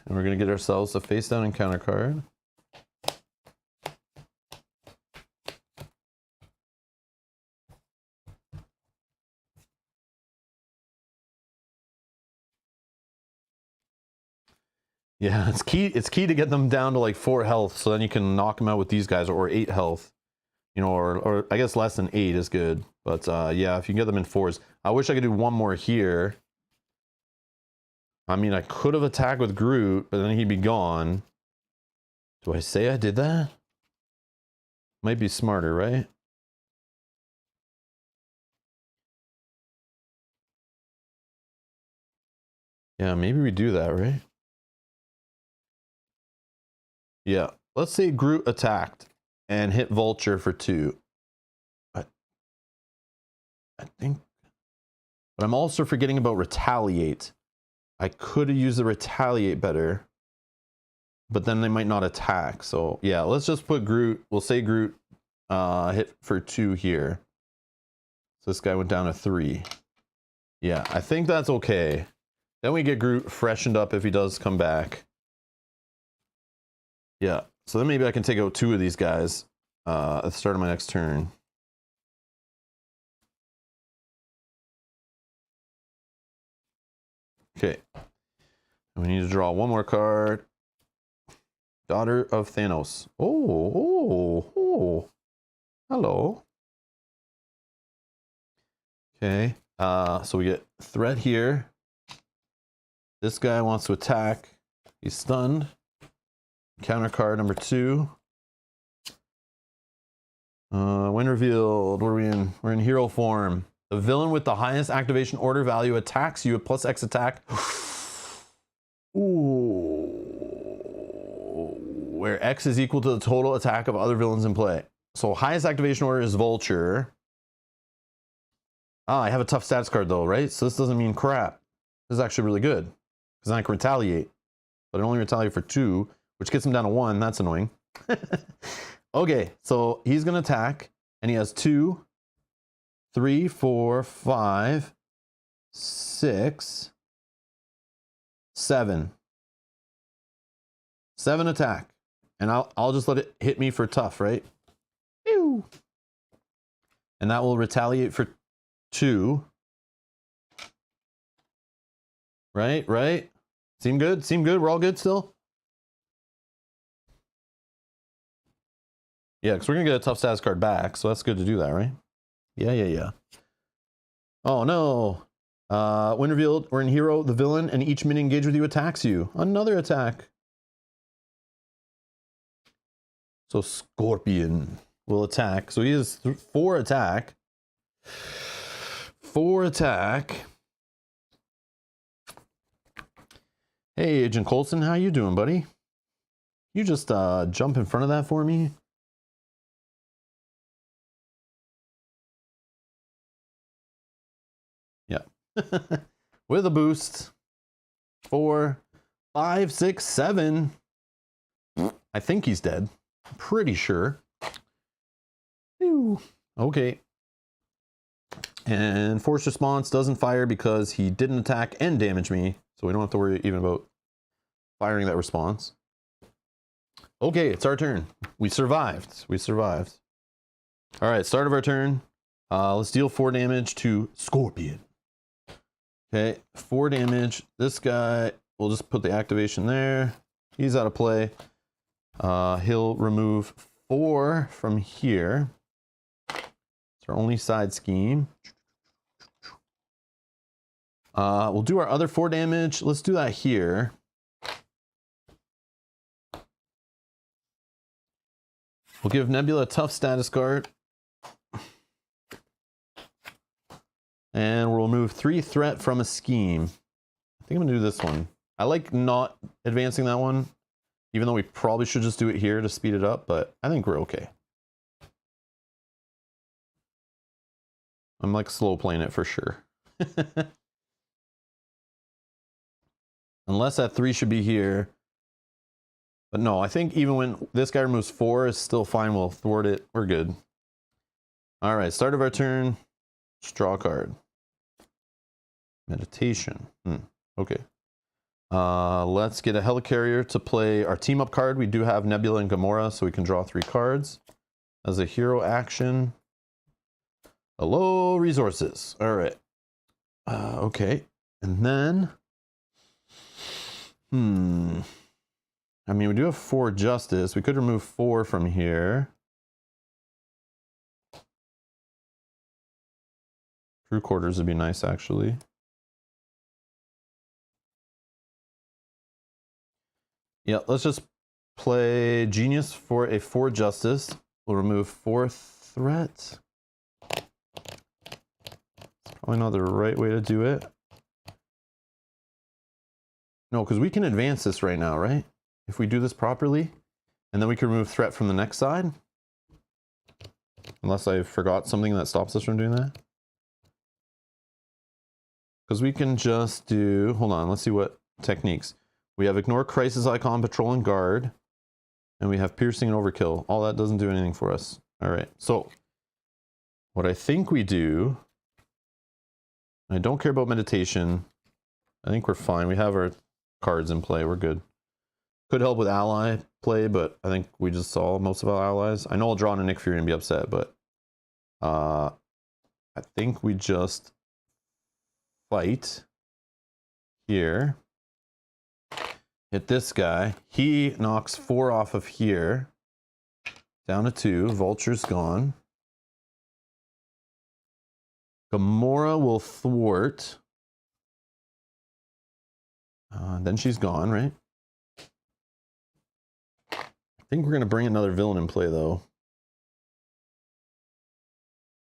[SPEAKER 1] And we're gonna get ourselves a face down encounter card. Yeah, it's key to get them down to like 4 health, so then you can knock them out with these guys, or 8 health. You know, or I guess less than 8 is good. But yeah, if you can get them in 4s. I wish I could do 1 more here. I mean, I could have attacked with Groot, but then he'd be gone. Do I say I did that? Might be smarter, right? Yeah, maybe we do that, right? Yeah, let's say Groot attacked and hit Vulture for 2. I think, but I'm also forgetting about Retaliate. I could have used the Retaliate better, but then they might not attack. So yeah, let's just put Groot. We'll say Groot hit for 2 here. So this guy went down to 3. Yeah, I think that's okay. Then we get Groot freshened up if he does come back. Yeah, so then maybe I can take out 2 of these guys at the start of my next turn. Okay. We need to draw 1 more card. Daughter of Thanos. Oh. Hello. Okay. So we get threat here. This guy wants to attack. He's stunned. Counter card number 2. When revealed, what are we in? We're in hero form. The villain with the highest activation order value attacks you at +X attack. Ooh. Where X is equal to the total attack of other villains in play. So highest activation order is Vulture. I have a tough stats card though, right? So this doesn't mean crap. This is actually really good. Because I can retaliate. But I only retaliate for 2. Which gets him down to 1. That's annoying. Okay, so he's going to attack. And he has 2, 3, 4, 5, 6, 7. 7 attack. And I'll just let it hit me for tough, right? Ew. And that will retaliate for 2. Right, right. Seem good? Seem good? We're all good still? Yeah, because we're going to get a tough status card back, so that's good to do that, right? Yeah, yeah, yeah. Oh, no. When revealed, when hero, the villain, and each minion engaged with you attacks you. Another attack. So Scorpion will attack. So he has 4 attack. 4 attack. Hey, Agent Coulson, how you doing, buddy? You just jump in front of that for me? Yeah. With a boost. 4, 5, 6, 7. I think he's dead. I'm pretty sure. Ew. Okay. And force response doesn't fire because he didn't attack and damage me. So we don't have to worry even about firing that response. Okay, it's our turn. We survived. We survived. All right, start of our turn. Let's deal 4 damage to Scorpion. Okay, 4 damage. This guy, we'll just put the activation there. He's out of play. He'll remove 4 from here. It's our only side scheme. We'll do our other 4 damage. Let's do that here. We'll give Nebula a tough status card. And we'll remove 3 threat from a scheme. I think I'm gonna do this one. I like not advancing that one, even though we probably should just do it here to speed it up, but I think we're okay. I'm like slow playing it for sure. Unless that 3 should be here. But no, I think even when this guy removes 4, it's still fine. We'll thwart it. We're good. All right, start of our turn. Draw a card. Meditation. Okay. Let's get a helicarrier to play our team up card. We do have Nebula and Gamora, so we can draw 3 cards. As a hero action. Hello, resources. All right. Okay. And then... I mean, we do have 4 justice. We could remove 4 from here. True quarters would be nice, actually. Yeah, let's just play Genius for a 4 justice. We'll remove 4 threat. It's probably not the right way to do it. No, because we can advance this right now, right? If we do this properly, and then we can remove threat from the next side. Unless I forgot something that stops us from doing that. Because we can just do, hold on, let's see what techniques. We have ignore crisis icon, patrol and guard. And we have piercing and overkill. All that doesn't do anything for us. All right, so what I think we do, I don't care about meditation. I think we're fine. We have our cards in play. We're good. Could help with ally play, but I think we just saw most of our allies. I know I'll draw on a Nick Fury and be upset, but I think we just fight here. Hit this guy. He knocks 4 off of here. Down to 2. Vulture's gone. Gamora will thwart. Then she's gone, right? I think we're going to bring another villain in play, though.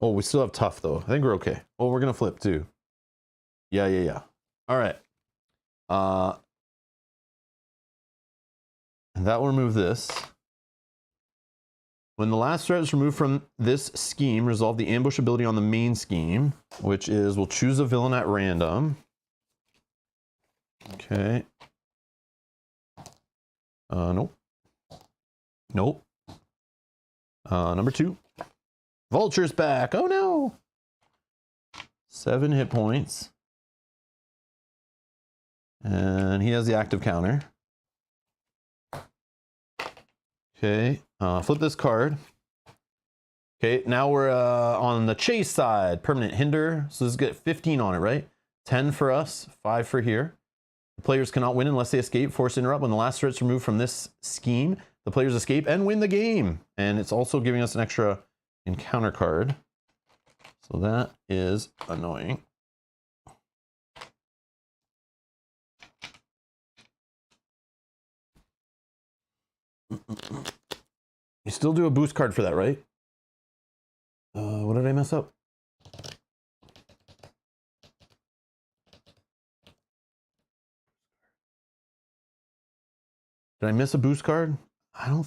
[SPEAKER 1] Oh, we still have tough, though. I think we're okay. Oh, we're going to flip, too. Yeah, yeah, yeah. All right. And that will remove this. When the last threat is removed from this scheme, resolve the ambush ability on the main scheme, which is we'll choose a villain at random. Okay. Nope. Nope. Number 2. Vulture's back. Oh no. 7 hit points. And he has the active counter. Okay. Flip this card. Okay, now we're on the chase side. Permanent hinder. So let's get 15 on it, right? 10 for us, 5 for here. The players cannot win unless they escape. Force interrupt. When the last threat is removed from this scheme, the players escape and win the game. And it's also giving us an extra encounter card. So that is annoying. You still do a boost card for that, right? What did I mess up? Did I miss a boost card? I don't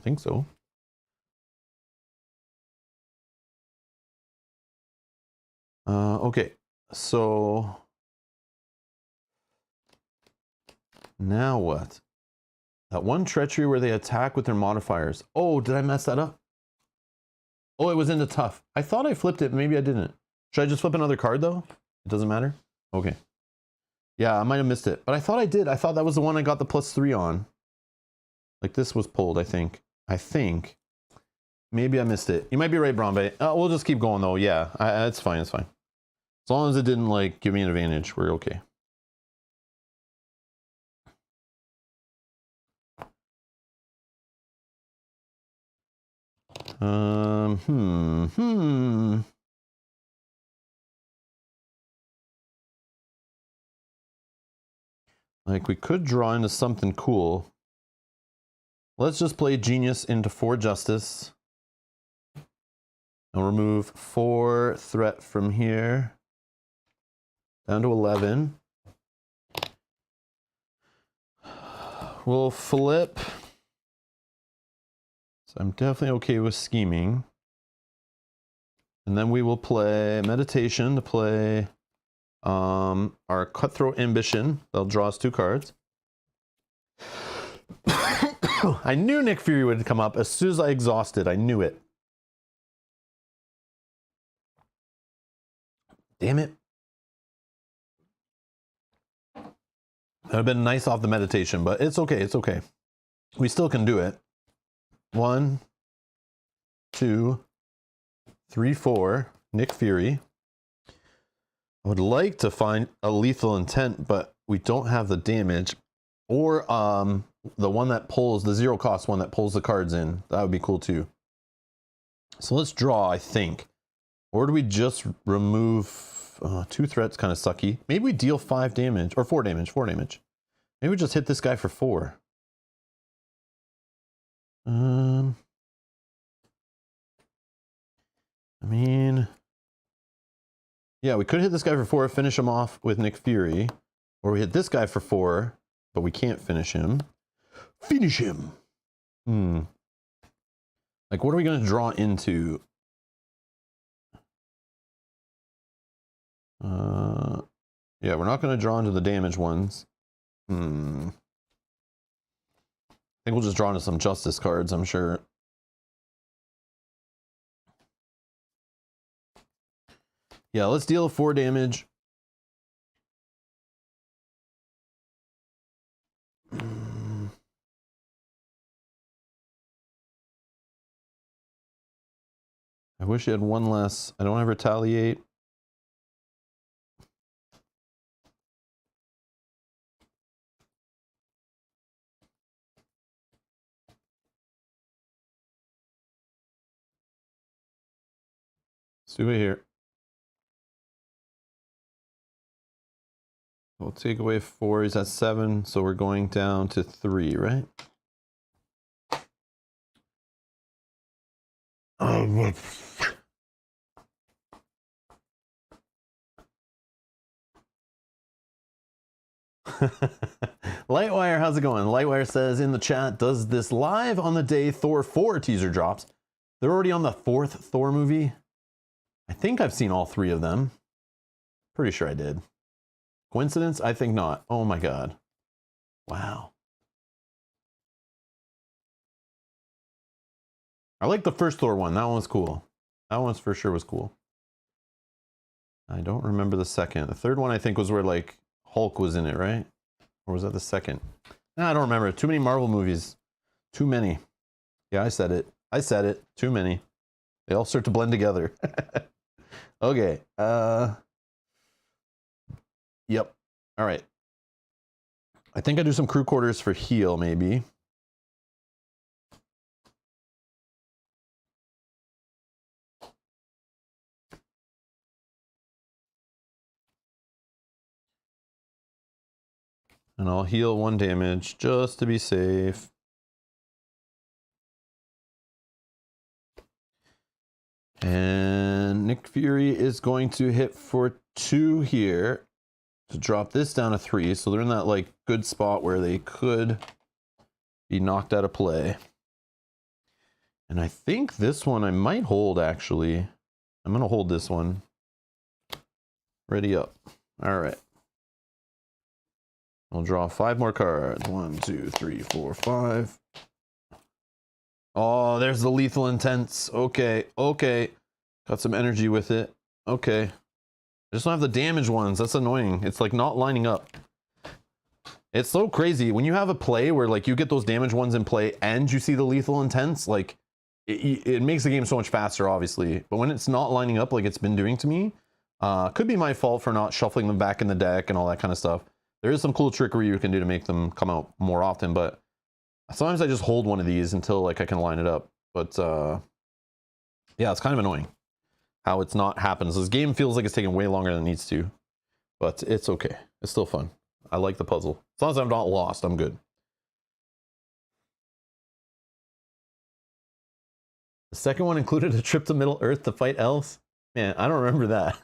[SPEAKER 1] think so. Okay, so now what? That one treachery where they attack with their modifiers. Oh, did I mess that up? Oh, it was into tough. I thought I flipped it, maybe I didn't. Should I just flip another card though? It doesn't matter? Okay. Yeah, I might have missed it, but I thought I did. I thought that was the one I got the +3 on. Like this was pulled, I think. Maybe I missed it. You might be right, Brombe. We'll just keep going though. Yeah, it's fine, it's fine. As long as it didn't like give me an advantage, we're okay. Like we could draw into something cool. Let's just play Genius into 4 Justice. And remove 4 threat from here. Down to 11. We'll flip. So I'm definitely okay with scheming. And then we will play Meditation to play our Cutthroat Ambition. They'll draw us 2 cards. I knew Nick Fury would come up as soon as I exhausted. I knew it. Damn it. That would have been nice off the Meditation, but it's okay. It's okay. We still can do it. 1, 2, 3, 4. Nick Fury. I would like to find a Lethal Intent, but we don't have the damage. Or the one that pulls, the 0 cost one that pulls the cards in. That would be cool too. So let's draw, I think. Or do we just remove 2 threats? Kind of sucky. Maybe we deal 5 damage, or 4 damage, 4 damage. Maybe we just hit this guy for 4. I mean, yeah, we could hit this guy for 4, finish him off with Nick Fury. Or we hit this guy for 4, but we can't finish him. Finish him! Like, what are we going to draw into? Yeah, we're not going to draw into the damage ones. I think we'll just draw into some Justice cards, I'm sure. Yeah, let's deal 4 damage. I wish he had 1 less. I don't have Retaliate. Let's do it here. We'll take away 4. He's at 7, so we're going down to 3, right? Lightwire, how's it going? Lightwire says in the chat, does this live on the day Thor 4 teaser drops? They're already on the 4th Thor movie. I think I've seen all 3 of them. Pretty sure I did. Coincidence? I think not. Oh my god. Wow. I like the first Thor one. That one was cool. That one for sure was cool. I don't remember the second. The third one I think was where like Hulk was in it, right? Or was that the second? No, I don't remember. Too many Marvel movies. Too many. Yeah, I said it. I said it. Too many. They all start to blend together. Okay. Yep. All right. I think I do some crew quarters for heal, maybe. And I'll heal 1 damage just to be safe. And Nick Fury is going to hit for 2 here to drop this down to 3. So they're in that like good spot where they could be knocked out of play. And I think this one I might hold, actually. I'm going to hold this one. Ready up. All right. I'll draw 5 more cards. 1, 2, 3, 4, 5. Oh, there's the lethal intense. Okay, okay. Got some energy with it. Okay. I just don't have the damage ones. That's annoying. It's like not lining up. It's so crazy. When you have a play where like you get those damage ones in play and you see the lethal intense, like it makes the game so much faster, obviously. But when it's not lining up like it's been doing to me, could be my fault for not shuffling them back in the deck and all that kind of stuff. There is some cool trickery you can do to make them come out more often, but sometimes I just hold one of these until like I can line it up. But yeah, it's kind of annoying how it's not happening. So this game feels like it's taking way longer than it needs to, but it's okay. It's still fun. I like the puzzle. As long as I'm not lost, I'm good. The second one included a trip to Middle Earth to fight elves. Man, I don't remember that.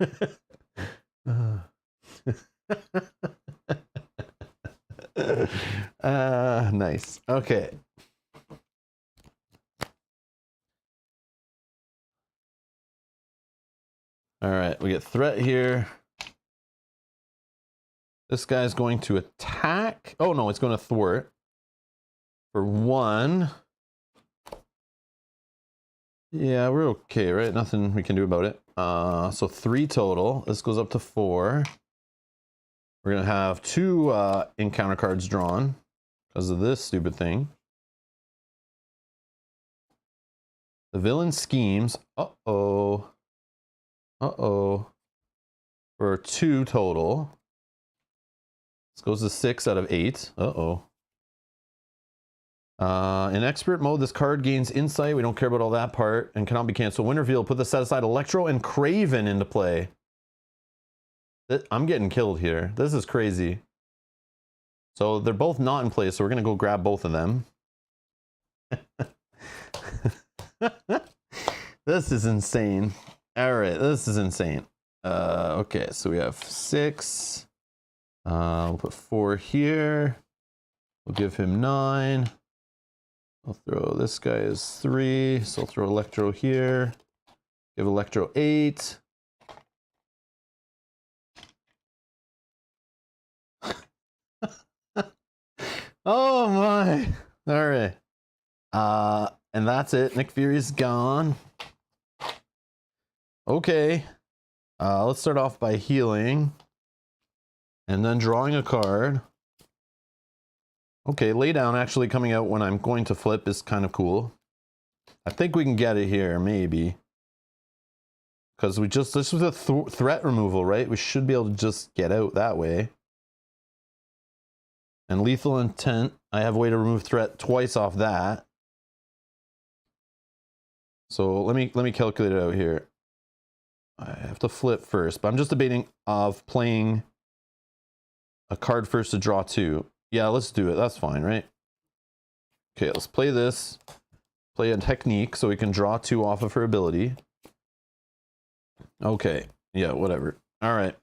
[SPEAKER 1] Nice. Okay. All right, we get threat here. This guy's going to attack. Oh no, it's going to thwart for 1. Yeah, we're okay, right? Nothing we can do about it. So 3 total. This goes up to 4. We're going to have 2 encounter cards drawn because of this stupid thing. The villain schemes. Uh-oh. Uh-oh. For 2 total. This goes to 6 out of 8. Uh-oh. In expert mode, this card gains insight. We don't care about all that part and cannot be canceled. When revealed, put the set aside Electro and Craven into play. I'm getting killed here. This is crazy. So they're both not in place, so we're going to go grab both of them. This is insane. All right, this is insane. Okay, so we have 6. We'll put 4 here. We'll give him 9. I'll throw this guy as 3, so I'll throw Electro here. Give Electro 8. Oh my! All right. And that's it. Nick Fury's gone. Okay. Let's start off by healing. And then drawing a card. Okay, lay down actually coming out when I'm going to flip is kind of cool. I think we can get it here, maybe. Because this was a threat removal, right? We should be able to just get out that way. And lethal intent, I have a way to remove threat twice off that. So let me calculate it out here. I have to flip first, but I'm just debating of playing a card first to draw 2. Yeah, let's do it. That's fine, right? Okay, let's play this. Play a technique so we can draw 2 off of her ability. Okay, yeah, whatever. All right.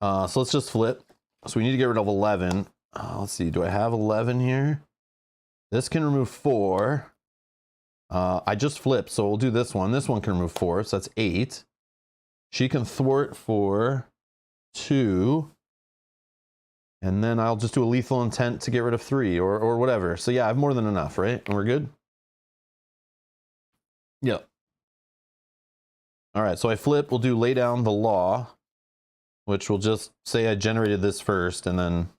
[SPEAKER 1] So let's just flip. So we need to get rid of 11. Let's see, do I have 11 here? This can remove 4. I just flipped, so we'll do this one. This one can remove 4, so that's 8. She can thwart for 2. And then I'll just do a lethal intent to get rid of 3 or whatever. So yeah, I have more than enough, right? And we're good? Yep. All right, so I flip. We'll do lay down the law, which will just say I generated this first and then...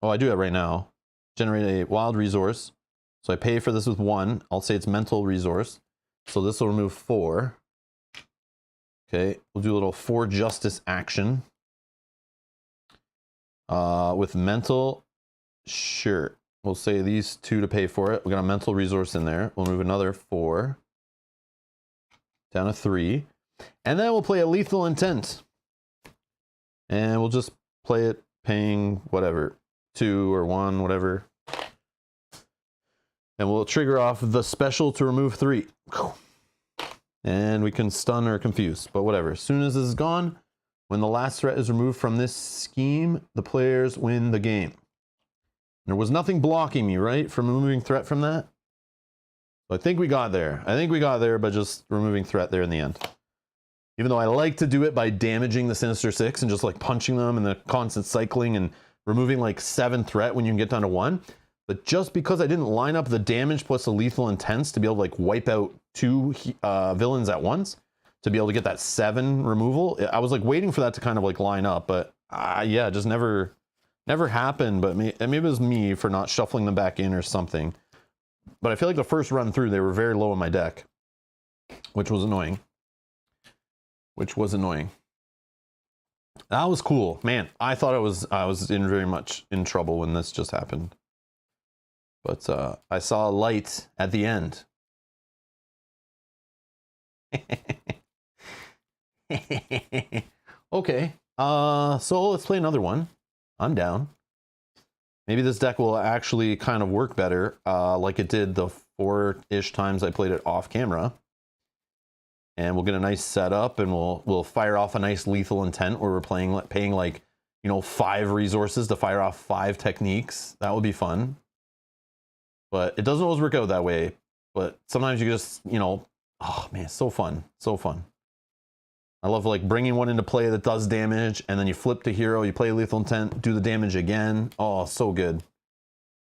[SPEAKER 1] Oh, I do it right now. Generate a wild resource. So I pay for this with 1. I'll say it's mental resource. So this will remove 4. Okay, we'll do a little for justice action. With mental, sure. We'll say these 2 to pay for it. We got a mental resource in there. We'll move another 4 down to 3, and then we'll play a lethal intent, and we'll just play it paying whatever 2 or 1, whatever, and we'll trigger off the special to remove 3, and we can stun or confuse, but whatever. As soon as this is gone, when the last threat is removed from this scheme, the players win the game. There was nothing blocking me, right, from removing threat from that? I think we got there. I think we got there by just removing threat there in the end. Even though I like to do it by damaging the Sinister Six and just like punching them and the constant cycling and removing like 7 threat when you can get down to 1. But just because I didn't line up the damage plus the lethal intents to be able to like wipe out 2 villains at once, to be able to get that 7 removal, I was like waiting for that to kind of like line up, but yeah, just never happened. But maybe it was me for not shuffling them back in or something. But I feel like the first run through, they were very low in my deck, which was annoying. That was cool, man. I thought I was in very much in trouble when this just happened, but I saw a light at the end. Okay, so let's play another one. I'm down. Maybe this deck will actually kind of work better, like it did the 4-ish times I played it off camera. And we'll get a nice setup, and we'll fire off a nice lethal intent where we're paying like, you know, 5 resources to fire off 5 techniques. That would be fun. But it doesn't always work out that way. But sometimes you just, you know, oh man, so fun, so fun. I love like bringing one into play that does damage, and then you flip to hero, you play lethal intent, do the damage again. Oh, so good.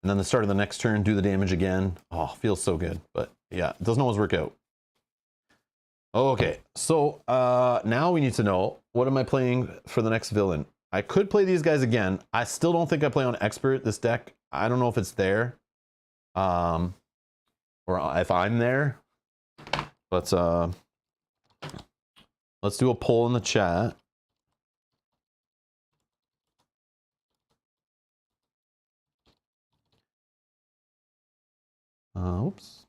[SPEAKER 1] And then the start of the next turn, do the damage again. Oh, feels so good. But yeah, it doesn't always work out. Okay, so now we need to know, what am I playing for the next villain? I could play these guys again. I still don't think I play on expert this deck. I don't know if it's there, or if I'm there. But let's do a poll in the chat. Oops.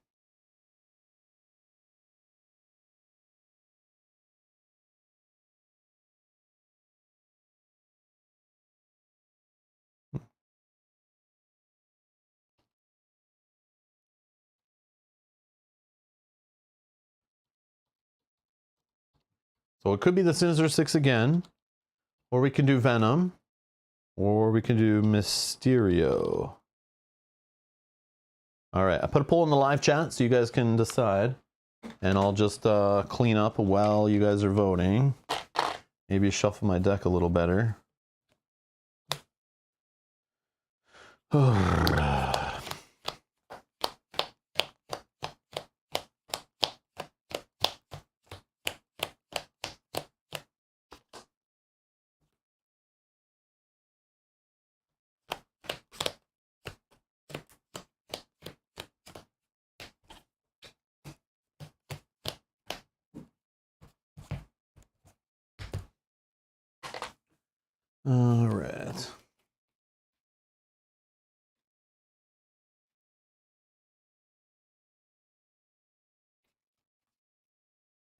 [SPEAKER 1] So it could be the Sinister Six again, or we can do Venom, or we can do Mysterio. All right, I put a poll in the live chat so you guys can decide, and I'll just clean up while you guys are voting. Maybe shuffle my deck a little better. All right.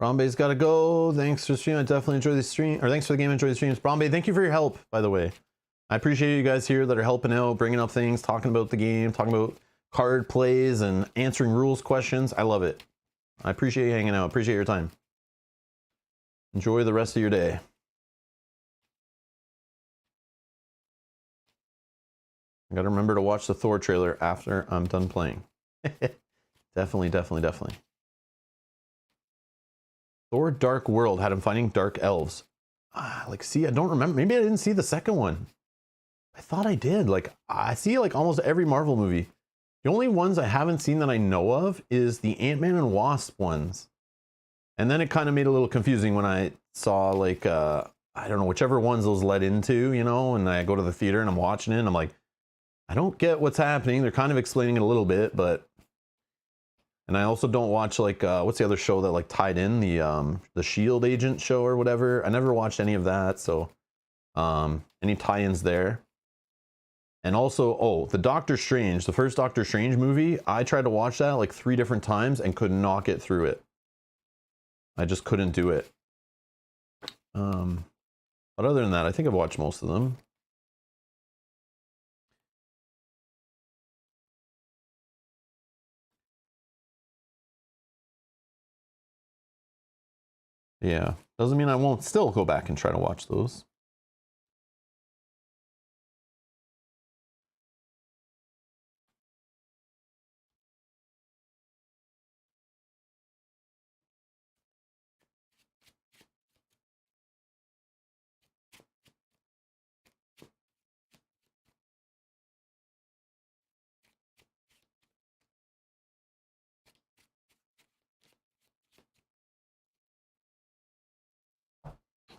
[SPEAKER 1] Brombay's got to go. Thanks for the stream. I definitely enjoy the stream. Or thanks for the game. Enjoy the streams. Brombay, thank you for your help, by the way. I appreciate you guys here that are helping out, bringing up things, talking about the game, talking about card plays, and answering rules questions. I love it. I appreciate you hanging out. Appreciate your time. Enjoy the rest of your day. I gotta remember to watch the Thor trailer after I'm done playing. Definitely. Thor Dark World had him fighting dark elves. Like, see, I don't remember. Maybe I didn't see the second one. I thought I did. Like, I see like almost every Marvel movie. The only ones I haven't seen that I know of is the Ant-Man and Wasp ones. And then it kind of made it a little confusing when I saw like, I don't know, whichever ones those led into, you know, and I go to the theater and I'm watching it and I'm like, I don't get what's happening. They're kind of explaining it a little bit, but And I also don't watch like what's the other show that like tied in the Shield Agent show or whatever. I never watched any of that, so any tie-ins there. And also, oh, the Doctor Strange, the first Doctor Strange movie, I tried to watch that like 3 different times and could not get through it. I just couldn't do it. But other than that, I think I've watched most of them. Yeah, doesn't mean I won't still go back and try to watch those.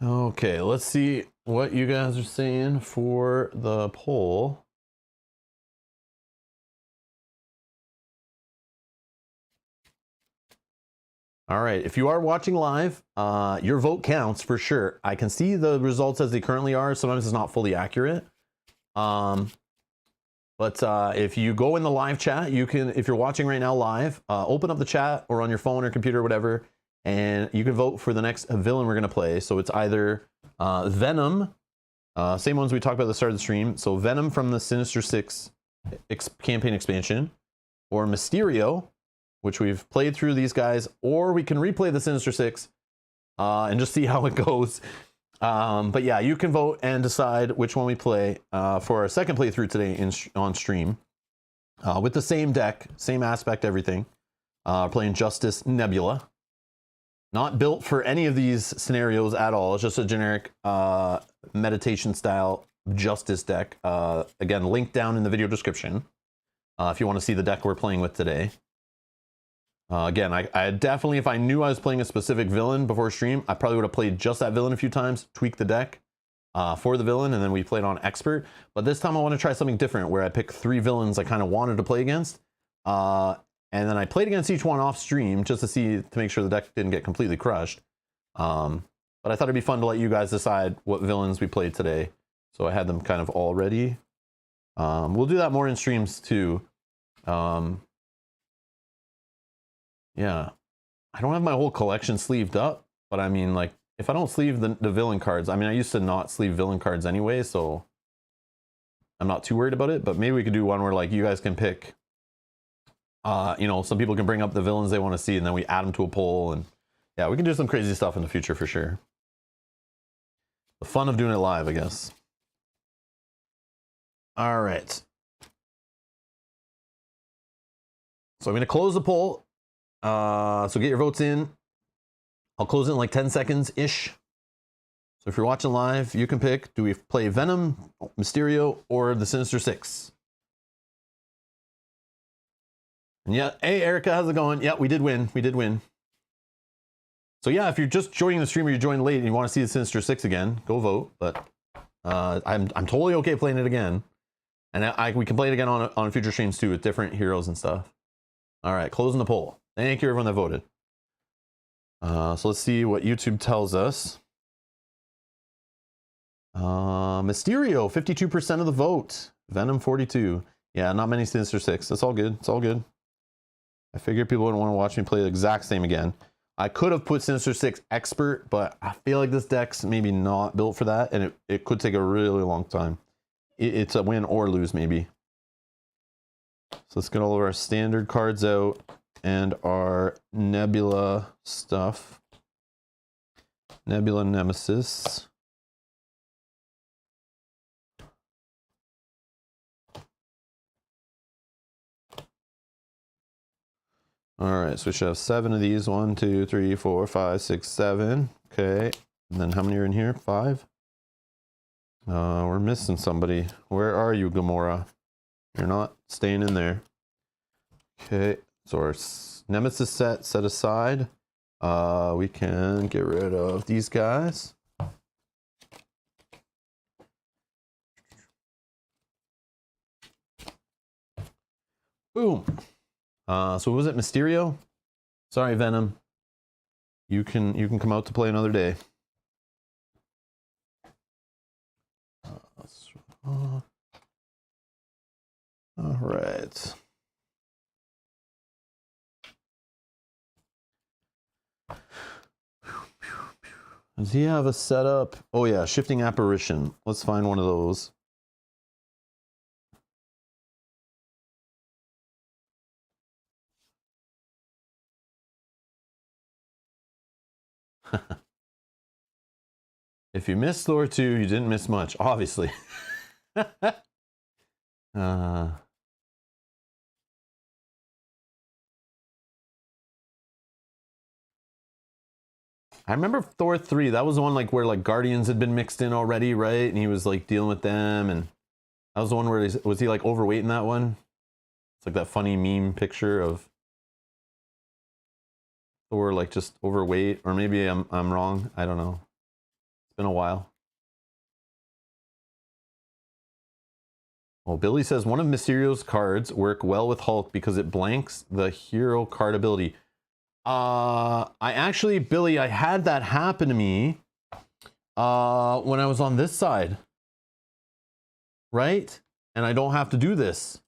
[SPEAKER 1] Okay, let's see what you guys are saying for the poll. All right, if you are watching live, your vote counts for sure. I can see the results as they currently are. Sometimes it's not fully accurate. But if you go in the live chat, you can, if you're watching right now live, open up the chat or on your phone or computer or whatever, and you can vote for the next villain we're going to play. So it's either Venom, same ones we talked about at the start of the stream. So Venom from the Sinister Six campaign expansion, or Mysterio, which we've played through these guys, or we can replay the Sinister Six and just see how it goes. But yeah, you can vote and decide which one we play for our second playthrough today on stream with the same deck, same aspect, everything. Playing Justice Nebula. Not built for any of these scenarios at all. It's just a generic meditation style Justice deck. Again, link down in the video description if you want to see the deck we're playing with today. Again, I definitely, if I knew I was playing a specific villain before stream, I probably would have played just that villain a few times, tweak the deck for the villain, and then we played on Expert. But this time I want to try something different where I pick 3 villains I kind of wanted to play against. And then I played against each one off stream just to make sure the deck didn't get completely crushed. But I thought it'd be fun to let you guys decide what villains we played today. So I had them kind of all ready. We'll do that more in streams too. Yeah, I don't have my whole collection sleeved up, but I mean, like, if I don't sleeve the villain cards, I mean, I used to not sleeve villain cards anyway, so I'm not too worried about it. But maybe we could do one where, like, you guys can pick, you know, some people can bring up the villains they want to see, and then we add them to a poll, and yeah, we can do some crazy stuff in the future for sure. The fun of doing it live, I guess. All right. So I'm going to close the poll. So get your votes in. I'll close it in like 10 seconds-ish. So if you're watching live, you can pick, do we play Venom, Mysterio, or the Sinister Six? And yeah, hey, Erica, how's it going? Yeah, we did win. We did win. So yeah, if you're just joining the stream or you joined late and you want to see the Sinister Six again, go vote. But I'm totally okay playing it again. And we can play it again on future streams too with different heroes and stuff. All right, closing the poll. Thank you, everyone that voted. So let's see what YouTube tells us. Mysterio, 52% of the vote. Venom, 42. Yeah, not many Sinister Six. That's all good. It's all good. I figured people wouldn't want to watch me play the exact same again. I could have put Sinister Six Expert, but I feel like this deck's maybe not built for that, and it could take a really long time. It's a win or lose, maybe. So let's get all of our standard cards out and our Nebula stuff. Nebula Nemesis. All right, so we should have 7 of these. 1, 2, 3, 4, 5, 6, 7. Okay, and then how many are in here? 5. We're missing somebody. Where are you, Gamora? You're not staying in there. Okay, so our Nemesis set aside. We can get rid of these guys. Boom. So was it Mysterio? Sorry, Venom. You can come out to play another day. All right. Does he have a setup? Oh yeah, shifting apparition. Let's find one of those. If you missed Thor 2, you didn't miss much, obviously. I remember Thor 3, that was the one like where like Guardians had been mixed in already, right? And he was like dealing with them, and that was the one where was he like overweight in that one? It's like that funny meme picture of Thor like just overweight, or maybe I'm wrong. I don't know. It's been a while. Oh, Billy says one of Mysterio's cards work well with Hulk because it blanks the hero card ability. I actually, Billy, I had that happen to me when I was on this side. Right? And I don't have to do this.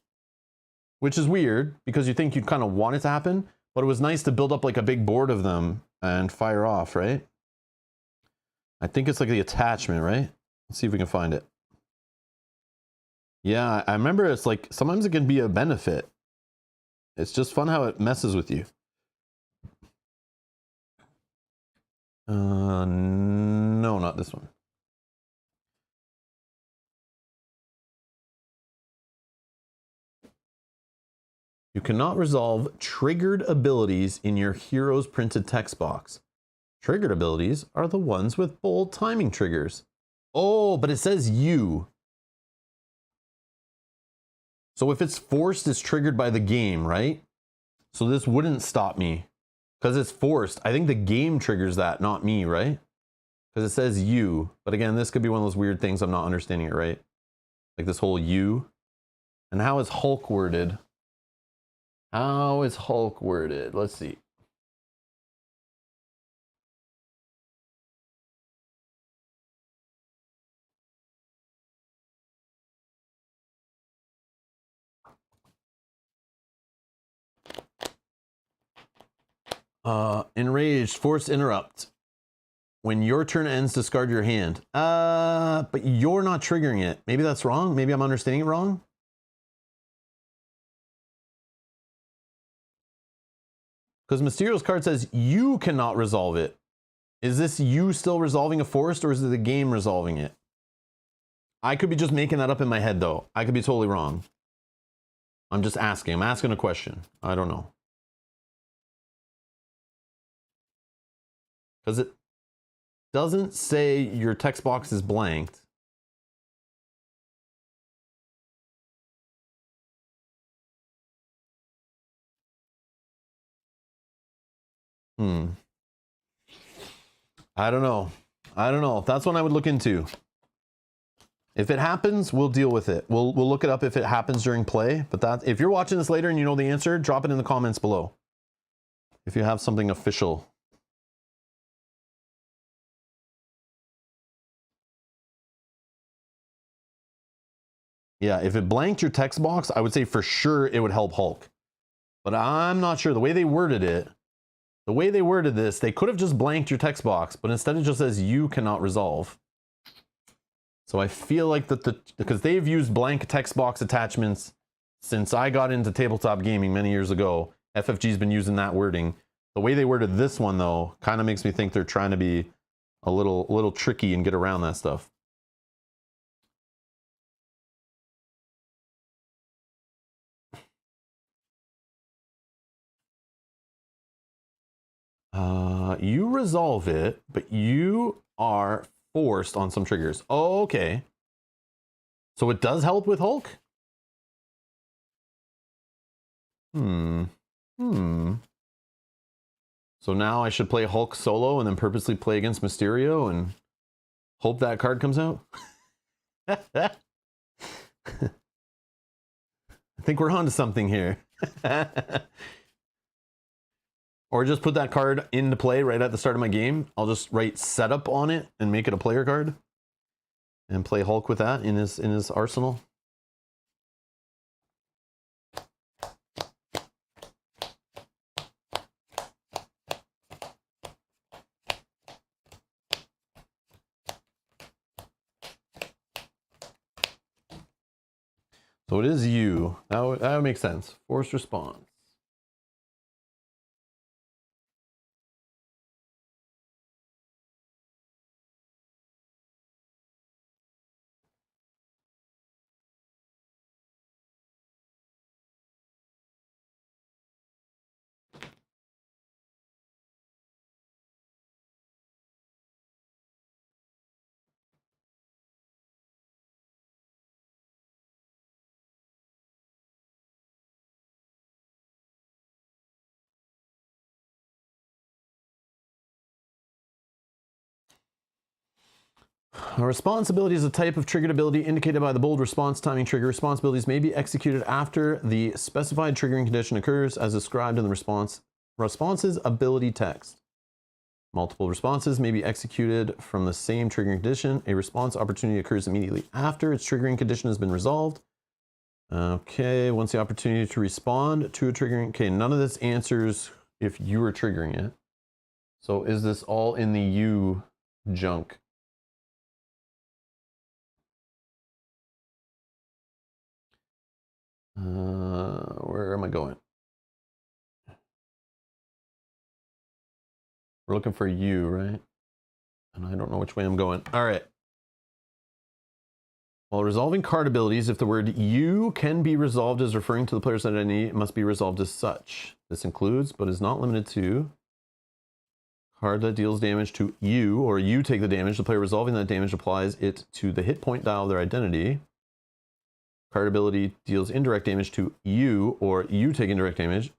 [SPEAKER 1] Which is weird, because you think you'd kind of want it to happen, but it was nice to build up like a big board of them and fire off, right? I think it's like the attachment, right? Let's see if we can find it. Yeah, I remember it's like, sometimes it can be a benefit. It's just fun how it messes with you. No, not this one. You cannot resolve triggered abilities in your hero's printed text box. Triggered abilities are the ones with bold timing triggers. Oh, but it says you. So if it's forced, it's triggered by the game, right? So this wouldn't stop me because it's forced. I think the game triggers that, not me, right? Because it says you. But again, this could be one of those weird things I'm not understanding it right. Like this whole you. And how is Hulk worded? How is Hulk worded? Let's see. Enraged, force interrupt. When your turn ends, discard your hand. But you're not triggering it. Maybe that's wrong. Maybe I'm understanding it wrong. Because Mysterio's card says you cannot resolve it. Is this you still resolving a forced, or is it the game resolving it? I could be just making that up in my head, though. I could be totally wrong. I'm just asking. I'm asking a question. I don't know. Because it doesn't say your text box is blanked. I don't know. I don't know. That's one I would look into. If it happens, we'll deal with it. We'll look it up if it happens during play. But that, if you're watching this later and you know the answer, drop it in the comments below. If you have something official. Yeah, if it blanked your text box, I would say for sure it would help Hulk. But I'm not sure. The way they worded it, the way they worded this, they could have just blanked your text box, but instead it just says you cannot resolve. So I feel like because they've used blank text box attachments since I got into tabletop gaming many years ago. FFG's been using that wording. The way they worded this one, though, kind of makes me think they're trying to be a little tricky and get around that stuff. You resolve it, but you are forced on some triggers. Oh, okay. So it does help with Hulk? So now I should play Hulk solo and then purposely play against Mysterio and hope that card comes out? I think we're on to something here. Or just put that card into play right at the start of my game. I'll just write setup on it and make it a player card. And play Hulk with that in his arsenal. So it is you. That would make sense. Forced response. A responsibility is a type of triggered ability indicated by the bold response timing trigger. Responsibilities may be executed after the specified triggering condition occurs as described in the response's ability text. Multiple responses may be executed from the same triggering condition. A response opportunity occurs immediately after its triggering condition has been resolved. Okay, once the opportunity to respond to a triggering... Okay, none of this answers if you were triggering it. So is this all in the you junk? Where am I going? We're looking for you, right? And I don't know which way I'm going. All right. While resolving card abilities, if the word you can be resolved as referring to the player's identity, it must be resolved as such. This includes, but is not limited to, card that deals damage to you, or you take the damage. The player resolving that damage applies it to the hit point dial of their identity. Card ability deals indirect damage to you, or you take indirect damage.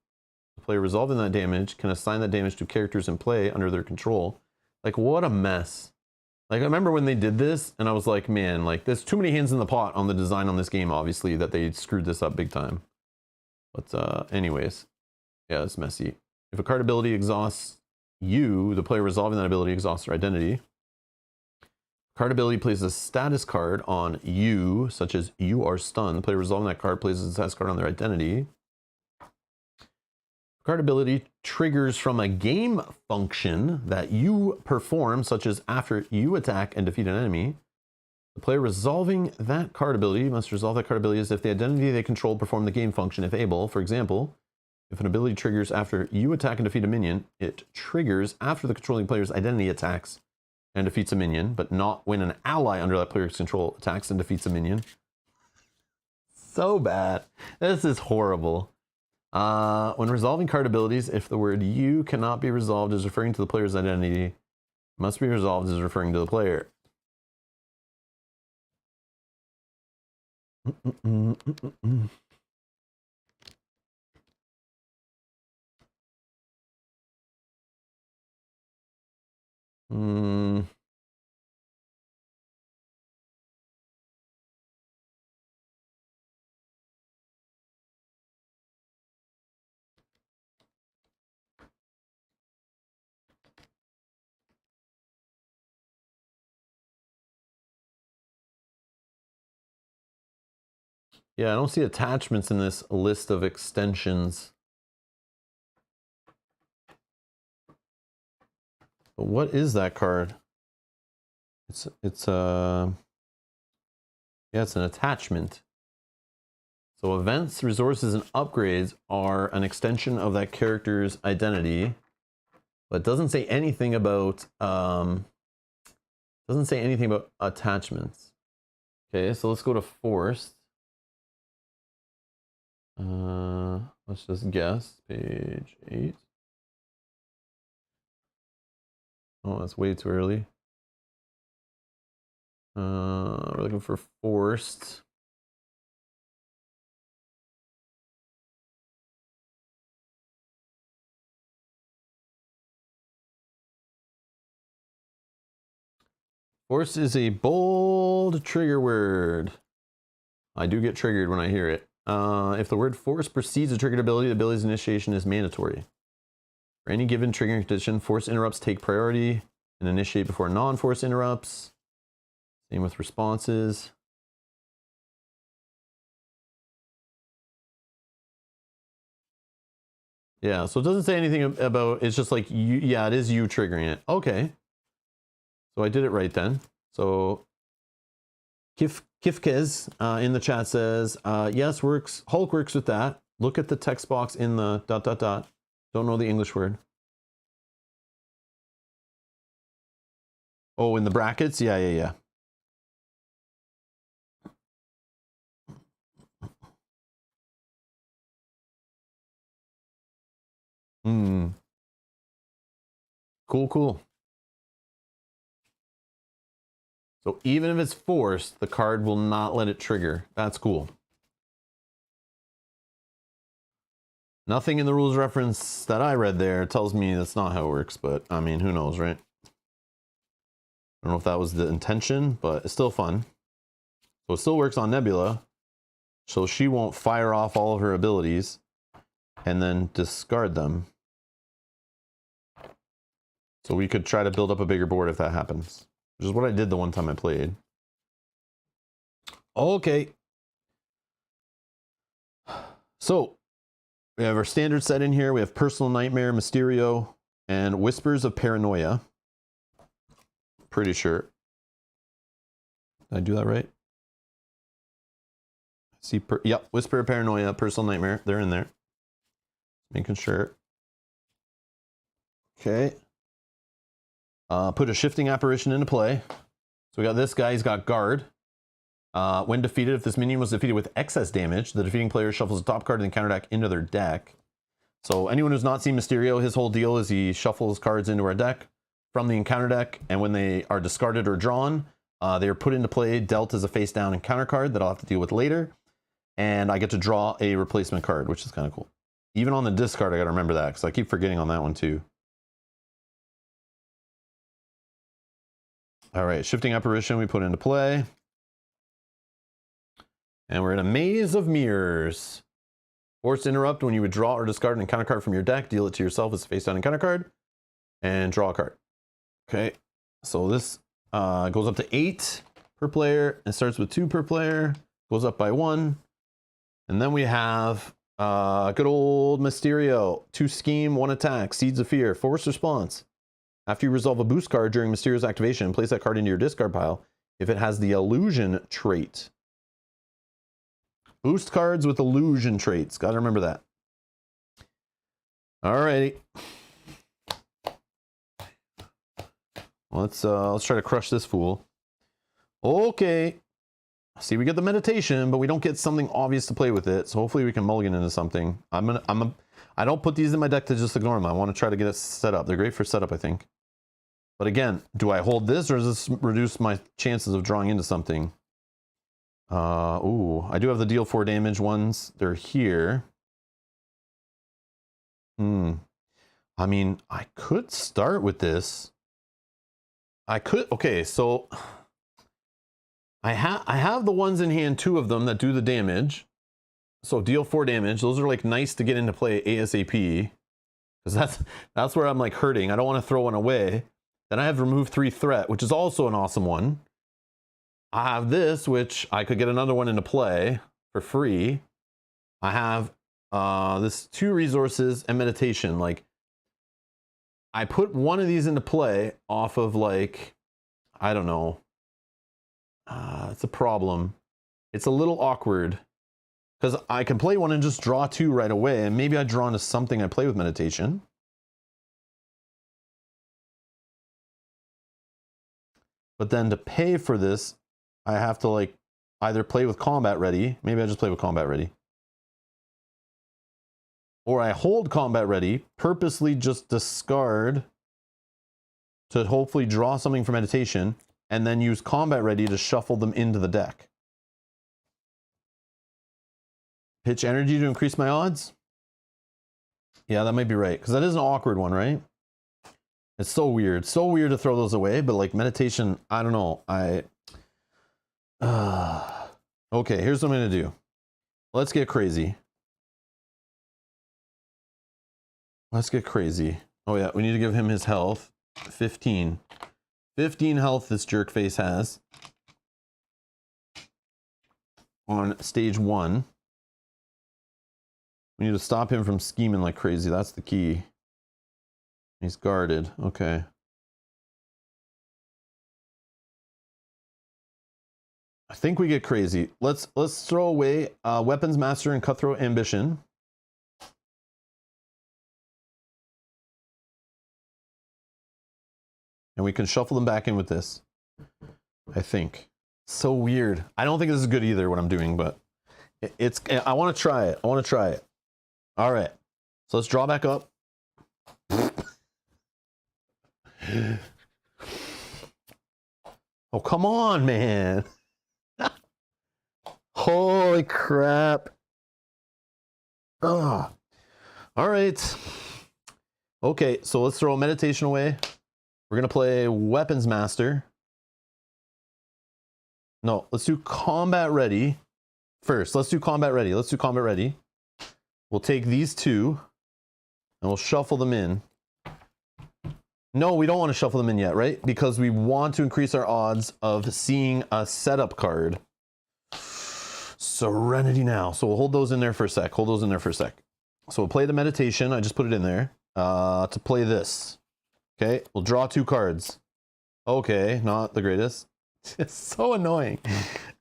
[SPEAKER 1] The player resolving that damage can assign that damage to characters in play under their control. Like, what a mess. Like, I remember when they did this, and I was like, man, like, there's too many hands in the pot on the design on this game, obviously, that they screwed this up big time. But, anyways, yeah, it's messy. If a card ability exhausts you, the player resolving that ability exhausts their identity. Card ability places a status card on you, such as you are stunned. The player resolving that card places a status card on their identity. Card ability triggers from a game function that you perform, such as after you attack and defeat an enemy. The player resolving that card ability must resolve that card ability as if the identity they control performed the game function if able. For example, if an ability triggers after you attack and defeat a minion, it triggers after the controlling player's identity attacks and defeats a minion, but not when an ally under that player's control attacks and defeats a minion. So bad. This is horrible. When resolving card abilities, if the word you cannot be resolved as referring to the player's identity, it must be resolved as referring to the player. Yeah, I don't see attachments in this list of extensions. But what is that card? It's an attachment. So events, resources, and upgrades are an extension of that character's identity, but it doesn't say anything about attachments. Okay, so let's go to forced. Let's just guess. Page 8. Oh, that's way too early. We're looking for forced. Forced is a bold trigger word. I do get triggered when I hear it. If the word force precedes a triggered ability, the ability's initiation is mandatory. For any given triggering condition, force interrupts take priority and initiate before non-force interrupts. Same with responses. Yeah, so it doesn't say anything about, it's just like, you, yeah, it is you triggering it. Okay. So I did it right then. So Kifkez in the chat says, yes, works. Hulk works with that. Look at the text box in the ... Don't know the English word. Oh, in the brackets? Yeah. Cool. So even if it's forced, the card will not let it trigger. That's cool. Nothing in the rules reference that I read there tells me that's not how it works, but I mean, who knows, right? I don't know if that was the intention, but it's still fun. So it still works on Nebula. So she won't fire off all of her abilities and then discard them. So we could try to build up a bigger board if that happens, which is what I did the one time I played. Okay. So we have our standard set in here. We have Personal Nightmare, Mysterio, and Whispers of Paranoia. Pretty sure. Did I do that right? See, yep, Whisper of Paranoia, Personal Nightmare. They're in there. Making sure. Okay. Put a Shifting Apparition into play. So we got this guy, he's got Guard. When defeated, if this minion was defeated with excess damage, the defeating player shuffles a top card in the counter deck into their deck. So anyone who's not seen Mysterio, his whole deal is he shuffles cards into our deck from the encounter deck, and when they are discarded or drawn, they are put into play, dealt as a face down encounter card that I'll have to deal with later, and I get to draw a replacement card, which is kind of cool. Even on the discard, I gotta remember that, because I keep forgetting on that one too. All right, Shifting Apparition we put into play. And we're in a Maze of Mirrors. Forced Interrupt, when you would draw or discard an encounter card from your deck, deal it to yourself as a face down encounter card, and draw a card. Okay, so this goes up to 8 per player, and starts with 2 per player, goes up by 1. And then we have good old Mysterio. 2 scheme, 1 attack, Seeds of Fear, force response. After you resolve a boost card during Mysterio's activation, place that card into your discard pile if it has the illusion trait. Boost cards with illusion traits. Gotta remember that. Alrighty. Let's try to crush this fool. Okay. See, we get the meditation, but we don't get something obvious to play with it. So hopefully we can mulligan into something. I don't put these in my deck to just ignore them. I want to try to get it set up. They're great for setup, I think. But again, do I hold this, or does this reduce my chances of drawing into something? Ooh, I do have the deal 4 damage ones. They're here. I mean, I could start with this. I could, okay, so I have the ones in hand, 2 of them that do the damage. So deal 4 damage. Those are like nice to get into play ASAP. Because that's where I'm like hurting. I don't want to throw one away. Then I have remove 3 threat, which is also an awesome one. I have this, which I could get another one into play for free. I have this 2 resources and meditation. Like, I put one of these into play off of, like, I don't know. It's a problem. It's a little awkward. Because I can play one and just draw 2 right away, and maybe I draw into something I play with meditation. But then to pay for this, I have to like either play with combat ready. Maybe I just play with combat ready. Or I hold combat ready, purposely just discard to hopefully draw something for meditation, and then use combat ready to shuffle them into the deck. Pitch energy to increase my odds? Yeah, that might be right, because that is an awkward one, right? It's so weird. So weird to throw those away, but like meditation, I don't know. Okay, here's what I'm going to do. Let's get crazy. Let's get crazy. Oh yeah, we need to give him his health. 15. 15 health this jerk face has. On stage 1. We need to stop him from scheming like crazy. That's the key. He's guarded. Okay. I think we get crazy. Let's throw away Weapons Master and Cutthroat Ambition. And we can shuffle them back in with this. I think. So weird. I don't think this is good either, what I'm doing, but it's I want to try it. I want to try it. All right. So let's draw back up. Oh, come on, man. Holy crap. Oh. All right. Okay, so let's throw meditation away. We're going to play Weapons Master. No, let's do Combat Ready first. Let's do Combat Ready. Let's do Combat Ready. We'll take these two and we'll shuffle them in. No, we don't want to shuffle them in yet, right? Because we want to increase our odds of seeing a setup card. Serenity now. So we'll hold those in there for a sec. Hold those in there for a sec. So we'll play the meditation. I just put it in there to play this. Okay, we'll draw 2 cards. Okay, not the greatest. It's so annoying.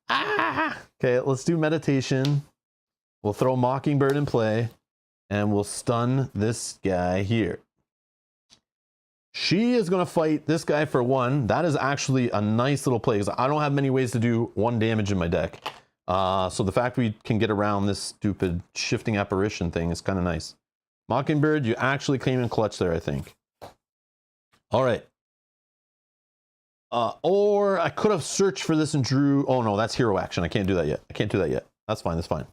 [SPEAKER 1] Ah! Okay, let's do meditation. We'll throw Mockingbird in play, and we'll stun this guy here. She is going to fight this guy for 1. That is actually a nice little play, because I don't have many ways to do 1 damage in my deck. So the fact we can get around this stupid shifting apparition thing is kind of nice. Mockingbird, you actually came in clutch there, I think. All right. Or I could have searched for this and drew. Oh no, that's hero action. I can't do that yet. I can't do that yet. That's fine. That's fine.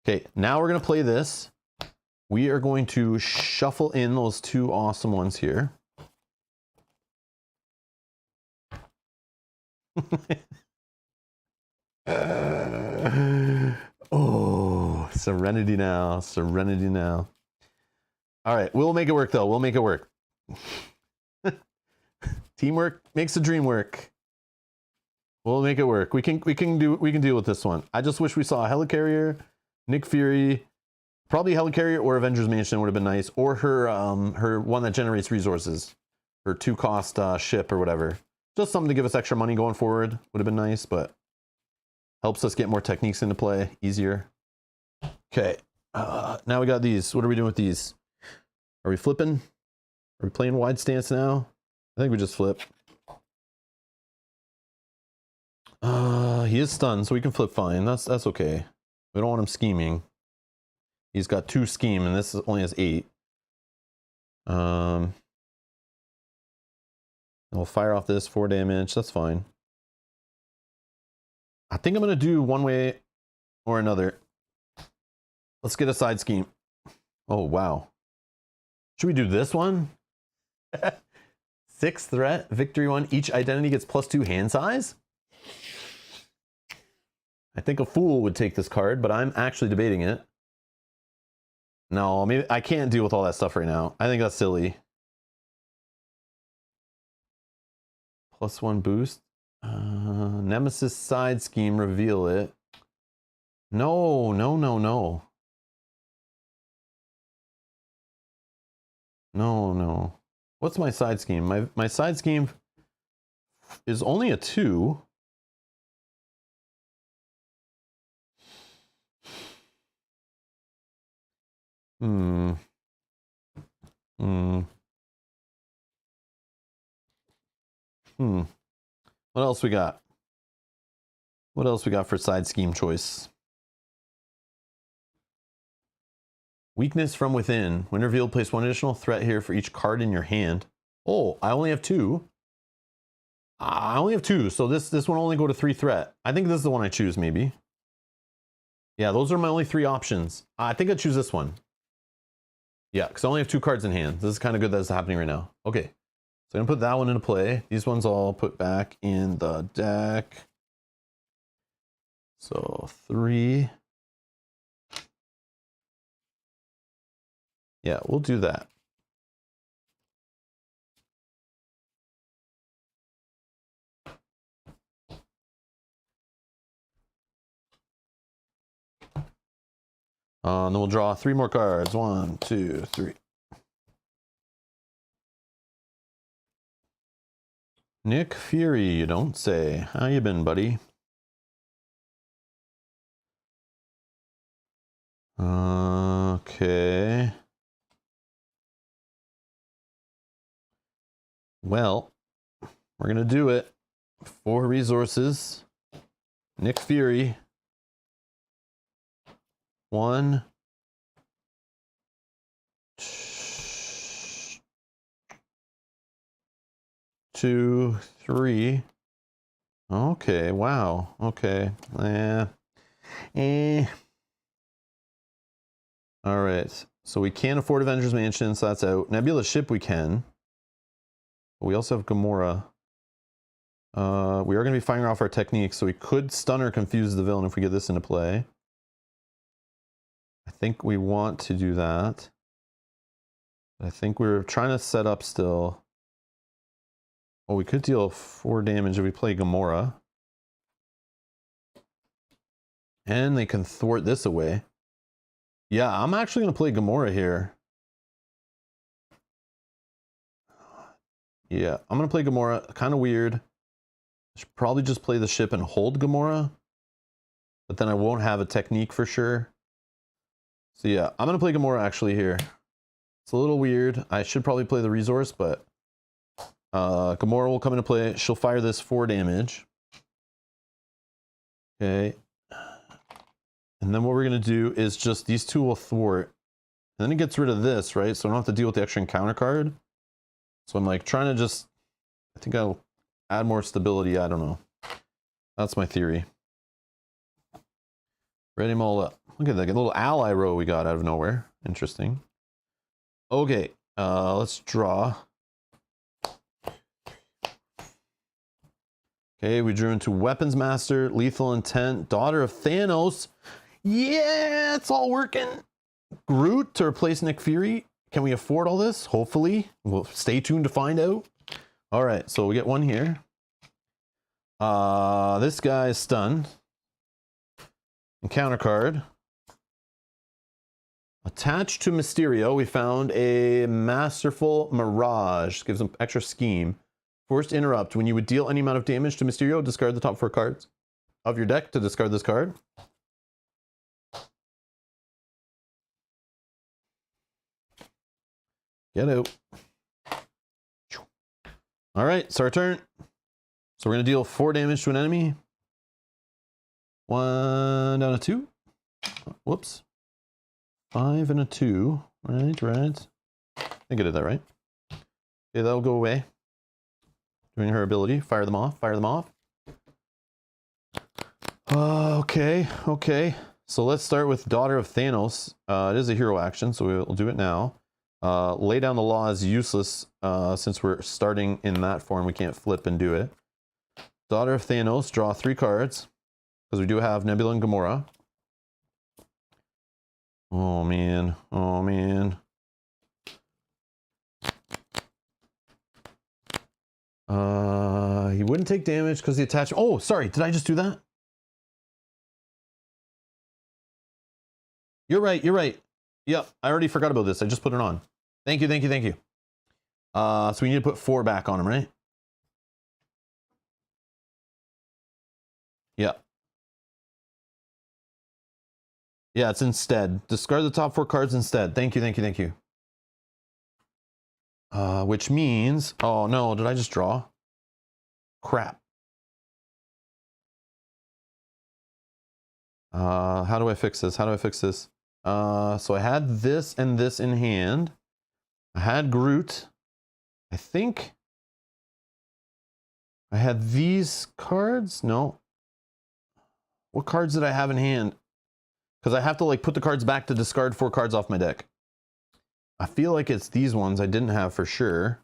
[SPEAKER 1] Okay, now we're going to play this. We are going to shuffle in those 2 awesome ones here. Oh, serenity now. Serenity now. All right, we'll make it work though. We'll make it work. Teamwork makes the dream work. We'll make it work. We can deal with this one. I just wish we saw a Helicarrier, Nick Fury, probably Helicarrier or Avengers Mansion would have been nice, or her her one that generates resources, her 2-cost ship or whatever. Just something to give us extra money going forward would have been nice, but helps us get more techniques into play easier. Okay, now we got these. What are we doing with these? Are we flipping? Are we playing wide stance now? I think we just flip. He is stunned, so we can flip fine. That's okay. We don't want him scheming. He's got 2 scheme, and this only has 8. And we'll fire off this 4 damage. That's fine. I think I'm gonna do one way or another. Let's get a side scheme. Oh wow. Should we do this one? 6 threat, victory 1. Each identity gets +2 hand size. I think a fool would take this card, but I'm actually debating it. No, maybe I can't deal with all that stuff right now. I think that's silly. +1 boost. Nemesis side scheme, reveal it. No, no, no, no. No, no. What's my side scheme? My side scheme is only a 2. What else we got? What else we got for side scheme choice? Weakness from within. When revealed, place 1 additional threat here for each card in your hand. Oh, I only have 2. I only have 2, so this one will only go to 3 threat. I think this is the one I choose, maybe. Yeah, those are my only 3 options. I think I choose this one. Yeah, because I only have 2 cards in hand. This is kind of good that it's happening right now. Okay, so I'm going to put that one into play. These ones I'll put back in the deck. So 3. Yeah, we'll do that. And then we'll draw 3 more cards. 1, 2, 3. Nick Fury, you don't say. How you been, buddy? Okay. Well, we're gonna do it. 4 resources. Nick Fury. 1, 2, 3. Okay, wow. Okay. All right. So we can't afford Avengers Mansion, so that's out. Nebula ship we can. But we also have Gamora. We are going to be firing off our techniques, so we could stun or confuse the villain if we get this into play. I think we want to do that. I think we're trying to set up still. Oh, we could deal 4 damage if we play Gamora. And they can thwart this away. Yeah, I'm actually going to play Gamora here. Yeah, I'm going to play Gamora. Kind of weird. I should probably just play the ship and hold Gamora. But then I won't have a technique for sure. So yeah, I'm going to play Gamora actually here. It's a little weird. I should probably play the resource, but Gamora will come into play. She'll fire this 4 damage. Okay. And then what we're going to do is just these 2 will thwart. And then it gets rid of this, right? So I don't have to deal with the extra encounter card. So I'm like trying to just, I think I'll add more stability. I don't know. That's my theory. Ready them all up. Look at that little ally row we got out of nowhere. Interesting. Okay, let's draw. Okay, we drew into Weapons Master, Lethal Intent, Daughter of Thanos. Yeah, it's all working. Groot to replace Nick Fury. Can we afford all this? Hopefully. We'll stay tuned to find out. All right, so we get 1 here. This guy is stunned. Encounter card. Attached to Mysterio, we found a Masterful Mirage. Gives him extra scheme. Forced Interrupt. When you would deal any amount of damage to Mysterio, discard the top 4 cards of your deck to discard this card. Get out. All right, it's our turn. So we're going to deal 4 damage to an enemy. 1 down to 2. Whoops. 5 and a 2. Right. I think I did that right. Okay, that'll go away. Doing her ability. Fire them off. Okay. So let's start with Daughter of Thanos. It is a hero action, so we'll do it now. Lay down the law is useless since we're starting in that form. We can't flip and do it. Daughter of Thanos, draw 3 cards. Because we do have Nebula and Gamora. Oh man. He wouldn't take damage because the attachment. Oh, sorry. Did I just do that? You're right. Yep. I already forgot about this. I just put it on. Thank you. So we need to put 4 back on him, right? Yeah. Yeah, it's instead. Discard the top 4 cards instead. Thank you. Which means, oh no, did I just draw? Crap. How do I fix this? So I had this and this in hand. I had Groot. I think I had these cards. No. What cards did I have in hand? Because I have to like put the cards back to discard 4 cards off my deck. I feel like it's these ones I didn't have for sure.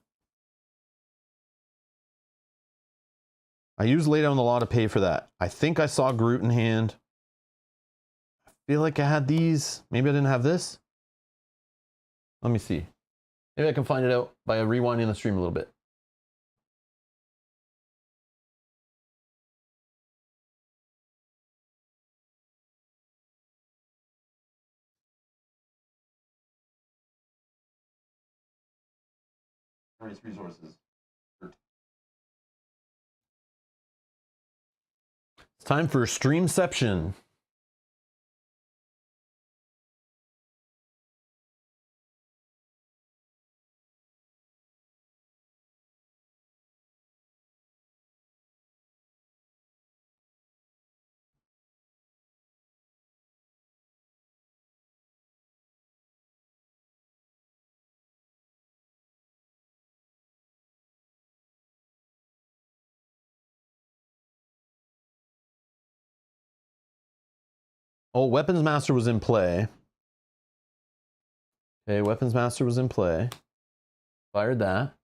[SPEAKER 1] I used Lay Down the Law to pay for that. I think I saw Groot in hand. I feel like I had these. Maybe I didn't have this. Let me see. Maybe I can find it out by rewinding the stream a little bit. Resources. It's time for Streamception. Oh, Weapons Master was in play. Okay, Weapons Master was in play. Fired that.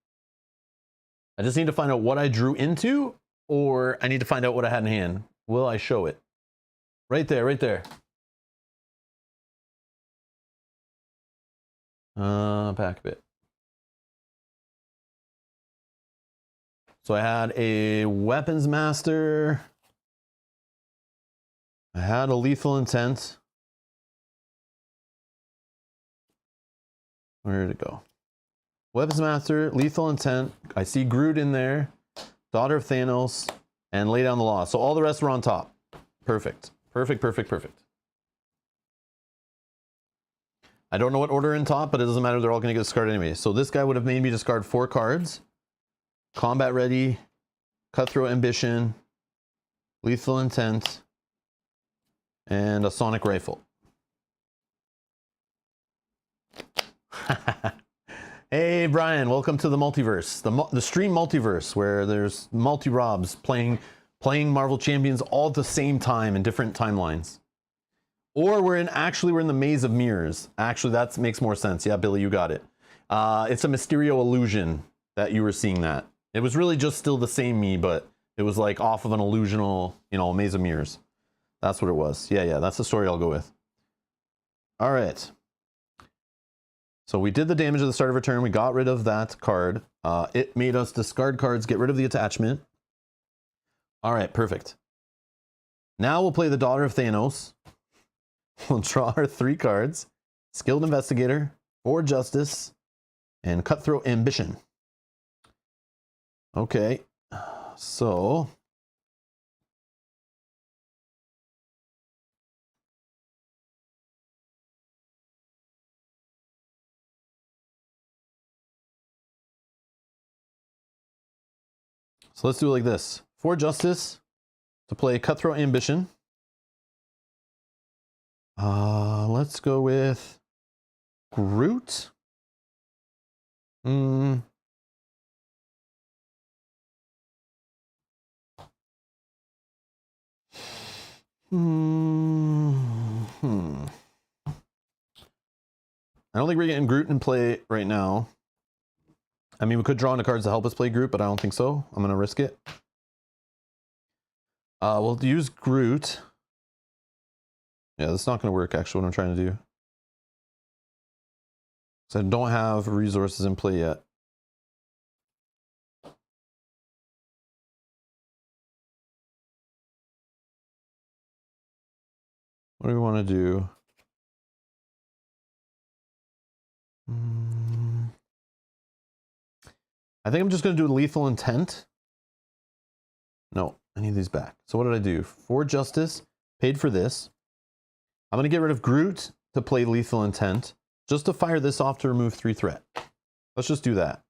[SPEAKER 1] I just need to find out what I drew into, or I need to find out what I had in hand. Will I show it? Right there, right there. Back a bit. So I had a Weapons Master. I had a Lethal Intent. Where did it go? Weapons Master, Lethal Intent. I see Groot in there. Daughter of Thanos. And Lay Down the Law. So all the rest were on top. Perfect. Perfect, perfect, perfect. I don't know what order in top, but it doesn't matter. They're all going to get discarded anyway. So this guy would have made me discard 4 cards. Combat Ready. Cutthroat Ambition. Lethal Intent. And a Sonic Rifle. Hey Brian, welcome to the multiverse, the stream multiverse, where there's multi-Robs playing Marvel Champions all at the same time in different timelines. Or we're in the Maze of Mirrors. Actually, that makes more sense. Yeah, Billy, you got it. It's a Mysterio illusion that you were seeing that. It was really just still the same me, but it was like off of an illusional, Maze of Mirrors. That's what it was. Yeah, that's the story I'll go with. All right. So we did the damage at the start of our turn. We got rid of that card. It made us discard cards, get rid of the attachment. All right, perfect. Now we'll play the Daughter of Thanos. We'll draw our 3 cards. Skilled Investigator, For Justice, and Cutthroat Ambition. Okay, so... So let's do it like this. For Justice, to play Cutthroat Ambition. Let's go with Groot. I don't think we're getting Groot in play right now. I mean, we could draw into cards to help us play Groot, but I don't think so. I'm going to risk it. We'll use Groot. Yeah, that's not going to work, actually, what I'm trying to do. So I don't have resources in play yet. What do we want to do? I think I'm just going to do Lethal Intent. No, I need these back. So what did I do? For Justice, paid for this. I'm going to get rid of Groot to play Lethal Intent, just to fire this off to remove 3 threat. Let's just do that.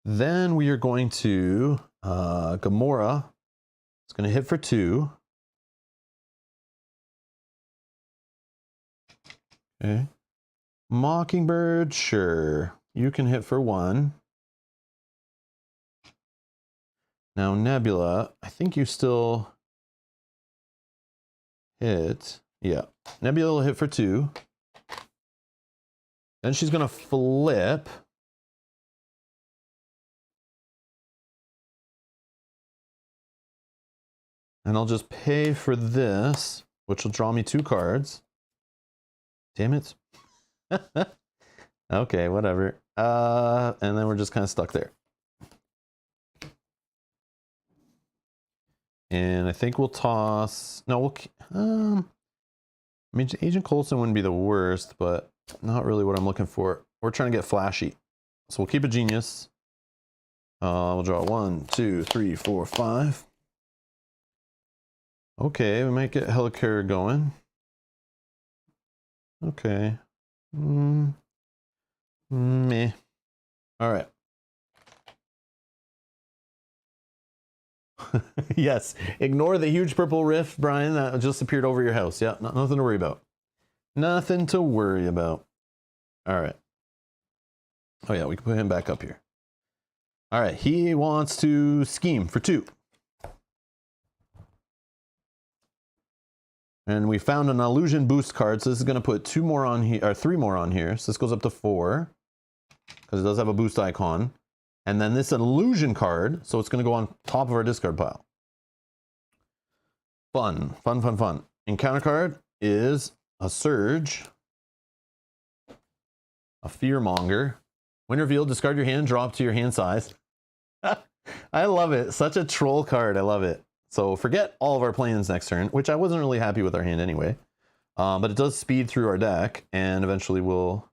[SPEAKER 1] Then we are going to Gamora. It's going to hit for 2. Okay. Mockingbird, sure. You can hit for 1. Now Nebula, I think you still hit. Yeah. Nebula will hit for 2. Then she's going to flip. And I'll just pay for this, which will draw me 2 cards. Damn it. Okay, whatever. And then we're just kind of stuck there. And I think we'll toss. No, we'll. I mean, Agent Coulson wouldn't be the worst, but not really what I'm looking for. We're trying to get flashy, so we'll keep a genius. We'll draw 1, 2, 3, 4, 5. Okay, we might get Helicarrier going. Okay. Meh. All right. Yes. Ignore the huge purple rift, Brian, that just appeared over your house. Yeah, nothing to worry about. Nothing to worry about. All right. Oh, yeah, we can put him back up here. All right, he wants to scheme for 2. And we found an illusion boost card, so this is going to put 2 more on here, or 3 more on here. So this goes up to 4, because it does have a boost icon. And then this illusion card, so it's going to go on top of our discard pile. Fun, fun, fun, fun. Encounter card is a Surge, a Fearmonger. When revealed, discard your hand, draw up to your hand size. I love it. Such a troll card. I love it. So forget all of our plans next turn, which I wasn't really happy with our hand anyway. But it does speed through our deck, and eventually we'll...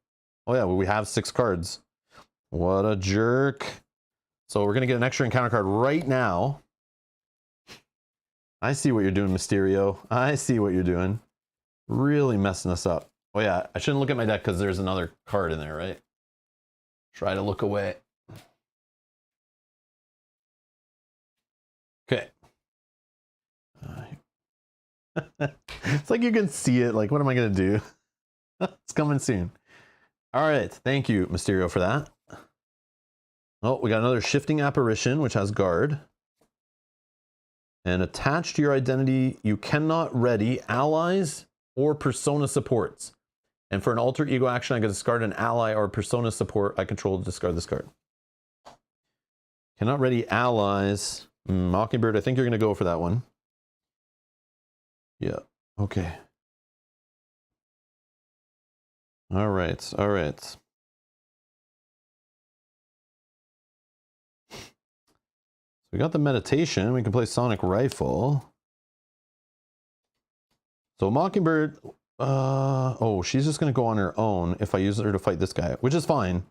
[SPEAKER 1] Oh yeah, we have 6 cards. What a jerk. So we're going to get an extra encounter card right now. I see what you're doing, Mysterio. I see what you're doing. Really messing us up. Oh yeah, I shouldn't look at my deck because there's another card in there, right? Try to look away. Okay. It's like you can see it. Like, what am I going to do? It's coming soon. All right. Thank you, Mysterio, for that. Oh, we got another Shifting Apparition, which has guard. And attached to your identity, you cannot ready allies or persona supports. And for an alter ego action, I can discard an ally or persona support I control to discard this card. Cannot ready allies. Mockingbird, I think you're going to go for that one. Yeah. Okay. All right. All right. We got the meditation. We can play Sonic Rifle. So Mockingbird, oh, she's just going to go on her own if I use her to fight this guy, which is fine.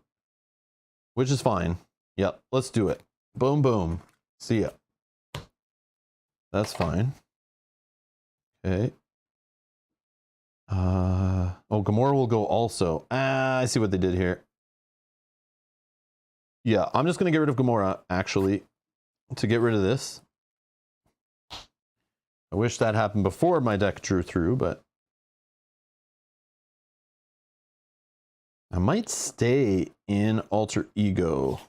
[SPEAKER 1] Which is fine. Yep, let's do it. Boom, boom. See ya. That's fine. Okay. Oh, Gamora will go also. I see what they did here. Yeah, I'm just going to get rid of Gamora, actually, to get rid of this. I wish that happened before my deck drew through, but I might stay in Alter Ego.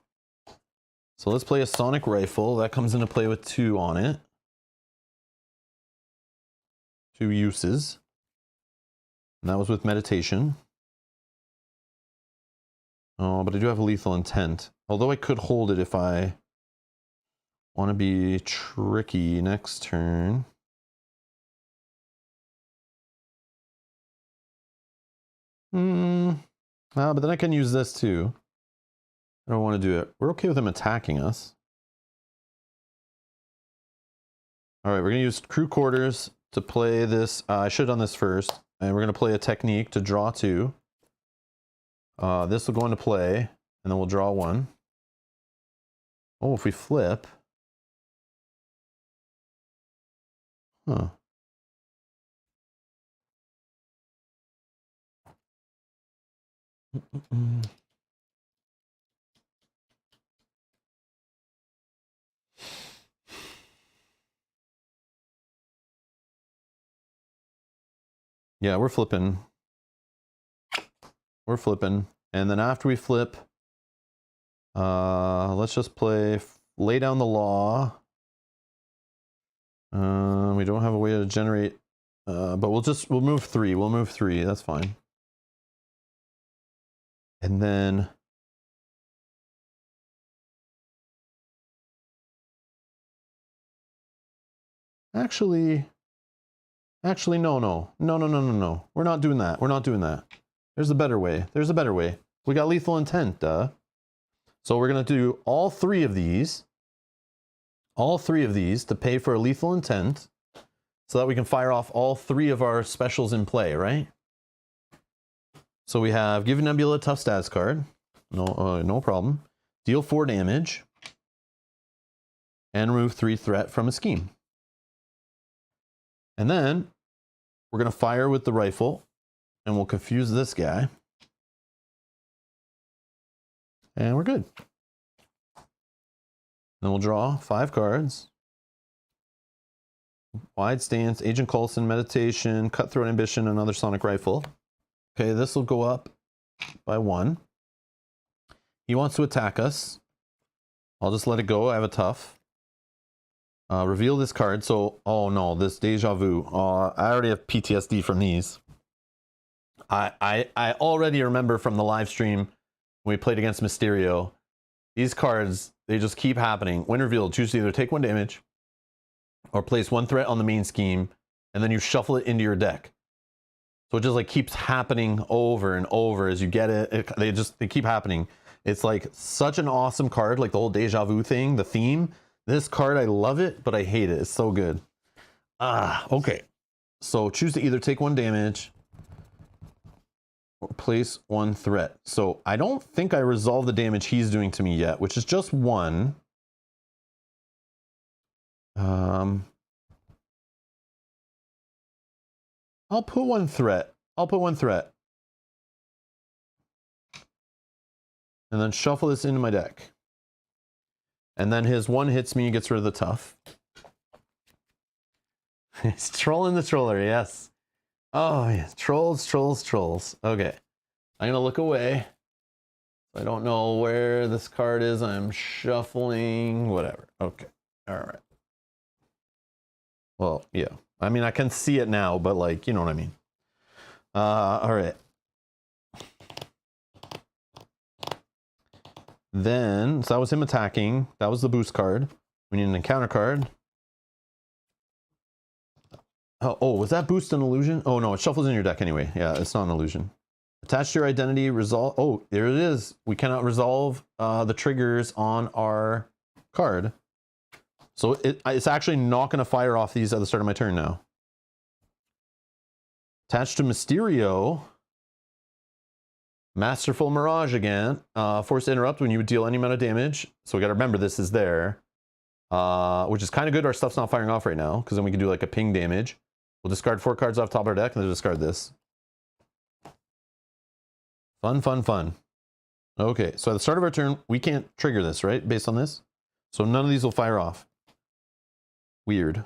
[SPEAKER 1] So let's play a Sonic Rifle. That comes into play with 2 on it. 2 uses. And that was with meditation. Oh, but I do have lethal intent. Although I could hold it if I want to be tricky next turn. But then I can use this too. I don't want to do it. We're okay with him attacking us. All right, we're going to use crew quarters to play this. I should have done this first. And we're going to play a technique to draw 2. This will go into play, and then we'll draw 1. Oh, if we flip. Huh. Yeah, we're flipping. We're flipping. And then after we flip, let's just play lay down the law. We don't have a way to generate, but we'll move 3. We'll move 3. That's fine. And then actually, no. We're not doing that. We're not doing that. There's a better way. There's a better way. We got lethal intent, duh. So we're going to do all three of these. All three of these to pay for a lethal intent so that we can fire off all three of our specials in play, right? So we have give Nebula a tough stats card. No problem. Deal 4 damage. And remove 3 threat from a scheme. And then we're going to fire with the rifle. And we'll confuse this guy. And we're good. Then we'll draw 5 cards. Wide Stance, Agent Coulson, Meditation, Cutthroat Ambition, another Sonic Rifle. Okay, this will go up by 1. He wants to attack us. I'll just let it go. I have a tough. Reveal this card. So, oh no, this Deja Vu. I already have PTSD from these. I already remember from the live stream when we played against Mysterio. These cards, they just keep happening. When revealed, choose to either take 1 damage or place 1 threat on the main scheme, and then you shuffle it into your deck. So it just like keeps happening over and over as you get it. They keep happening. It's like such an awesome card, like the whole Deja Vu thing, the theme. This card, I love it, but I hate it. It's so good. Okay. So choose to either take 1 damage or place 1 threat. So I don't think I resolved the damage he's doing to me yet, which is just 1. I'll put 1 threat. I'll put 1 threat. And then shuffle this into my deck. And then his 1 hits me and gets rid of the tough. He's trolling the troller, yes. Oh, yes. Trolls. Okay. I'm going to look away. I don't know where this card is. I'm shuffling. Whatever. Okay. All right. Well, yeah. I mean, I can see it now, but like, you know what I mean. All right. Then, so that was him attacking. That was the boost card. We need an encounter card. Oh, was that boost an illusion? Oh no, it shuffles in your deck anyway. Yeah, it's not an illusion. Attach to your identity, resolve. Oh, there it is. We cannot resolve the triggers on our card. So it's actually not going to fire off these at the start of my turn now. Attached to Mysterio. Masterful Mirage again. Force to interrupt when you would deal any amount of damage. So we got to remember this is there. Which is kind of good. Our stuff's not firing off right now, because then we can do like a ping damage. We'll discard 4 cards off top of our deck and then discard this. Fun. Okay, so at the start of our turn, we can't trigger this, right? Based on this. So none of these will fire off. Weird.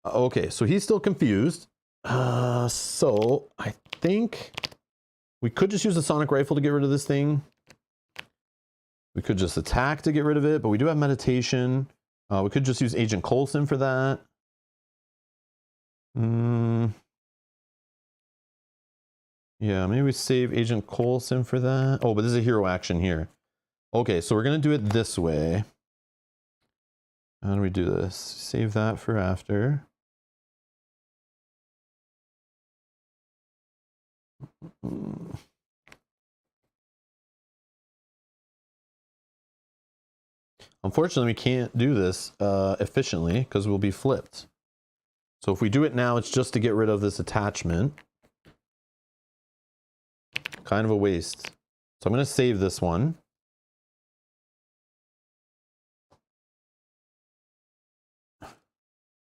[SPEAKER 1] Okay, so he's still confused. So I think we could just use a Sonic Rifle to get rid of this thing. We could just attack to get rid of it, but we do have Meditation. We could just use Agent Coulson for that. Yeah, maybe we save Agent Coulson for that. Oh, but this is a hero action here. Okay, so we're going to do it this way. How do we do this? Save that for after. Unfortunately, we can't do this efficiently because we'll be flipped. So if we do it now, it's just to get rid of this attachment. Kind of a waste. So I'm going to save this one.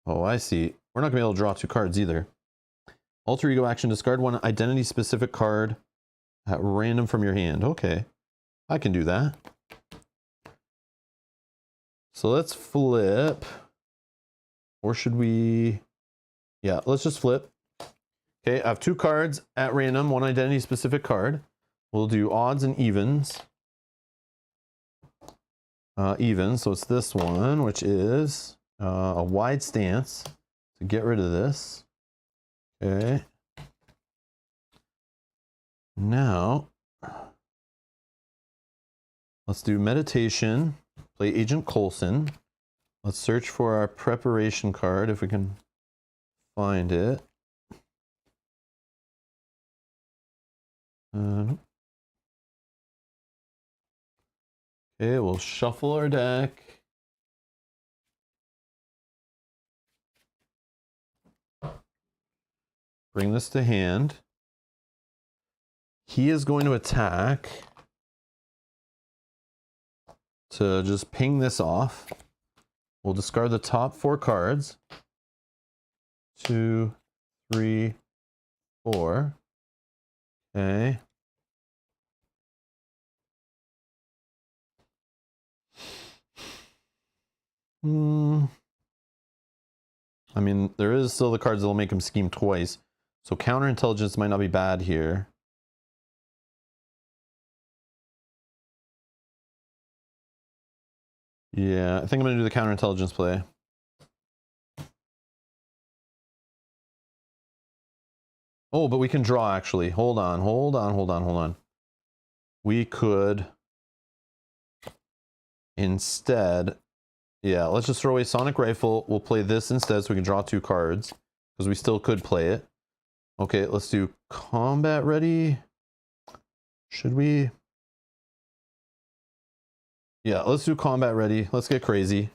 [SPEAKER 1] Oh, I see. We're not going to be able to draw 2 cards either. Alter Ego action, discard 1 identity-specific card at random from your hand. Okay, I can do that. So let's flip. Or should we... Yeah, let's just flip. Okay, I have 2 cards at random, 1 identity-specific card. We'll do odds and evens. Even, so it's this one, which is a wide stance to get rid of this. Okay. Now, let's do meditation. Play Agent Coulson. Let's search for our preparation card if we can find it. Okay, we'll shuffle our deck. Bring this to hand. He is going to attack to just ping this off. We'll discard the top 4 cards. 2, 3, 4. Okay. I mean, there is still the cards that will make him scheme twice. So counterintelligence might not be bad here. Yeah, I think I'm going to do the counterintelligence play. Oh, but we can draw actually. Hold on. We could instead, yeah, let's just throw away Sonic Rifle. We'll play this instead so we can draw 2 cards because we still could play it. Okay, let's do combat ready. Should we? Yeah, let's do combat ready. Let's get crazy.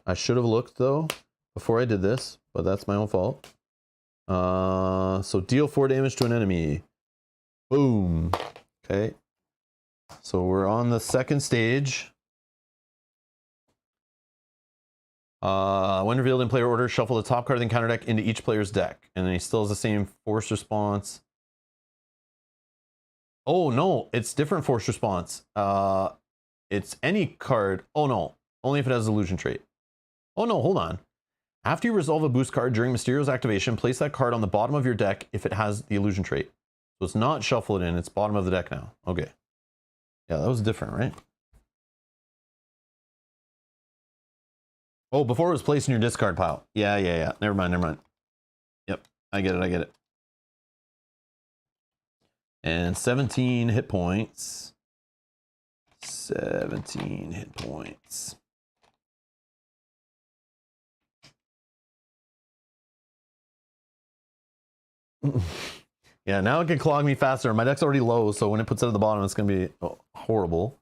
[SPEAKER 1] I should have looked though before I did this, but that's my own fault. So deal 4 damage to an enemy. Boom. Okay. So we're on the second stage. When revealed in player order, shuffle the top card of the encounter deck into each player's deck. And then he still has the same force response. Oh no, it's different force response. It's any card. Oh no, only if it has illusion trait. Oh no, hold on. After you resolve a boost card during Mysterio's activation, place that card on the bottom of your deck if it has the illusion trait. So it's not shuffle it in, it's bottom of the deck now. Okay. Yeah, that was different, right? Oh, before it was placed in your discard pile. Yeah. Never mind. Yep, I get it. And 17 hit points. 17 hit points. Yeah, now it can clog me faster. My deck's already low, so when it puts it at the bottom, it's going to be horrible.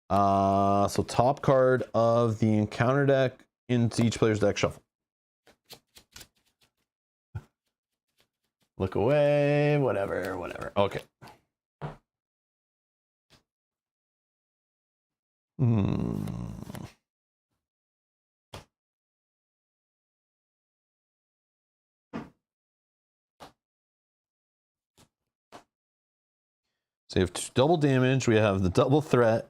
[SPEAKER 1] So top card of the encounter deck into each player's deck shuffle. Look away, whatever. Okay. So you have double damage. We have the double threat.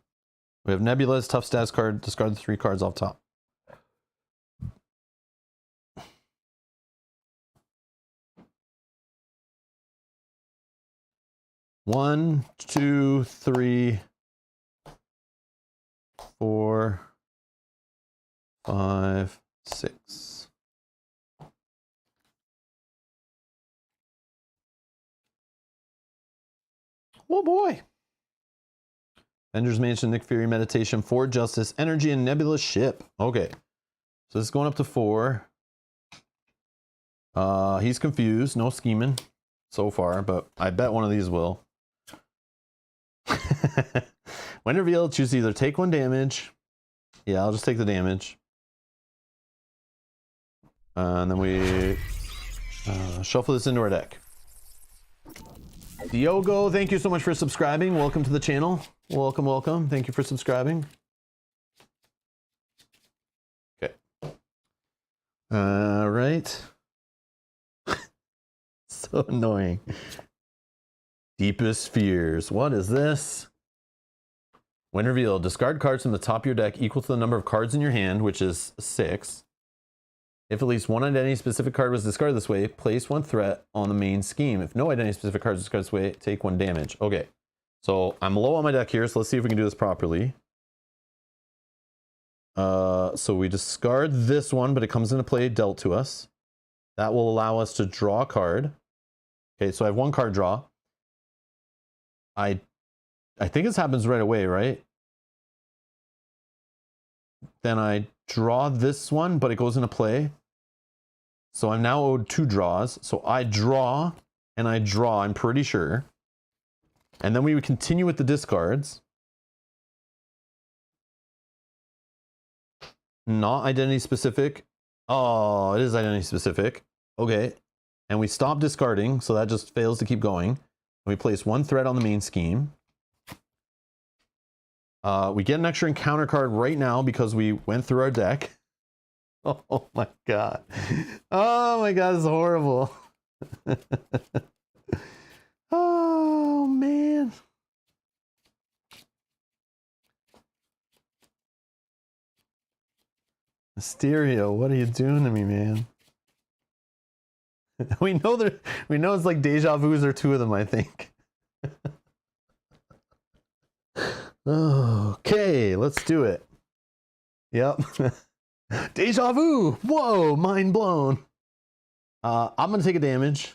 [SPEAKER 1] We have Nebula's tough stats card. Discard the 3 cards off top. One, 2, 3, 4, 5, 6. Oh boy. Avengers Mansion, Nick Fury, Meditation, Ford Justice, Energy, and Nebula Ship. Okay. So this is going up to 4. He's confused. No scheming so far, but I bet one of these will. When revealed, choose to either take 1 damage. Yeah, I'll just take the damage. And then we shuffle this into our deck. Diogo, thank you so much for subscribing. Welcome to the channel. Welcome. Thank you for subscribing. Okay. All right. So annoying. Deepest fears. What is this? When revealed, discard cards from the top of your deck equal to the number of cards in your hand, which is 6. If at least one identity-specific card was discarded this way, place 1 threat on the main scheme. If no identity-specific cards are discarded this way, take 1 damage. Okay, so I'm low on my deck here, so let's see if we can do this properly. So we discard this one, but it comes into play dealt to us. That will allow us to draw a card. Okay, so I have 1 card draw. I think this happens right away, right? Then I draw this one, but it goes into play. So I'm now owed 2 draws. So I draw and I draw, I'm pretty sure. And then we would continue with the discards. Not identity specific. Oh, it is identity specific. Okay. And we stop discarding, so that just fails to keep going. We place 1 threat on the main scheme. We get an extra encounter card right now because we went through our deck. Oh my god. Oh my god, this is horrible. Oh man. Mysterio, what are you doing to me, man? We know it's like deja vu's or 2 of them, I think. Okay, let's do it. Yep. Deja vu! Whoa, mind blown. I'm gonna take a damage.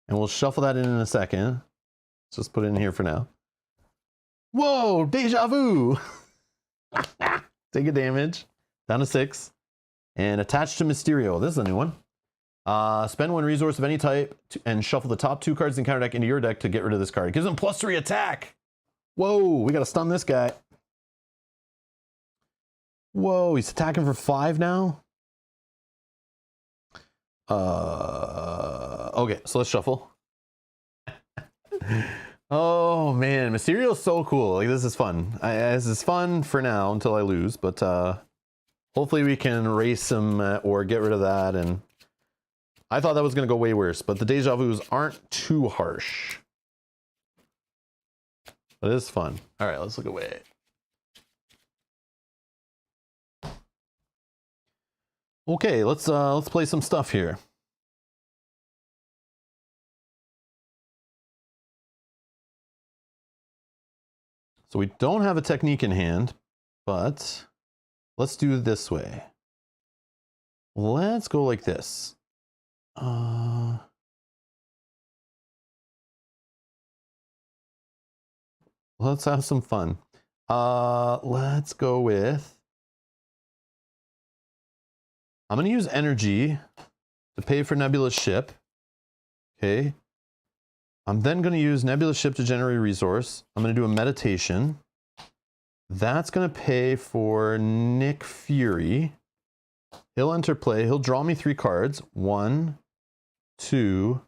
[SPEAKER 1] And we'll shuffle that in a second. Let's just put it in here for now. Whoa, deja vu! Take a damage. Down to 6. And attach to Mysterio. This is a new one. Spend 1 resource of any type and shuffle the top 2 cards in counter deck into your deck to get rid of this card. It gives him +3 attack. Whoa, we gotta stun this guy. Whoa, he's attacking for 5 now. Okay, so let's shuffle. Oh man, Mysterio's so cool. Like, this is fun. This is fun for now until I lose, but hopefully we can race him or get rid of that. And I thought that was going to go way worse, but the deja vus aren't too harsh. But it is fun. All right, let's look away. Okay, let's play some stuff here. So we don't have a technique in hand, but let's do it this way. Let's go like this. Let's have some fun. Let's go with... I'm going to use energy to pay for Nebula's ship. Okay. I'm then going to use Nebula's ship to generate a resource. I'm going to do a meditation. That's going to pay for Nick Fury. He'll enter play. He'll draw me 3 cards. 1, 2,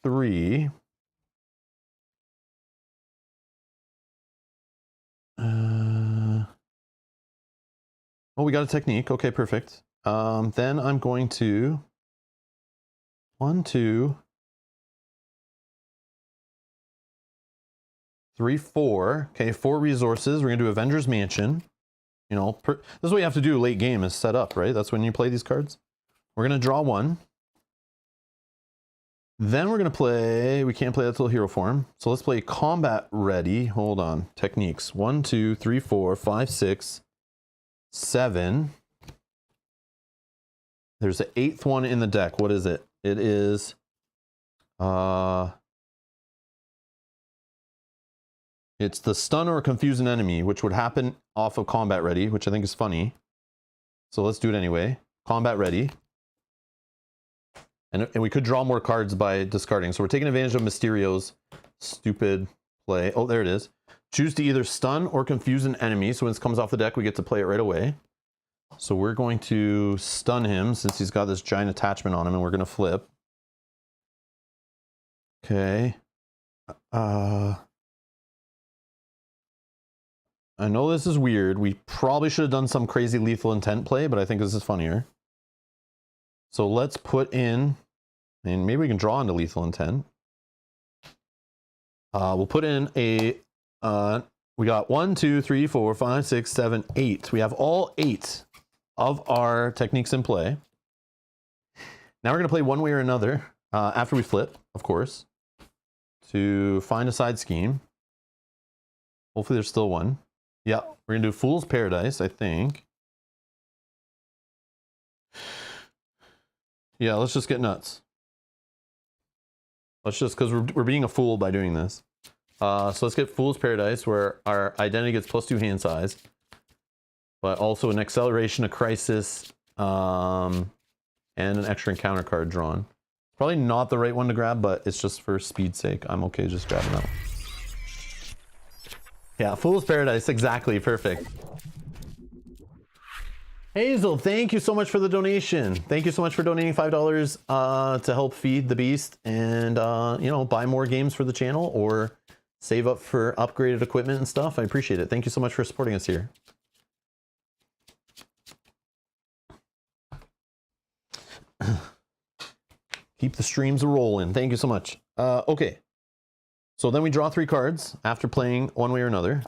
[SPEAKER 1] 3. Oh, we got a technique. Okay, perfect. Then I'm going to 1, 2, 3, 4. Okay, 4 resources. We're gonna do Avengers Mansion. You know, this is what you have to do late game, is set up, right? That's when you play these cards. We're gonna draw 1. Then we're gonna play, we can't play that till hero form. So let's play combat ready. Hold on. Techniques. 1, 2, 3, 4, 5, 6, 7. There's an 8th one in the deck. What is it? It is it's the stun or confuse an enemy, which would happen off of combat ready, which I think is funny. So let's do it anyway. Combat ready. And we could draw more cards by discarding. So we're taking advantage of Mysterio's stupid play. Oh, there it is. Choose to either stun or confuse an enemy. So when this comes off the deck, we get to play it right away. So we're going to stun him since he's got this giant attachment on him, and we're going to flip. Okay. I know this is weird. We probably should have done some crazy lethal intent play, but I think this is funnier. So let's put in, and maybe we can draw into lethal intent. We'll put in a, we got 1, 2, 3, 4, 5, 6, 7, 8. We have all 8 of our techniques in play. Now we're going to play one way or another, after we flip, of course, to find a side scheme. Hopefully there's still one. Yeah, we're going to do Fool's Paradise, I think. Yeah, let's just get nuts. Let's just, because we're being a fool by doing this. So let's get Fool's Paradise, where our identity gets +2 hand size. but also an acceleration, a crisis, and an extra encounter card drawn. Probably not the right one to grab, but it's just for speed's sake. I'm okay just grabbing that one. Yeah, Fool's Paradise, exactly, perfect. Hazel, thank you so much for the donation. Thank you so much for donating $5 to help feed the beast and, you know, buy more games for the channel or save up for upgraded equipment and stuff. I appreciate it. Thank you so much for supporting us here. Keep the streams rolling. Thank you so much. Okay. So then we draw 3 cards after playing one way or another.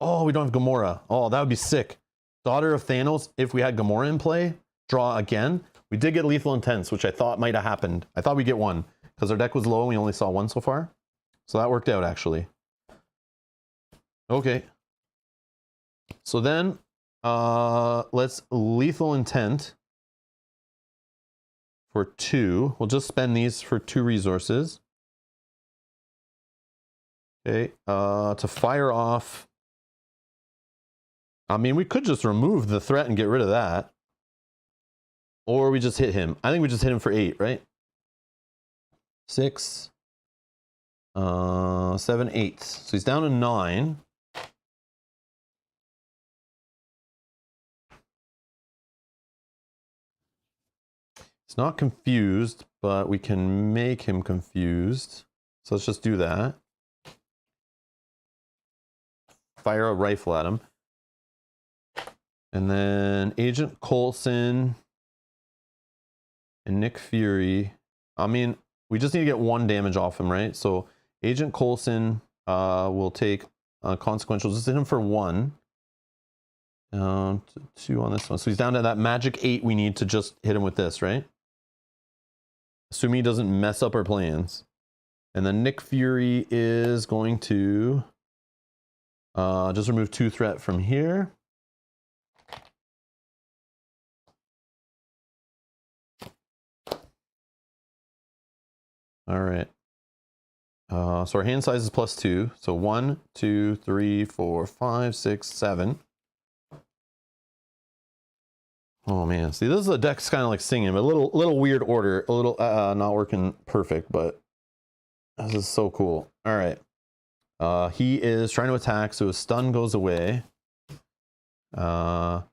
[SPEAKER 1] Oh, we don't have Gamora. Oh, that would be sick. Daughter of Thanos, if we had Gamora in play, draw again. We did get Lethal Intense, which I thought might have happened. I thought we'd get one because our deck was low and we only saw one so far. So that worked out, actually. Okay. So then, let's Lethal Intent for 2. We'll just spend these for 2 resources. Okay, to fire off. I mean, we could just remove the threat and get rid of that. Or we just hit him. I think we just hit him for 8, right? 6, 7, 8. So he's down to 9. He's not confused, but we can make him confused. So let's just do that. Fire a rifle at him. And then Agent Coulson and Nick Fury. I mean, we just need to get 1 damage off him, right? So Agent Coulson will take consequential. Just hit him for 1. 2 on this one. So he's down to that magic 8 we need to just hit him with this, right? Assuming he doesn't mess up our plans. And then Nick Fury is going to just remove 2 threat from here. All right. So our hand size is +2. So 1, 2, 3, 4, 5, 6, 7. Oh man, see, this is a deck's kind of like singing, but a little weird order, a little not working perfect, but this is so cool. All right. He is trying to attack, so his stun goes away. Sorry,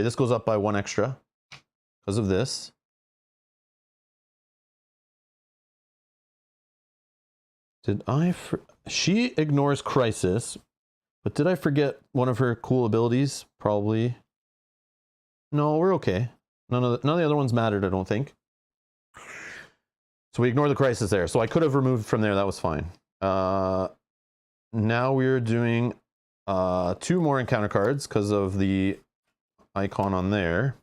[SPEAKER 1] this goes up by 1 extra because of this. She ignores Crisis, but did I forget one of her cool abilities? Probably. No, we're okay. None of the other ones mattered, I don't think. So we ignore the Crisis there. So I could have removed from there, that was fine. Now we're doing 2 more encounter cards because of the icon on there.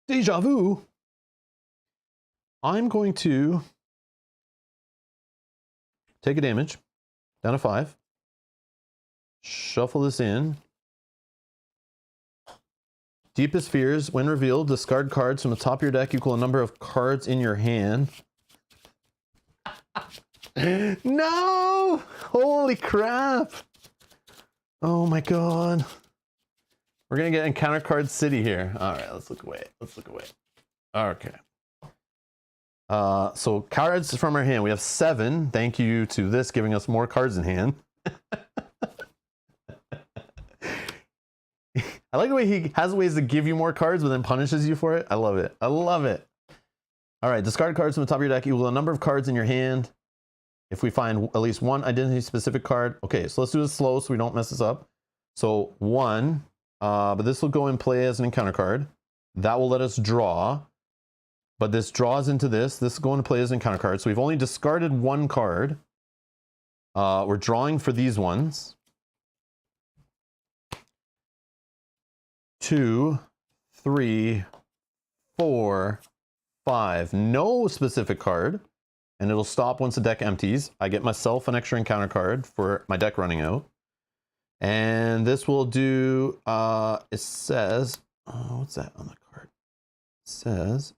[SPEAKER 1] Deja vu. I'm going to take a damage down to 5. Shuffle this in. Deepest Fears. When revealed, discard cards from the top of your deck equal a number of cards in your hand. No! Holy crap! Oh my god. We're gonna get Encounter Card City here. Alright, let's look away. Let's look away. Okay. So cards from our hand. We have 7. Thank you to this giving us more cards in hand. I like the way he has ways to give you more cards but then punishes you for it. I love it. I love it. Alright, discard cards from the top of your deck equal a number of cards in your hand. If we find at least 1 identity specific card. Okay, so let's do this slow so we don't mess this up. So 1. But this will go in play as an encounter card. That will let us draw. But this draws into this. This will go into play as an encounter card. So we've only discarded 1 card. We're drawing for these ones. 2, 3, 4, 5. No specific card. And it'll stop once the deck empties. I get myself an extra encounter card for my deck running out. And this will do, it says, oh, what's that on the card? It says,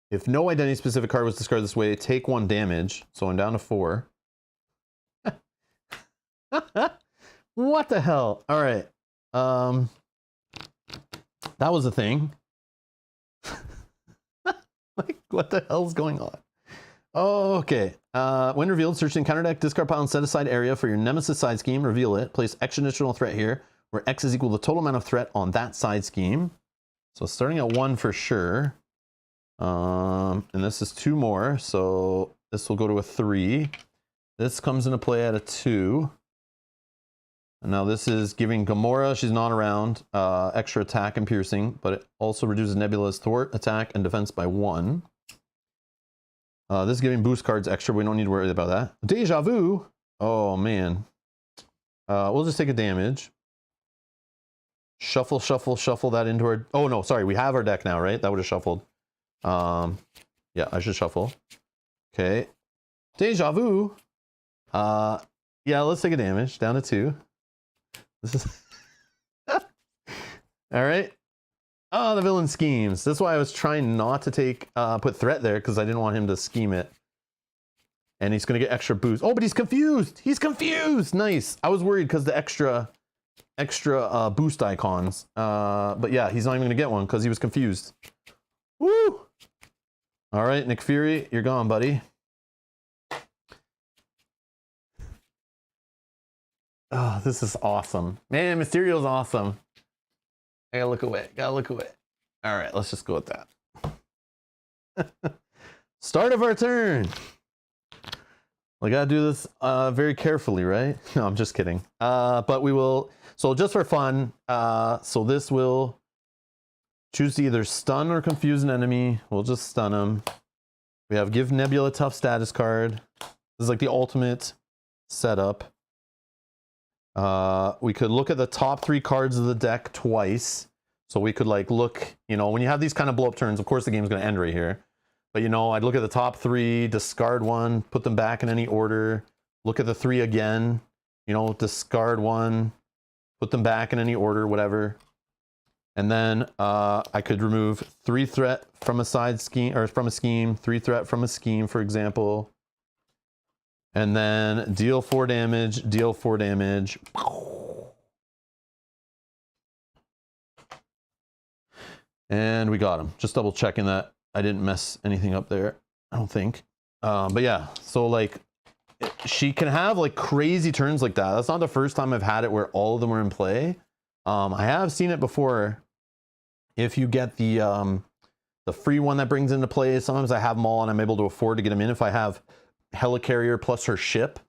[SPEAKER 1] If no identity specific card was discarded this way, take 1 damage. So I'm down to 4. What the hell? All right. That was a thing. Like, what the hell's going on? Oh, okay. When revealed, search the encounter deck, discard pile, and set aside area for your Nemesis side scheme. Reveal it. Place X additional threat here, where X is equal to the total amount of threat on that side scheme. So starting at 1 for sure. And this is 2 more, so this will go to a 3. This comes into play at a 2. And now this is giving Gamora, she's not around, extra attack and piercing, but it also reduces Nebula's thwart, attack, and defense by 1. This is giving boost cards extra, we don't need to worry about that. Deja vu! Oh man. We'll just take a damage. Shuffle, shuffle, shuffle that into our... Oh no, sorry, we have our deck now, right? That would have shuffled. Yeah, I should shuffle. Okay. Deja vu! Yeah, let's take a damage, down to 2. This is... Alright. Oh, the villain schemes. That's why I was trying not to take, put threat there, because I didn't want him to scheme it. And he's going to get extra boost. Oh, but he's confused! He's confused! Nice! I was worried because the extra boost icons. But yeah, he's not even going to get one because he was confused. Woo! Alright, Nick Fury, you're gone, buddy. Oh, this is awesome. Man, Mysterio's awesome. I gotta look away. Gotta look away. Alright, let's just go with that. Start of our turn. We gotta do this very carefully, right? No, I'm just kidding. But we will... So just for fun, so this will choose to either stun or confuse an enemy. We'll just stun him. We have give Nebula a tough status card. This is like the ultimate setup. We could look at the top 3 cards of the deck twice. So we could like look, you know, when you have these kind of blow up turns, of course the game's going to end right here. But you know, I'd look at the top 3, discard 1, put them back in any order. Look at the 3 again, you know, discard 1, put them back in any order, whatever. And then I could remove 3 threat from a side scheme, or from a scheme, 3 threat from a scheme, for example. And then deal 4 damage, deal 4 damage. And we got him. Just double checking that I didn't mess anything up there. I don't think. But yeah, so like she can have like crazy turns like that. That's not the first time I've had it where all of them are in play. I have seen it before. If you get the free one that brings into play, sometimes I have them all and I'm able to afford to get them in. If I have Helicarrier plus her ship,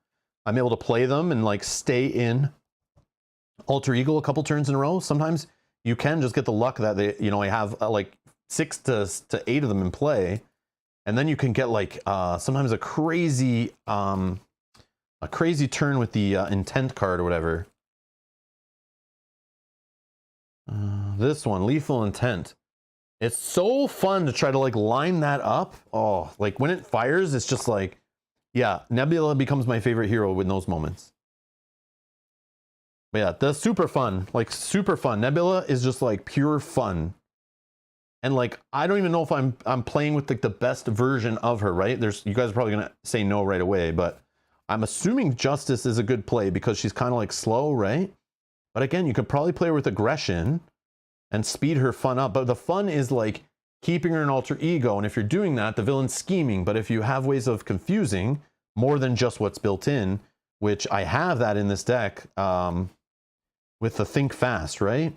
[SPEAKER 1] I'm able to play them and like stay in Alter Ego a couple turns in a row. Sometimes you can just get the luck that they, you know, I have like 6 to 8 of them in play, and then you can get like sometimes a crazy turn with the intent card or whatever. This one, Lethal Intent. It's so fun to try to like line that up. Oh, like when it fires, it's just like, yeah, Nebula becomes my favorite hero in those moments. But yeah, that's super fun. Like super fun. Nebula is just like pure fun. And like, I don't even know if I'm playing with like the best version of her, right? You guys are probably gonna say no right away, but I'm assuming Justice is a good play because she's kind of like slow, right? But again, you could probably play her with aggression and speed her fun up. But the fun is like keeping her in Alter Ego. And if you're doing that, the villain's scheming. But if you have ways of confusing more than just what's built in, which I have that in this deck with the Think Fast, right?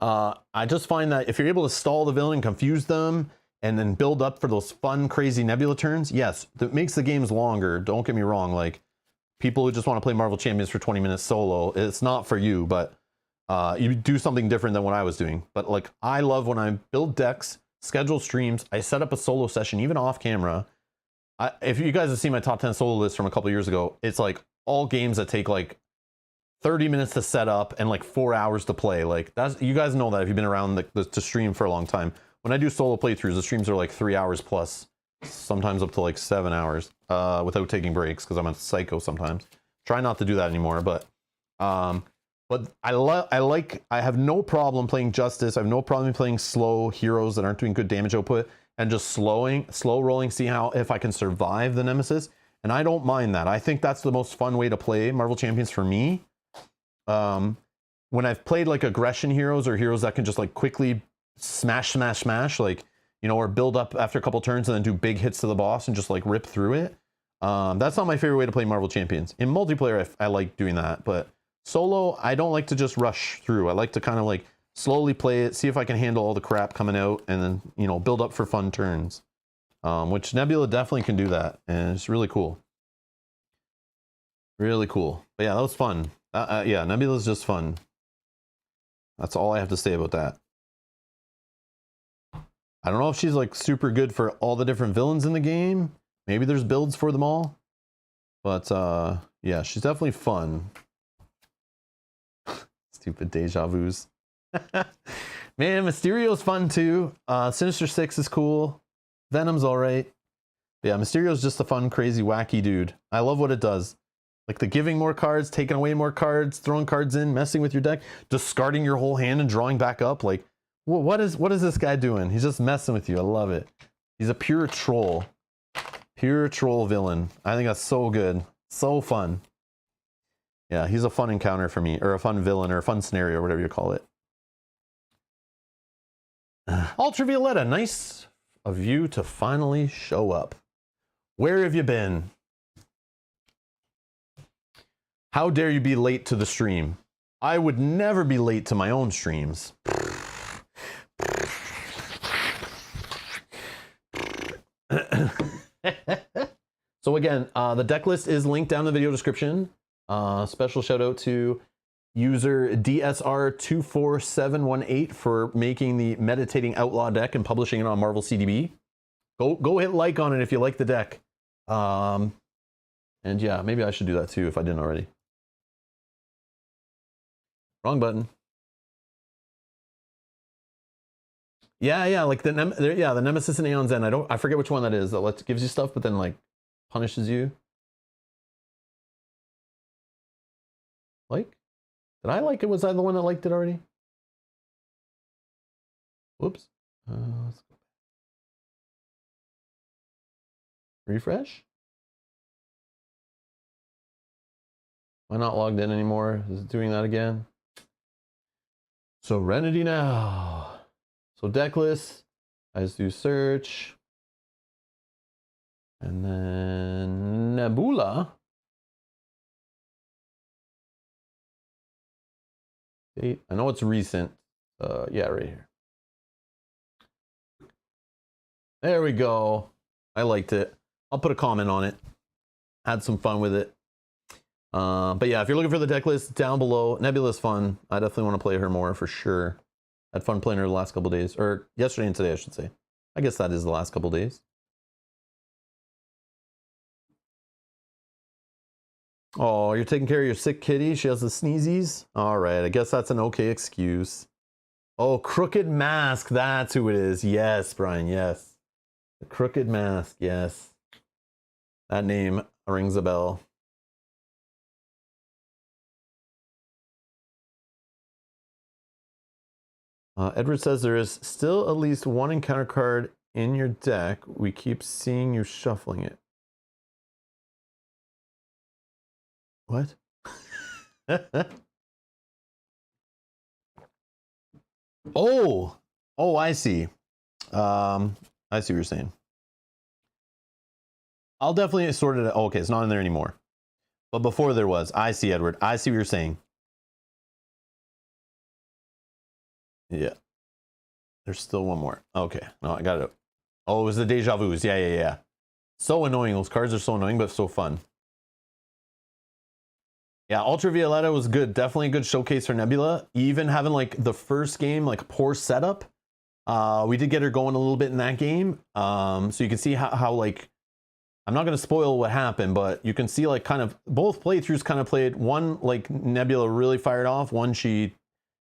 [SPEAKER 1] I just find that if you're able to stall the villain and confuse them and then build up for those fun, crazy Nebula turns, yes, that makes the games longer. Don't get me wrong. Like people who just want to play Marvel Champions for 20 minutes solo, it's not for you, but you do something different than what I was doing. But like, I love when I build decks, schedule streams, I set up a solo session, even off camera. If you guys have seen my top 10 solo list from a couple years ago, it's like all games that take like 30 minutes to set up and like 4 hours to play. Like that's, you guys know that if you've been around to stream for a long time. When I do solo playthroughs, the streams are like 3 hours plus, sometimes up to like 7 hours without taking breaks because I'm a psycho sometimes. Try not to do that anymore, but I have no problem playing Justice. I have no problem playing slow heroes that aren't doing good damage output. and just slow rolling, see if I can survive the Nemesis. And I don't mind that. I think that's the most fun way to play Marvel Champions for me. When I've played like aggression heroes or heroes that can just like quickly smash, like, you know, or build up after a couple turns and then do big hits to the boss and just like rip through it. That's not my favorite way to play Marvel Champions. In multiplayer, I like doing that, but solo, I don't like to just rush through. I like to kind of like slowly play it, see if I can handle all the crap coming out, and then, you know, build up for fun turns. Which Nebula definitely can do that, and it's really cool. Really cool. But yeah, that was fun. Yeah, Nebula's just fun. That's all I have to say about that. I don't know if she's like super good for all the different villains in the game. Maybe there's builds for them all. But yeah, she's definitely fun. Stupid deja vus. Man, Mysterio's fun too. Sinister Six is cool. Venom's alright. Yeah, Mysterio's just a fun, crazy, wacky dude. I love what it does. Like the giving more cards, taking away more cards, throwing cards in, messing with your deck, discarding your whole hand and drawing back up. Like, what is this guy doing? He's just messing with you. I love it. He's a pure troll. Pure troll villain. I think that's so good. So fun. Yeah, he's a fun encounter for me, or a fun villain, or a fun scenario, or whatever you call it. Ultravioletta, nice of you to finally show up. Where have you been? How dare you be late to the stream? I would never be late to my own streams. So again, the deck list is linked down in the video description. Special shout out to user DSR24718 for making the Meditating Outlaw deck and publishing it on Marvel CDB. Go hit like on it if you like the deck. And yeah, maybe I should do that too if I didn't already. Wrong button. Yeah, like the Nemesis and Aeon's End. I forget which one that is. That gives you stuff, but then like punishes you. Like, did I like it? Was I the one that liked it already? Whoops. Let's go. Refresh. Am I not logged in anymore? Is it doing that again? Serenity now. So deck list, I just do search. And then Nebula. Date. I know it's recent. Yeah, right here. There we go. I liked it. I'll put a comment on it. Had some fun with it. But yeah, if you're looking for the deck list down below, Nebula's fun. I definitely want to play her more for sure. Had fun playing her the last couple days, or yesterday and today, I should say. I guess that is the last couple days. Oh, you're taking care of your sick kitty? She has the sneezies? All right, I guess that's an okay excuse. Oh, Crooked Mask, that's who it is. Yes, Brian, yes. The Crooked Mask, yes. That name rings a bell. Edward says there is still at least one encounter card in your deck. We keep seeing you shuffling it. What? Oh, I see. I see what you're saying. I'll definitely sort it out. Oh, okay, it's not in there anymore. But before there was. I see, Edward. I see what you're saying. Yeah. There's still one more. Okay. No, I got it. Oh, it was the deja vus. Yeah. So annoying. Those cards are so annoying, but so fun. Yeah, Ultravioletta was good. Definitely a good showcase for Nebula. Even having like the first game, like poor setup. We did get her going a little bit in that game. So you can see how like, I'm not going to spoil what happened, but you can see like kind of both playthroughs kind of played. One, like Nebula really fired off. One, she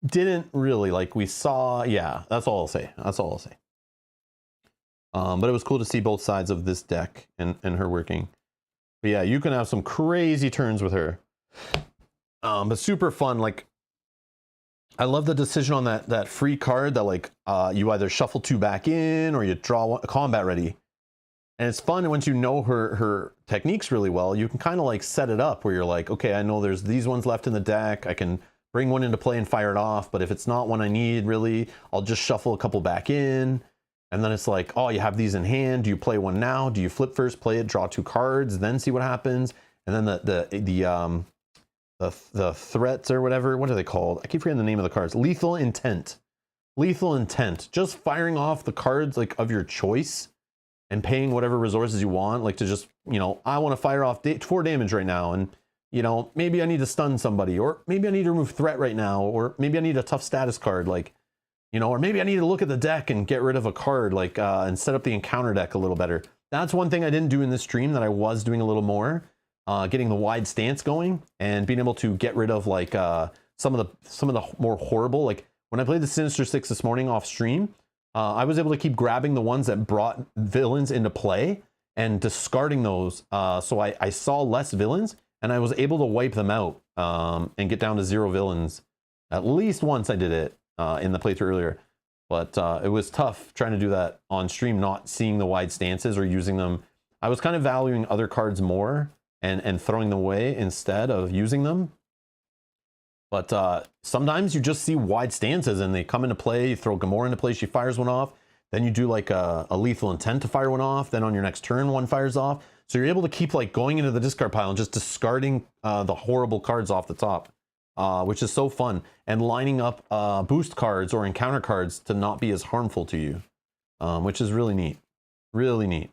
[SPEAKER 1] didn't really, like we saw. Yeah, that's all I'll say. That's all I'll say. But it was cool to see both sides of this deck and her working. But yeah, you can have some crazy turns with her. But super fun. Like, I love the decision on that free card that like you either shuffle 2 back in or you draw a combat ready. And it's fun once you know her techniques really well, you can kind of like set it up where you're like, okay, I know there's these ones left in the deck. I can bring one into play and fire it off. But if it's not one I need really, I'll just shuffle a couple back in. And then it's like, oh, you have these in hand. Do you play one now? Do you flip first, play it, draw 2 cards, then see what happens? And then the threats or whatever, what are they called? I keep forgetting the name of the cards. Lethal Intent. Lethal Intent. Just firing off the cards like of your choice and paying whatever resources you want, like to just, you know, I want to fire off 4 damage right now, and, you know, maybe I need to stun somebody, or maybe I need to remove threat right now, or maybe I need a tough status card, like, you know, or maybe I need to look at the deck and get rid of a card, like, and set up the encounter deck a little better. That's one thing I didn't do in this stream that I was doing a little more, getting the wide stance going and being able to get rid of like some of the more horrible, like when I played the Sinister Six this morning off stream. I was able to keep grabbing the ones that brought villains into play and discarding those. So I saw less villains and I was able to wipe them out and get down to 0 villains. At least once I did it in the playthrough earlier. But it was tough trying to do that on stream, not seeing the wide stances or using them. I was kind of valuing other cards more and throwing them away instead of using them. But sometimes you just see wide stances and they come into play. You throw Gamora into play, she fires one off. Then you do like a lethal intent to fire one off. Then on your next turn, one fires off. So you're able to keep like going into the discard pile and just discarding the horrible cards off the top, which is so fun. And lining up boost cards or encounter cards to not be as harmful to you, which is really neat. Really neat.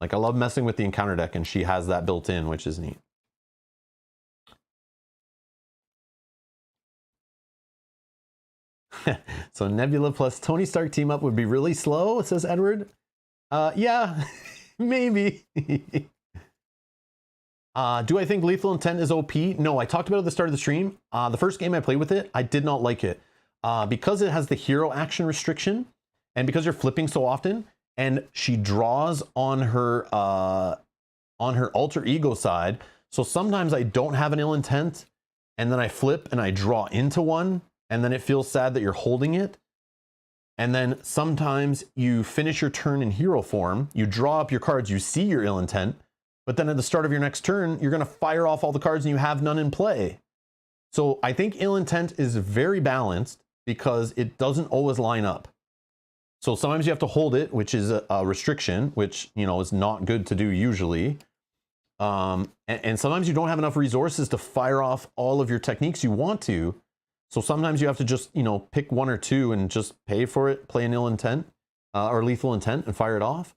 [SPEAKER 1] Like I love messing with the encounter deck and she has that built in, which is neat. So Nebula plus Tony Stark team up would be really slow, says Edward. Yeah, maybe. Do I think Lethal Intent is OP? No, I talked about it at the start of the stream. The first game I played with it, I did not like it. Because it has the hero action restriction, and because you're flipping so often, and she draws on her alter ego side. So sometimes I don't have an ill intent, and then I flip and I draw into one. And then it feels sad that you're holding it. And then sometimes you finish your turn in hero form, you draw up your cards, you see your ill intent, but then at the start of your next turn, you're going to fire off all the cards and you have none in play. So I think ill intent is very balanced because it doesn't always line up. So sometimes you have to hold it, which is a restriction, which, you know, is not good to do usually. And sometimes you don't have enough resources to fire off all of your techniques you want to. So sometimes you have to just, you know, pick 1 or 2 and just pay for it, play an ill intent or lethal intent and fire it off.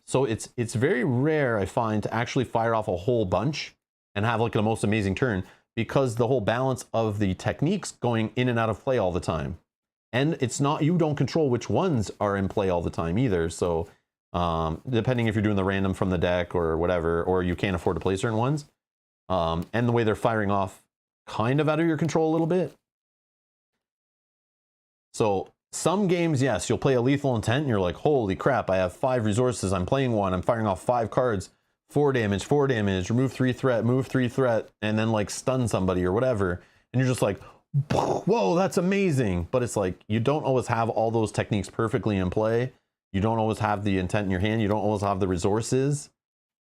[SPEAKER 1] So it's very rare, I find, to actually fire off a whole bunch and have like the most amazing turn, because the whole balance of the techniques going in and out of play all the time. And it's not, you don't control which ones are in play all the time either. So depending if you're doing the random from the deck or whatever, or you can't afford to play certain ones, and the way they're firing off kind of out of your control a little bit. So some games, yes, you'll play a lethal intent and you're like, holy crap, I have 5 resources, I'm playing one, I'm firing off 5 cards, 4 damage, remove 3 threat, move 3 threat, and then like stun somebody or whatever. And you're just like, whoa, that's amazing. But it's like, you don't always have all those techniques perfectly in play. You don't always have the intent in your hand. You don't always have the resources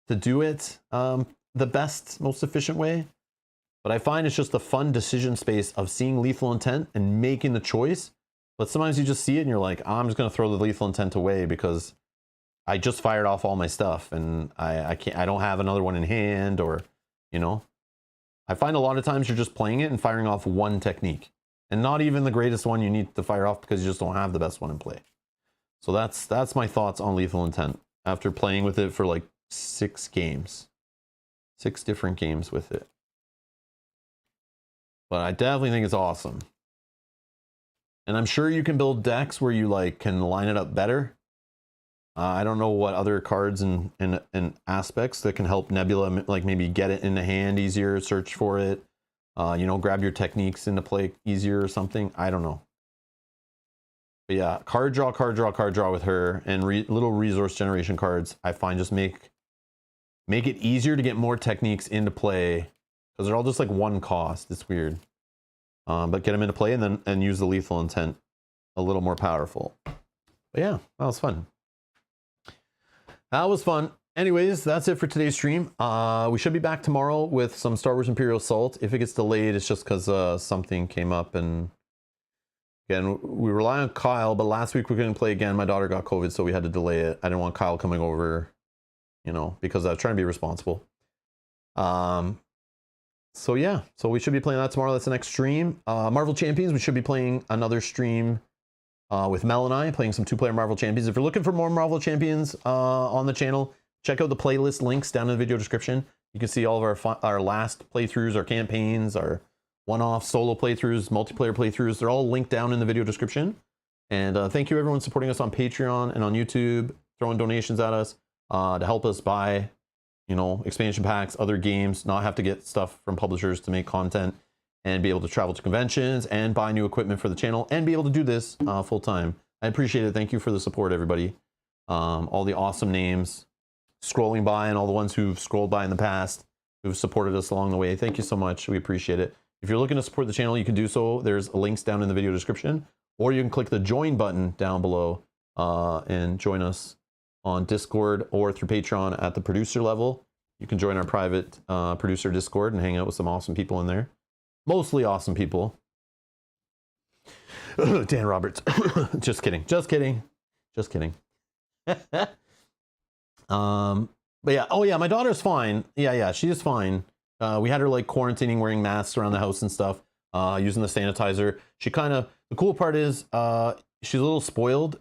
[SPEAKER 1] to do it the best, most efficient way. But I find it's just a fun decision space of seeing lethal intent and making the choice. But sometimes you just see it and you're like, oh, I'm just going to throw the lethal intent away because I just fired off all my stuff and I don't have another one in hand, or, you know, I find a lot of times you're just playing it and firing off one technique and not even the greatest one you need to fire off because you just don't have the best one in play. So that's my thoughts on lethal intent after playing with it for like 6 games, 6 different games with it. But I definitely think it's awesome. And I'm sure you can build decks where you like can line it up better. I don't know what other cards and aspects that can help Nebula, like maybe get it in the hand easier, search for it, you know, grab your techniques into play easier or something. I don't know. But yeah, card draw with her, and little resource generation cards, I find just make it easier to get more techniques into play, because they're all just like 1 cost. It's weird. but get them into play and use the lethal intent a little more powerful. But yeah, that was fun. That was fun. Anyways, that's it for today's stream. We should be back tomorrow with some Star Wars Imperial Assault. If it gets delayed, it's just because something came up, and again, we rely on Kyle, but last week we couldn't play again. My daughter got COVID, so we had to delay it. I didn't want Kyle coming over, you know, because I was trying to be responsible. So yeah, so we should be playing that tomorrow. That's the next stream. Marvel Champions, we should be playing another stream with Mel and I, playing some 2-player Marvel Champions. If you're looking for more Marvel Champions on the channel, check out the playlist links down in the video description. You can see all of our last playthroughs, our campaigns, our one-off solo playthroughs, multiplayer playthroughs. They're all linked down in the video description. And thank you everyone supporting us on Patreon and on YouTube, throwing donations at us to help us buy, you know, expansion packs, other games, not have to get stuff from publishers to make content, and be able to travel to conventions and buy new equipment for the channel and be able to do this full time. I appreciate it. Thank you for the support, everybody. All the awesome names scrolling by and all the ones who've scrolled by in the past, who've supported us along the way. Thank you so much. We appreciate it. If you're looking to support the channel, you can do so. There's links down in the video description, or you can click the join button down below and join us on Discord or through Patreon at the producer level. You can join our private producer Discord and hang out with some awesome people in there. Mostly awesome people. Dan Roberts. Just kidding. Just kidding. Just kidding. But yeah, oh yeah, my daughter's fine. Yeah, she is fine. We had her like quarantining, wearing masks around the house and stuff, using the sanitizer. She kind of, the cool part is she's a little spoiled.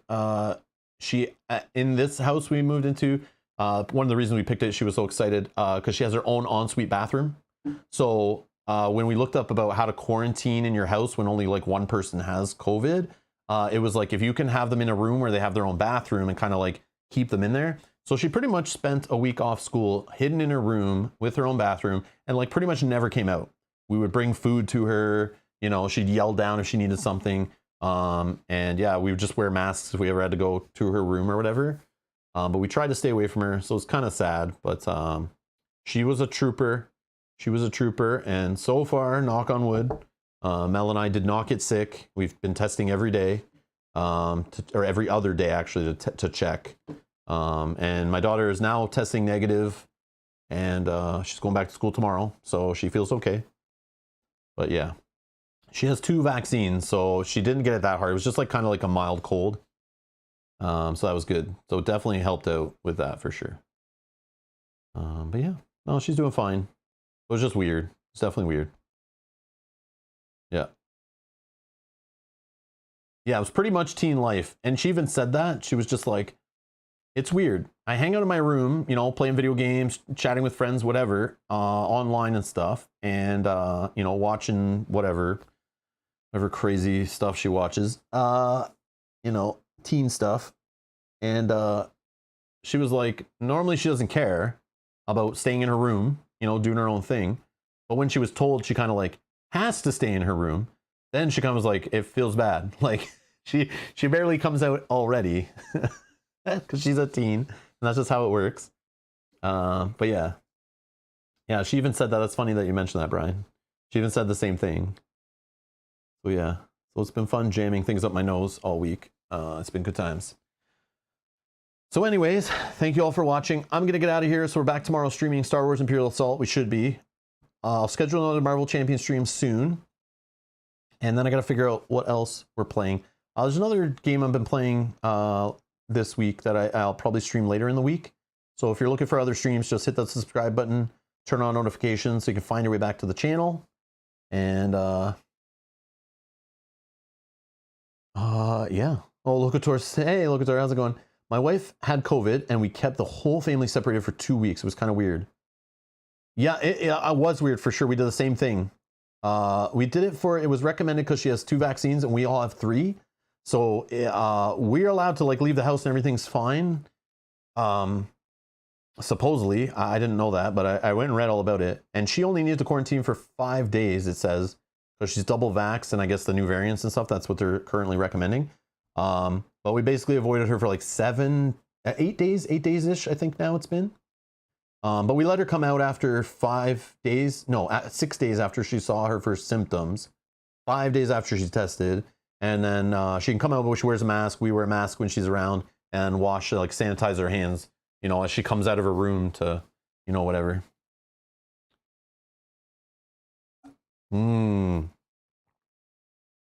[SPEAKER 1] She in this house we moved into, one of the reasons we picked it, she was so excited because she has her own ensuite bathroom. So when we looked up about how to quarantine in your house when only like one person has COVID, it was like if you can have them in a room where they have their own bathroom and kind of like keep them in there. So she pretty much spent a week off school, hidden in her room with her own bathroom, and like pretty much never came out. We would bring food to her, you know, she'd yell down if she needed something. And yeah, we would just wear masks if we ever had to go to her room or whatever. But we tried to stay away from her, so it's kind of sad, but she was a trooper. She was a trooper, and so far, knock on wood, Mel and I did not get sick. We've been testing every day, or every other day actually, to check. And my daughter is now testing negative, and she's going back to school tomorrow, so she feels okay. But yeah, she has 2 vaccines, so she didn't get it that hard. It was just like kind of like a mild cold. So that was good. So it definitely helped out with that for sure. But yeah, no, she's doing fine. It was just weird. It's definitely weird. Yeah. Yeah, it was pretty much teen life. And she even said that. She was just like, it's weird. I hang out in my room, you know, playing video games, chatting with friends, whatever, online and stuff. And, you know, watching whatever crazy stuff she watches, you know, teen stuff. And she was like, normally she doesn't care about staying in her room, you know, doing her own thing. But when she was told she kind of like has to stay in her room, then she kind of was like, it feels bad. Like she barely comes out already because she's a teen, and that's just how it works. But yeah, she even said that. That's funny that you mentioned that, Brian. She even said the same thing. So yeah, so it's been fun jamming things up my nose all week. It's been good times. So anyways, thank you all for watching. I'm going to get out of here. So we're back tomorrow streaming Star Wars Imperial Assault. We should be. I'll schedule another Marvel Champion stream soon. And then I got to figure out what else we're playing. There's another game I've been playing this week that I'll probably stream later in the week. So if you're looking for other streams, just hit that subscribe button, turn on notifications so you can find your way back to the channel. And yeah. Oh, Locator, hey, Locator, how's it going? My wife had COVID and we kept the whole family separated for 2 weeks. It was kind of weird. Yeah, it was weird for sure. We did the same thing. We did it it was recommended because she has 2 vaccines and we all have 3. So we're allowed to like leave the house and everything's fine. Supposedly, I didn't know that, but I went and read all about it. And she only needed to quarantine for 5 days, it says. So she's double vaxxed, and I guess the new variants and stuff, that's what they're currently recommending. But we basically avoided her for like 8 days-ish, I think now it's been. But we let her come out after 5 days, no, 6 days after she saw her first symptoms. 5 days after she's tested. And then she can come out, but she wears a mask. We wear a mask when she's around, and wash, like sanitize her hands, you know, as she comes out of her room to, you know, whatever.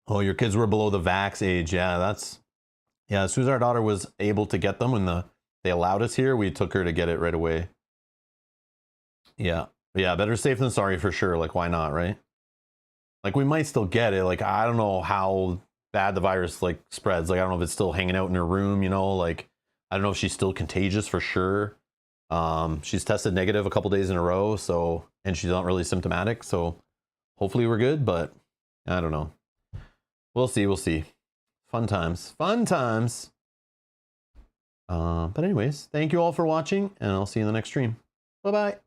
[SPEAKER 1] Oh, your kids were below the vax age. Yeah, that's, yeah, as soon as our daughter was able to get them when they allowed us here, we took her to get it right away. Yeah. Yeah, better safe than sorry for sure. Like, why not, right? Like, we might still get it. Like, I don't know how bad the virus, like, spreads. Like, I don't know if it's still hanging out in her room, you know? Like, I don't know if she's still contagious for sure. She's tested negative a couple days in a row, so, and she's not really symptomatic, so hopefully we're good, but I don't know. We'll see, we'll see. Fun times. Fun times. But anyways, thank you all for watching, and I'll see you in the next stream. Bye-bye.